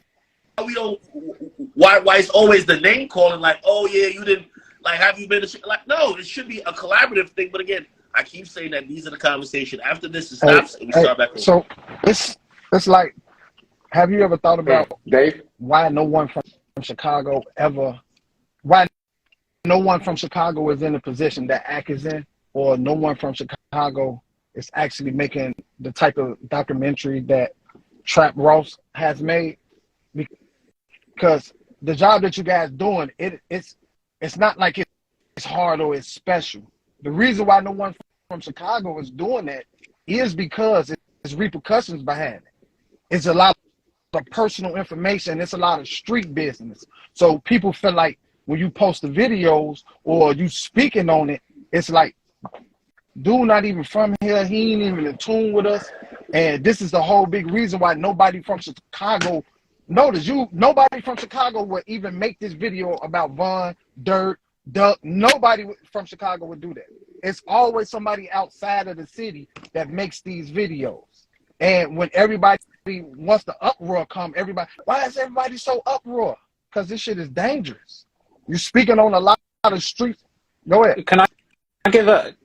it's always the name calling, like, oh yeah, you didn't, like, have you been to, like, no, it should be a collaborative thing. But again, I keep saying that these are the conversation. After this, it stops and we start back. So it's like, have you ever thought about, Dave, why no one from Chicago is in the position that Ak is in, or no one from Chicago is actually making the type of documentary that Trap Ross has made? Because the job that you guys doing, it's not like it's hard or it's special. The reason why no one from Chicago is doing that is because there's repercussions behind it. It's a lot of personal information. It's a lot of street business. So people feel like when you post the videos or you speaking on it, it's like, dude not even from here. He ain't even in tune with us. And this is the whole big reason why nobody from Chicago, nobody from Chicago would even make this video about Von, Dirt, Duck. Nobody from Chicago would do that. It's always somebody outside of the city that makes these videos. And when everybody wants the uproar come, why is everybody so uproar? Because this shit is dangerous. You're speaking on a lot of streets. Go ahead. Can I give a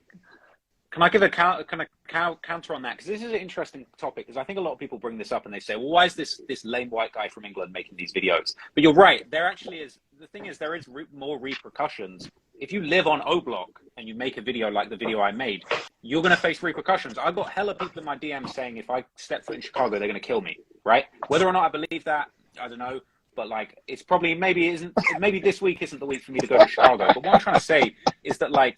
counter on that? Because this is an interesting topic. Because I think a lot of people bring this up and they say, well, why is this lame white guy from England making these videos? But you're right. There actually is. The thing is, there is more repercussions. If you live on O Block and you make a video like the video I made, you're going to face repercussions. I've got hella people in my DMs saying if I step foot in Chicago, they're going to kill me, right? Whether or not I believe that, I don't know. but like it's probably maybe this week isn't the week for me to go to Chicago. But what I'm trying to say is that like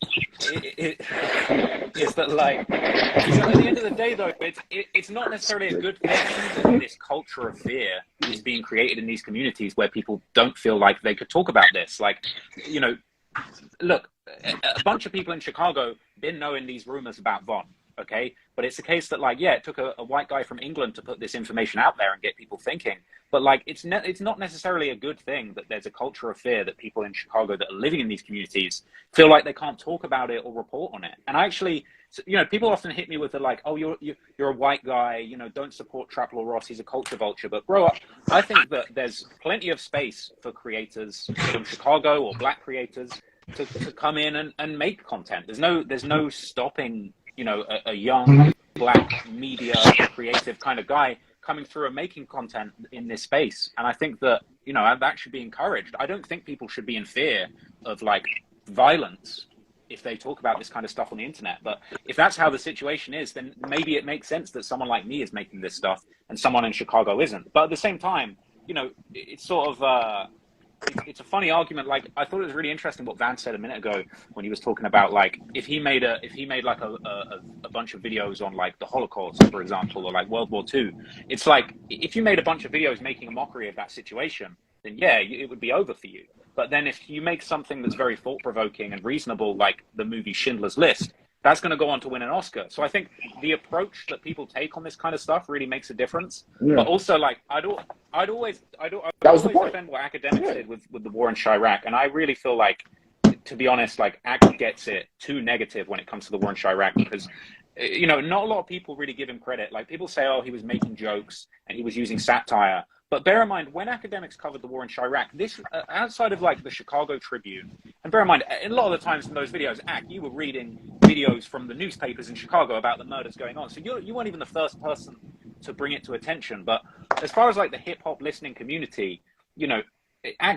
is that like, you know, at the end of the day though, it's not necessarily a good thing that this culture of fear is being created in these communities where people don't feel like they could talk about this. Like, you know, look, a bunch of people in Chicago been knowing these rumors about Von. Okay, but it's a case that like, yeah, it took a white guy from England to put this information out there and get people thinking. But like, it's not necessarily a good thing that there's a culture of fear that people in Chicago that are living in these communities feel like they can't talk about it or report on it. And I actually, you know, people often hit me with the like, oh, you're a white guy, you know, don't support Trap Lord Ross, he's a culture vulture. But bro, I think that there's plenty of space for creators from Chicago or black creators to come in and make content. There's no stopping, you know, a young black media creative kind of guy coming through and making content in this space. And I think that, you know, that should be encouraged. I don't think people should be in fear of like violence if they talk about this kind of stuff on the internet. But if that's how the situation is, then maybe it makes sense that someone like me is making this stuff and someone in Chicago isn't. But at the same time, you know, it's sort of it's a funny argument. Like, I thought it was really interesting what Van said a minute ago when he was talking about like, if he made like a bunch of videos on like the Holocaust, for example, or like World War II, it's like, if you made a bunch of videos making a mockery of that situation, then yeah, it would be over for you. But then if you make something that's very thought-provoking and reasonable, like the movie Schindler's List, that's going to go on to win an Oscar. So I think the approach that people take on this kind of stuff really makes a difference. Yeah. But also, like, I'd always defend what Akademiks did with the war in Chirac. And I really feel like, to be honest, like, Ak gets it too negative when it comes to the war in Chirac, because, you know, not a lot of people really give him credit. Like, people say, oh, he was making jokes and he was using satire. But bear in mind, when Akademiks covered the war in Chirac, this, outside of like the Chicago Tribune, and bear in mind, a lot of the times in those videos, you were reading videos from the newspapers in Chicago about the murders going on. So you weren't even the first person to bring it to attention. But as far as like the hip hop listening community, you know,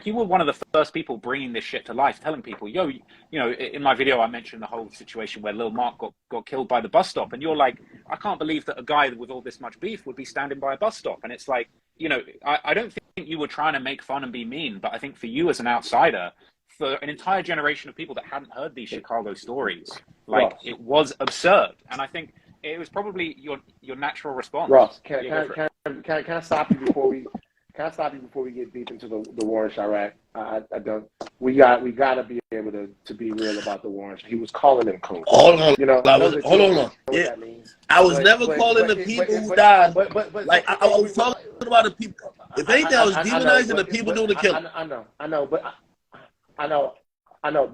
you were one of the first people bringing this shit to life, telling people, yo, you know, in my video, I mentioned the whole situation where Lil Mark got killed by the bus stop. And you're like, I can't believe that a guy with all this much beef would be standing by a bus stop. And it's like, you know, I don't think you were trying to make fun and be mean, but I think for you as an outsider, for an entire generation of people that hadn't heard these Chicago stories, like, Ross, it was absurd. And I think it was probably your natural response. Ross, can I stop you before we get deep into the war in Chirac? I don't. We got to be able to be real about the war. He was calling them coons. Hold on, you know. hold on. Yeah, I was never calling the people who died. Like I was talking about the people. If anything, I was demonizing the people doing the killing. I know. But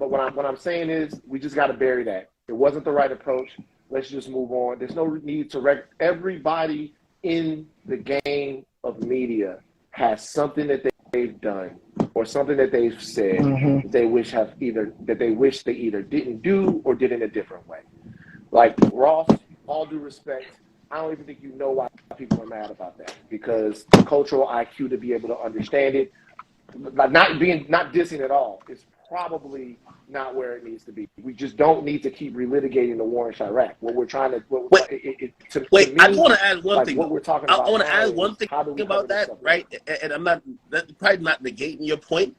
what I'm saying is, we just got to bury that. It wasn't the right approach. Let's just move on. There's no need to everybody in the game of media has something that they've done or something that they've said that they wish they either didn't do or did in a different way. Like Ross, all due respect, I don't even think you know why people are mad about that, because the cultural IQ to be able to understand it, not dissing at all, is probably not where it needs to be. We just don't need to keep relitigating the war in Chirac. What we're trying to wait. I want to add one thing. What we're talking about. I want to add one thing about that, right? And I'm probably not negating your point,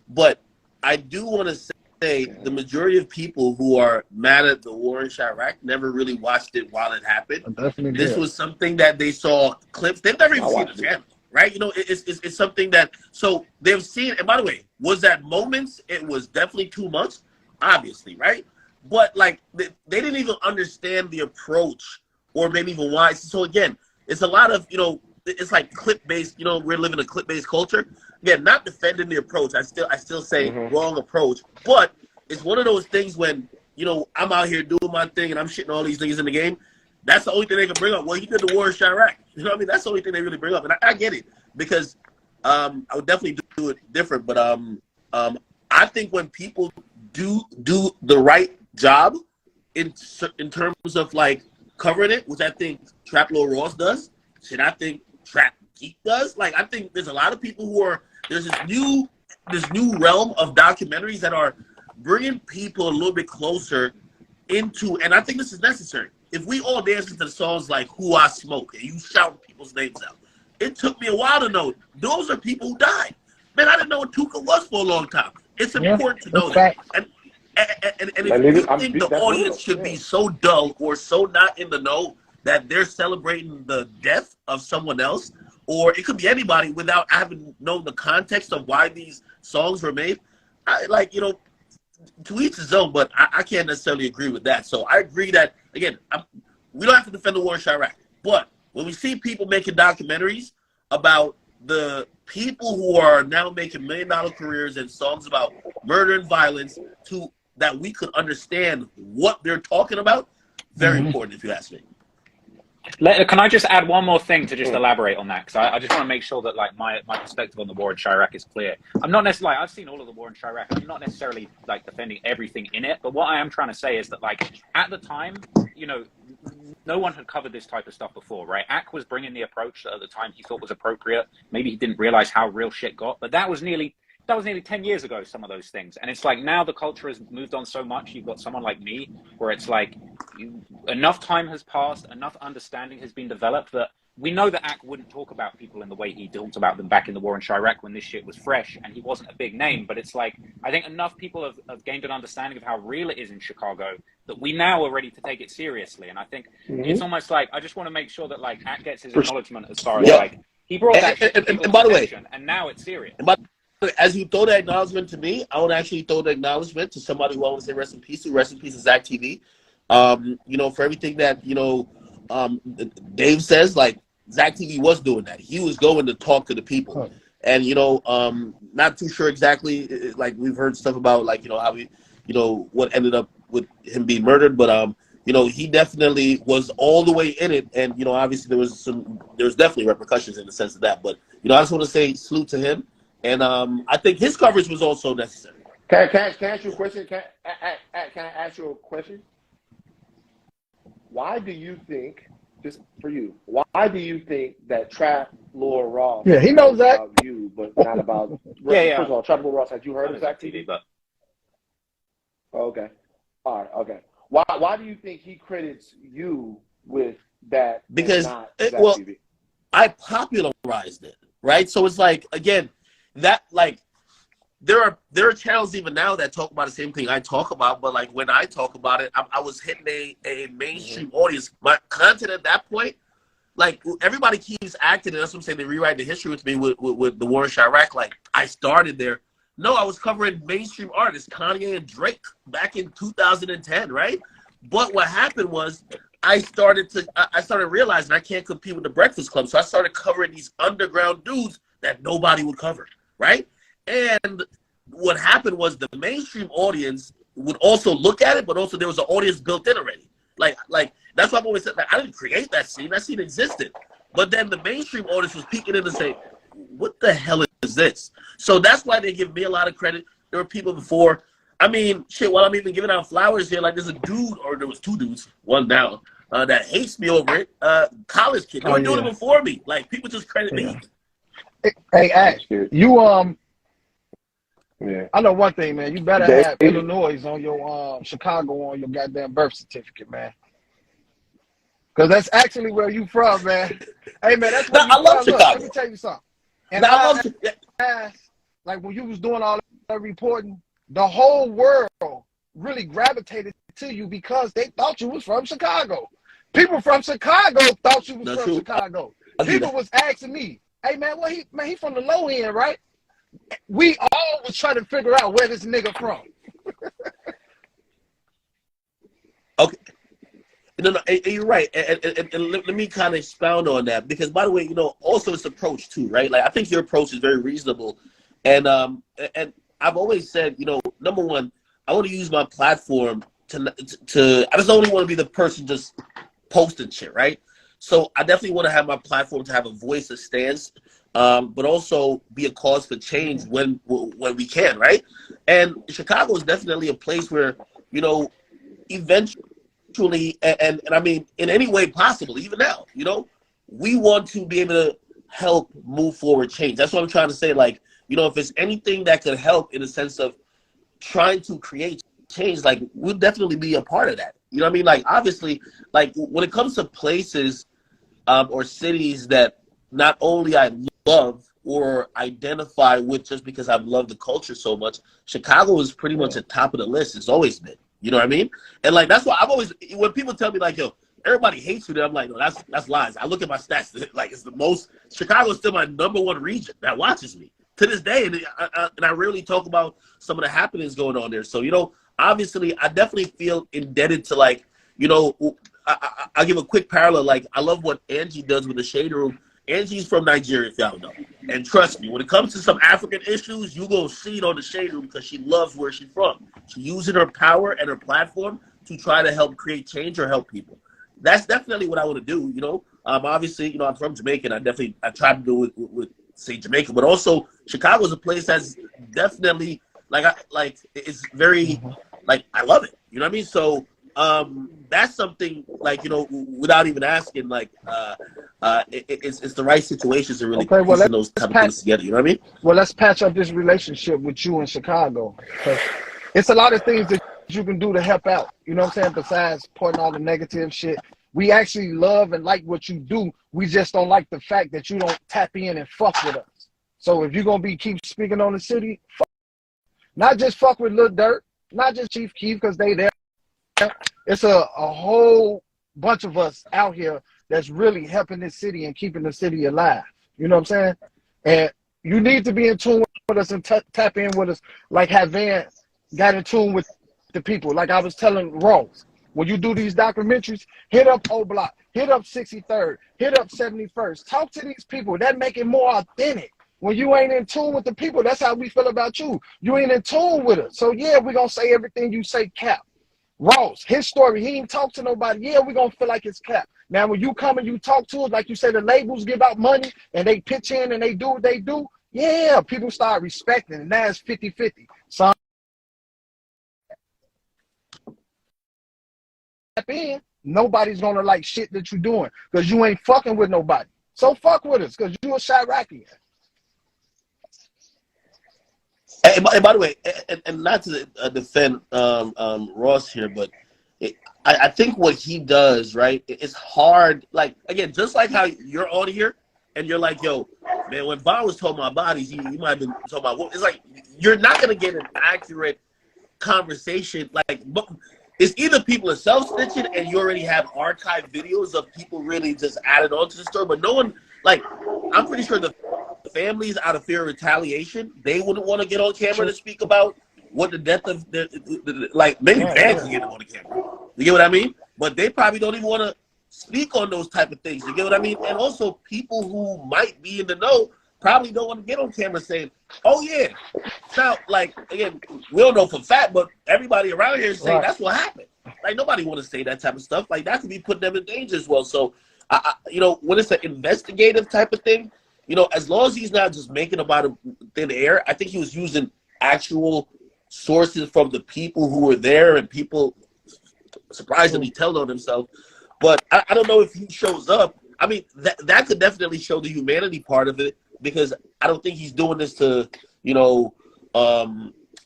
but I do want to say the majority of people who are mad at the war in Chirac never really watched it while it happened. This was something that they saw clips. They've never even seen the channel. Right, you know, it's something that, so they've seen. And by the way, was that moments? It was definitely too much, obviously, right? But like they didn't even understand the approach, or maybe even why. So again, it's a lot of, you know, it's like clip based. You know, we're living a clip based culture. Again, not defending the approach. I still say wrong approach. But it's one of those things when, you know, I'm out here doing my thing and I'm shitting all these niggas in the game. That's the only thing they can bring up. Well, he did the war in Chirac. You know what I mean? That's the only thing they really bring up. And I get it, because I would definitely do it different. But I think when people do the right job in terms of like covering it, which I think Trap Lord Ross does, shit, I think Trap Geek does. Like, I think there's a lot of people who are, there's this new realm of documentaries that are bringing people a little bit closer into, and I think this is necessary. If we all dance into the songs like Who I Smoke and you shout people's names out, it took me a while to know those are people who died. Man, I didn't know what Tuka was for a long time. It's important to know that. And if you think the audience should be so dull or so not in the know that they're celebrating the death of someone else, or it could be anybody without having known the context of why these songs were made, to each his own, but I can't necessarily agree with that. So I agree that, again, we don't have to defend the war in Chirac, but when we see people making documentaries about the people who are now making $1 million careers and songs about murder and violence, that we could understand what they're talking about, very important, if you ask me. Can I just add one more thing to just elaborate on that? Because I just want to make sure that like my perspective on the war in Chirac is clear. I'm not necessarily, I've seen all of the war in Chirac. I'm not necessarily like defending everything in it. But what I am trying to say is that like at the time, you know, no one had covered this type of stuff before, right? Ak was bringing the approach that at the time he thought was appropriate. Maybe he didn't realize how real shit got, but that was nearly 10 years ago, some of those things. And it's like now the culture has moved on so much. You've got someone like me where it's like enough time has passed, enough understanding has been developed that we know that Ak wouldn't talk about people in the way he talked about them back in the war in Chirac when this shit was fresh and he wasn't a big name. But it's like, I think enough people have gained an understanding of how real it is in Chicago that we now are ready to take it seriously. And I think it's almost like, I just want to make sure that like Ak gets his acknowledgement as far as like, he brought that shit to people's attention, and now it's serious. As you throw that acknowledgement to me, I would actually throw the acknowledgement to somebody who I want to say rest in peace to. Rest in peace to Zach TV. You know, for everything that, you know, Dave says, like, Zach TV was doing that. He was going to talk to the people. And, you know, not too sure exactly, like, we've heard stuff about, like, you know, how he, you know, what ended up with him being murdered. But, you know, he definitely was all the way in it. And, you know, obviously there was definitely repercussions in the sense of that. But, you know, I just want to say salute to him. And I think his coverage was also necessary. Can I ask you a question? Can I ask you a question? Why do you think, just for you, why do you think that Trap Lord Ross he knows that about you, but not about First of all, Trap Lord Ross, had you heard of Zach TV? But Okay. All right, okay. Why do you think he credits you with that? Because and not Zach TV? I popularized it, right? So it's like, again, that, like, there are channels even now that talk about the same thing I talk about, but like when I talk about it, I was hitting a mainstream audience. My content at that point, like, everybody keeps acting, and that's what I'm saying, they rewrite the history with me with the war in Chirac. Like, I started there. No, I was covering mainstream artists, Kanye and Drake, back in 2010, right? But what happened was I started realizing I can't compete with the Breakfast Club, so I started covering these underground dudes that nobody would cover. Right? And what happened was the mainstream audience would also look at it, but also there was an audience built in already. Like that's why I've always said, like, I didn't create that scene. That scene existed. But then the mainstream audience was peeking in and saying, what the hell is this? So that's why they give me a lot of credit. There were people before. I mean, shit, while I'm even giving out flowers here, like, there's a dude, or there was two dudes, one down, that hates me over it. College kid. They were doing it before me. Like, people just credit me. Hey, Ash, you I know one thing, man. You better have Illinois on your Chicago on your goddamn birth certificate, man. Because that's actually where you from, man. Hey, man, that's where you I love from. Chicago. Look, let me tell you something. And I love Chicago. Like, when you was doing all that reporting, the whole world really gravitated to you because they thought you was from Chicago. People from Chicago thought you was from Chicago. People was asking me, hey, man, he from the low end, right? We all was trying to figure out where this nigga from. Okay. No, you're right. And let me kind of expound on that. Because, by the way, you know, also this approach, too, right? Like, I think your approach is very reasonable. And I've always said, you know, number one, I want to use my platform to I just don't want to be the person just posting shit, right? So I definitely want to have my platform to have a voice that stands, but also be a cause for change when we can, right? And Chicago is definitely a place where, you know, eventually, and I mean, in any way possible, even now, you know, we want to be able to help move forward change. That's what I'm trying to say. Like, you know, if there's anything that could help in the sense of trying to create change, like, we'll definitely be a part of that. You know what I mean? Like, obviously, like, when it comes to places or cities that not only I love, or identify with just because I've loved the culture so much. Chicago is pretty much at top of the list. It's always been. You know what I mean? And like that's why I've always, when people tell me like, yo, everybody hates you there, I'm like, no, that's lies. I look at my stats, like it's the most, Chicago is still my #1 region that watches me to this day. And I rarely talk about some of the happenings going on there. So, you know, obviously I definitely feel indebted to, like, you know, I'll give a quick parallel. Like, I love what Angie does with the Shade Room. Angie's from Nigeria, if y'all know. And trust me, when it comes to some African issues, you go see it on the Shade Room because she loves where she's from. She's using her power and her platform to try to help create change or help people. That's definitely what I want to do, you know. Obviously, you know, I'm from Jamaica, and I try to do it with say, Jamaica. But also, Chicago is a place that's definitely, it's very, like, I love it. You know what I mean? So, that's something, like, you know, without even asking, like, it's the right situations to really piecing those type of things together. You know what I mean? Well, let's patch up this relationship with you in Chicago. It's a lot of things that you can do to help out. You know what I'm saying? Besides pointing all the negative shit, we actually love and like what you do. We just don't like the fact that you don't tap in and fuck with us. So if you're gonna keep speaking on the city, not just fuck with Lil Durk, not just Chief Keef because they there. It's a whole bunch of us out here that's really helping this city and keeping the city alive. You know what I'm saying? And you need to be in tune with us and tap in with us, like how Van got in tune with the people. Like I was telling Rose, when you do these documentaries, hit up O Block, hit up 63rd, hit up 71st. Talk to these people. That make it more authentic. When you ain't in tune with the people, that's how we feel about you. You ain't in tune with us. So yeah, we're gonna say everything you say cap. Ross, his story, he ain't talk to nobody. Yeah, we're going to feel like it's cap. Now, when you come and you talk to us, like you say, the labels give out money and they pitch in and they do what they do, yeah, people start respecting. And now it's 50-50. So, nobody's going to like shit that you're doing because you ain't fucking with nobody. So fuck with us because you a Chiracian. And by the way, and not to defend Ross here, but I think what he does, right, it's hard. Like, again, just like how you're on here and you're like, yo, man, when Von was talking about bodies, you might have been talking about what. It's like you're not going to get an accurate conversation. Like, it's either people are self-snitching and you already have archived videos of people really just added on to the story, but no one, like, I'm pretty sure the families, out of fear of retaliation, they wouldn't want to get on camera to speak about what the death of like, maybe Van can get them on the camera. You get what I mean? But they probably don't even want to speak on those type of things. You get what I mean? And also, people who might be in the know probably don't want to get on camera saying, oh yeah. Now, like, again, we don't know for fact, but everybody around here is saying that's what happened. Like, nobody want to say that type of stuff. Like, that could be putting them in danger as well. So, you know, when it's an investigative type of thing, you know, as long as he's not just making about a thin air, I think he was using actual sources from the people who were there and people surprisingly tell on themselves. But I don't know if he shows up. I mean, that could definitely show the humanity part of it, because I don't think he's doing this to, you know,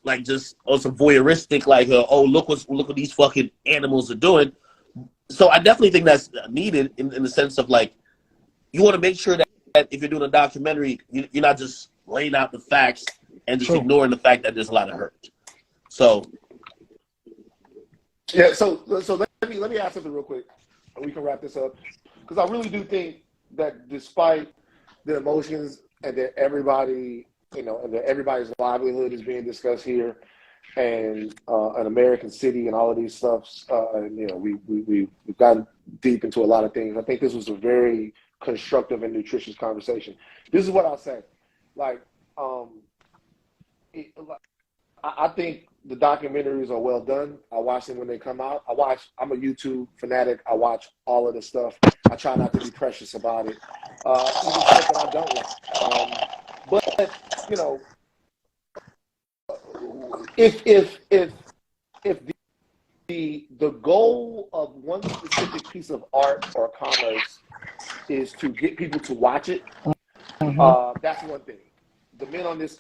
like just on some voyeuristic, like, oh, look what these fucking animals are doing. So I definitely think that's needed in the sense of, like, you want to make sure that if you're doing a documentary, you're not just laying out the facts and just ignoring the fact that there's a lot of hurt. So, yeah. So let me ask something real quick, and we can wrap this up, because I really do think that despite the emotions and that everybody, you know, and that everybody's livelihood is being discussed here, and an American city and all of these stuffs, and you know, we've gotten deep into a lot of things. I think this was a very constructive and nutritious conversation. This is what I'll say. Like, I think the documentaries are well done. I watch them when they come out. I'm a YouTube fanatic. I watch all of the stuff. I try not to be precious about it. Even stuff that I don't like. But, you know, if the goal of one specific piece of art or commerce is to get people to watch it, that's one thing. The men on this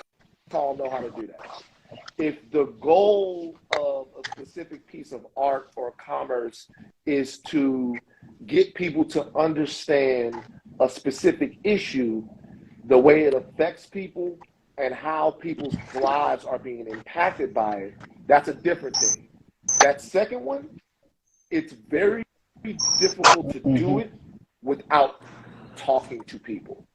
call know how to do that. If the goal of a specific piece of art or commerce is to get people to understand a specific issue, the way it affects people and how people's lives are being impacted by it, that's a different thing. That second one, it's very difficult to do it without talking to people.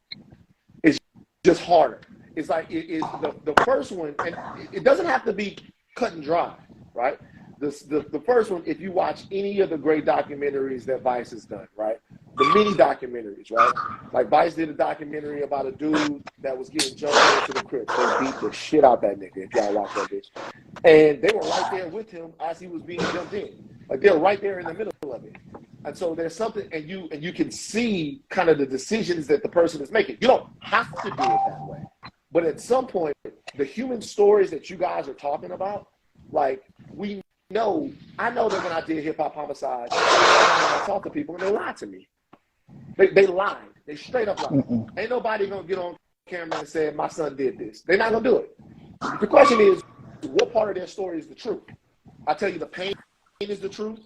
It's just harder. It's like the first one, and it doesn't have to be cut and dry, right? The first one, if you watch any of the great documentaries that Vice has done, right? The mini documentaries, right? Like Vice did a documentary about a dude that was getting jumped into the crib. They beat the shit out that nigga, if y'all watch that bitch. And they were right there with him as he was being jumped in. Like they're right there in the middle of it. And so there's something, and you can see kind of the decisions that the person is making. You don't have to do it that way. But at some point, the human stories that you guys are talking about, like I know that when I did Hip Hop Homicide, I talked to people and they lied to me. They lied. They straight up lied. Ain't nobody gonna get on camera and say my son did this. They're not gonna do it. The question is, what part of their story is the truth? I tell you the pain is the truth.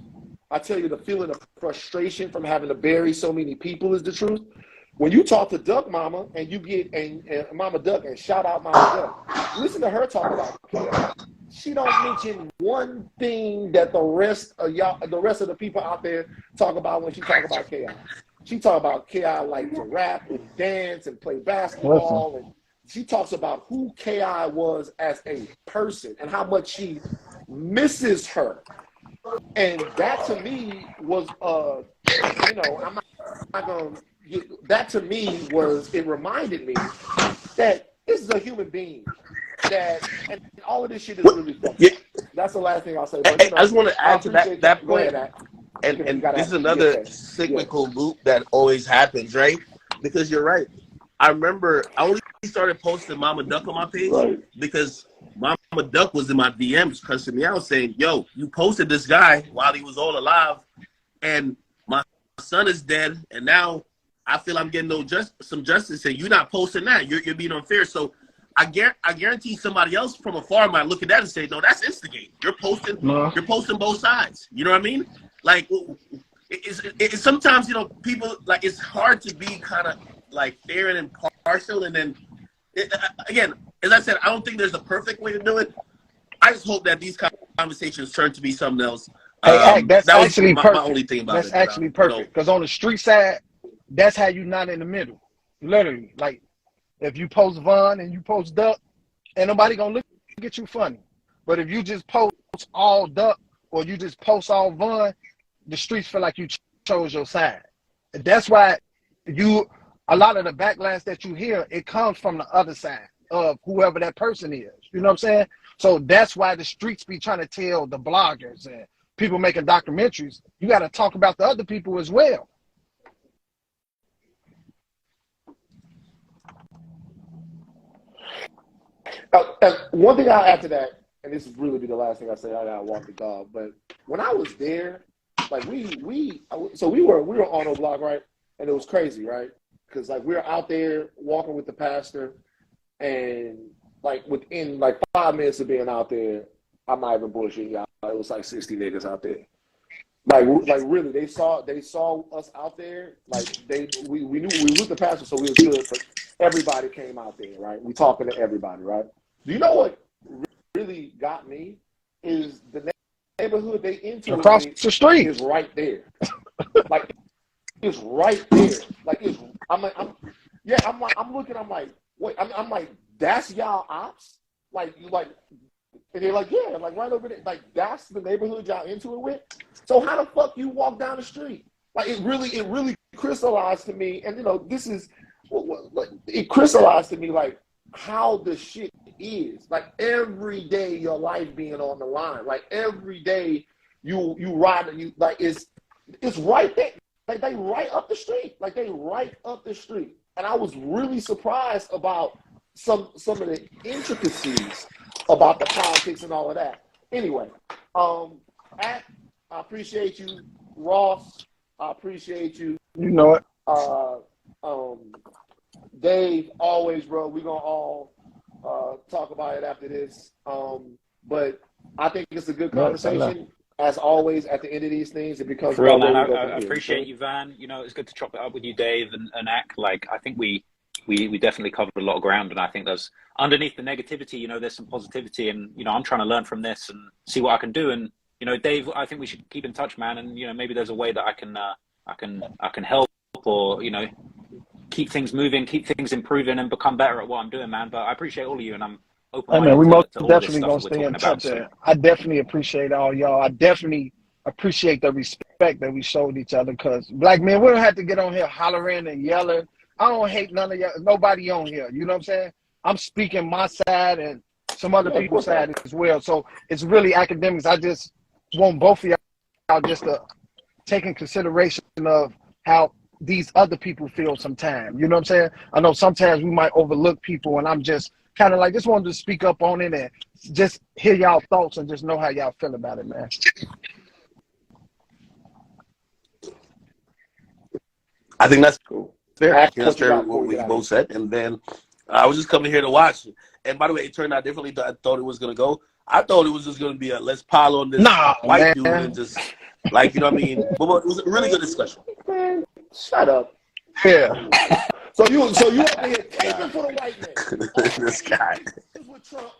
I tell you the feeling of frustration from having to bury so many people is the truth. When you talk to Duck Mama and you get and Mama Duck, and shout out Mama Duck, listen to her talk about chaos. She don't mention one thing that the rest of the people out there talk about when she talk about chaos. She talk about K.I. like to rap and dance and play basketball, and she talks about who K.I. was as a person and how much she misses her. And that to me was, I'm not gonna. That to me was, it reminded me that this is a human being. And all of this shit is really fucked up. That's the last thing I'll say. But, I just want to add to that point. And this is another cyclical loop that always happens, right? Because you're right. I remember I only started posting Mama Duck on my page because Mama Duck was in my DMs cussing me out saying, yo, you posted this guy while he was all alive and my son is dead and now I feel I'm getting some justice and you're not posting that. You're being unfair. So I guarantee somebody else from afar might look at that and say, no, that's instigate. You're posting both sides. You know what I mean? Like, it's sometimes, people, like, it's hard to be kind of, like, fair and impartial. And then, again, as I said, I don't think there's a perfect way to do it. I just hope that these conversations turn to be something else. Hey, that's actually perfect. My only thing about that's actually perfect. Because on the street side, that's how you're not in the middle. Literally. Like, if you post Von and you post Duck, ain't nobody going to look at you funny. But if you just post all Duck or you just post all Von, the streets feel like you chose your side. That's why a lot of the backlash that you hear, it comes from the other side of whoever that person is. You know what I'm saying? So that's why the streets be trying to tell the bloggers and people making documentaries, you got to talk about the other people as well. One thing I'll add to that, and this will really be the last thing I say, I gotta walk the dog, but when I was there, like we were on a block, right? And it was crazy, right? Because like we were out there walking with the pastor, and like within like 5 minutes of being out there, I'm not even bullshitting y'all, it was like 60 niggas out there. Like really, they saw us out there. Like we knew we was the pastor, so we was good. But everybody came out there, right? We talking to everybody, right? Do you know what really got me is the neighborhood they into across the street is right there. Like it's right there. Like I'm looking. I'm like, wait. I'm like, that's y'all ops. Like, and they're like, yeah, like right over there. Like that's the neighborhood y'all into it with. So how the fuck you walk down the street? Like it really crystallized to me. And it crystallized to me like how the shit is. Like every day your life being on the line. Like every day you ride and you like it's right there. Like they right up the street. Like they right up the street. And I was really surprised about some of the intricacies about the politics and all of that. Anyway, I appreciate you, Ross. I appreciate you. You know it. Dave, always, bro. We're gonna all talk about it after this. But I think it's a good conversation. As always, at the end of these things, it becomes real, man. I appreciate you, Van. It's good to chop it up with you, Dave and Ak. Like, I think we we definitely covered a lot of ground, and I think there's underneath the negativity, you know, there's some positivity, and you know, I'm trying to learn from this and see what I can do. And you know, Dave, I think we should keep in touch, man. And you know, maybe there's a way that I can help, or you know, keep things moving, keep things improving, and become better at what I'm doing, man. But I appreciate all of you, and I'm open-minded we most to all of this definitely stuff gonna that we're stay in talking about. touch. So. I definitely appreciate all y'all. I definitely appreciate the respect that we showed each other, because black men, we don't have to get on here hollering and yelling. I don't hate none of y'all, nobody on here. You know what I'm saying? I'm speaking my side and some other people's side as well. So it's really academics. I just want both of y'all just to take in consideration of how these other people feel sometimes. You know what I'm saying? I know sometimes we might overlook people, and I'm just kind of like, just wanted to speak up on it and just hear y'all thoughts and just know how y'all feel about it, man. I think that's Cool. fair. That's fair what we both said. And then I was just coming here to watch. And by the way, it turned out differently than I thought it was going to go. I thought it was just going to be a let's pile on this white dude and just, like, you know what I mean? But it was a really good discussion. Man, shut up. Yeah. So you up here taping for the white man. This guy. With Trump,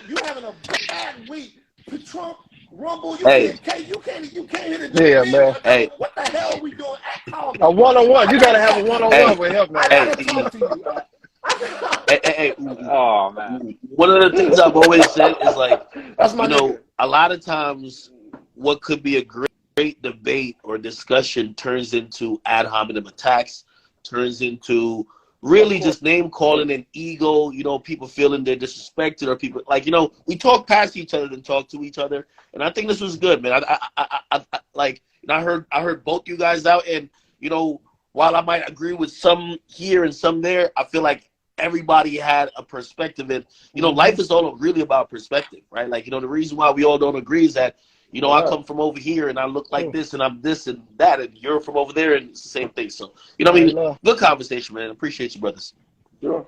you having a bad week with Trump. Rumble, you Hey. can't hit it. Yeah, man. Hey. What the hell are we doing? A one-on-one. You got to have a one-on-one with him, man. I gotta talk to you. Hey. Oh man. One of the things I've always said is like, That's my you know, nigga. a lot of times what could be a great debate or discussion turns into ad hominem attacks, turns into really just name calling and ego, you know, people feeling they're disrespected, or people like, you know, we talk past each other than talk to each other. And I think this was good, man. I heard both you guys out, and, you know, while I might agree with some here and some there, I feel like everybody had a perspective, and, you know, life is all really about perspective, right? Like, you know, the reason why we all don't agree is that, you know, I come from over here and I look like this and I'm this and that, and you're from over there and it's the same thing. So, you know what I mean? Good conversation, man. Appreciate you, brothers. Sure.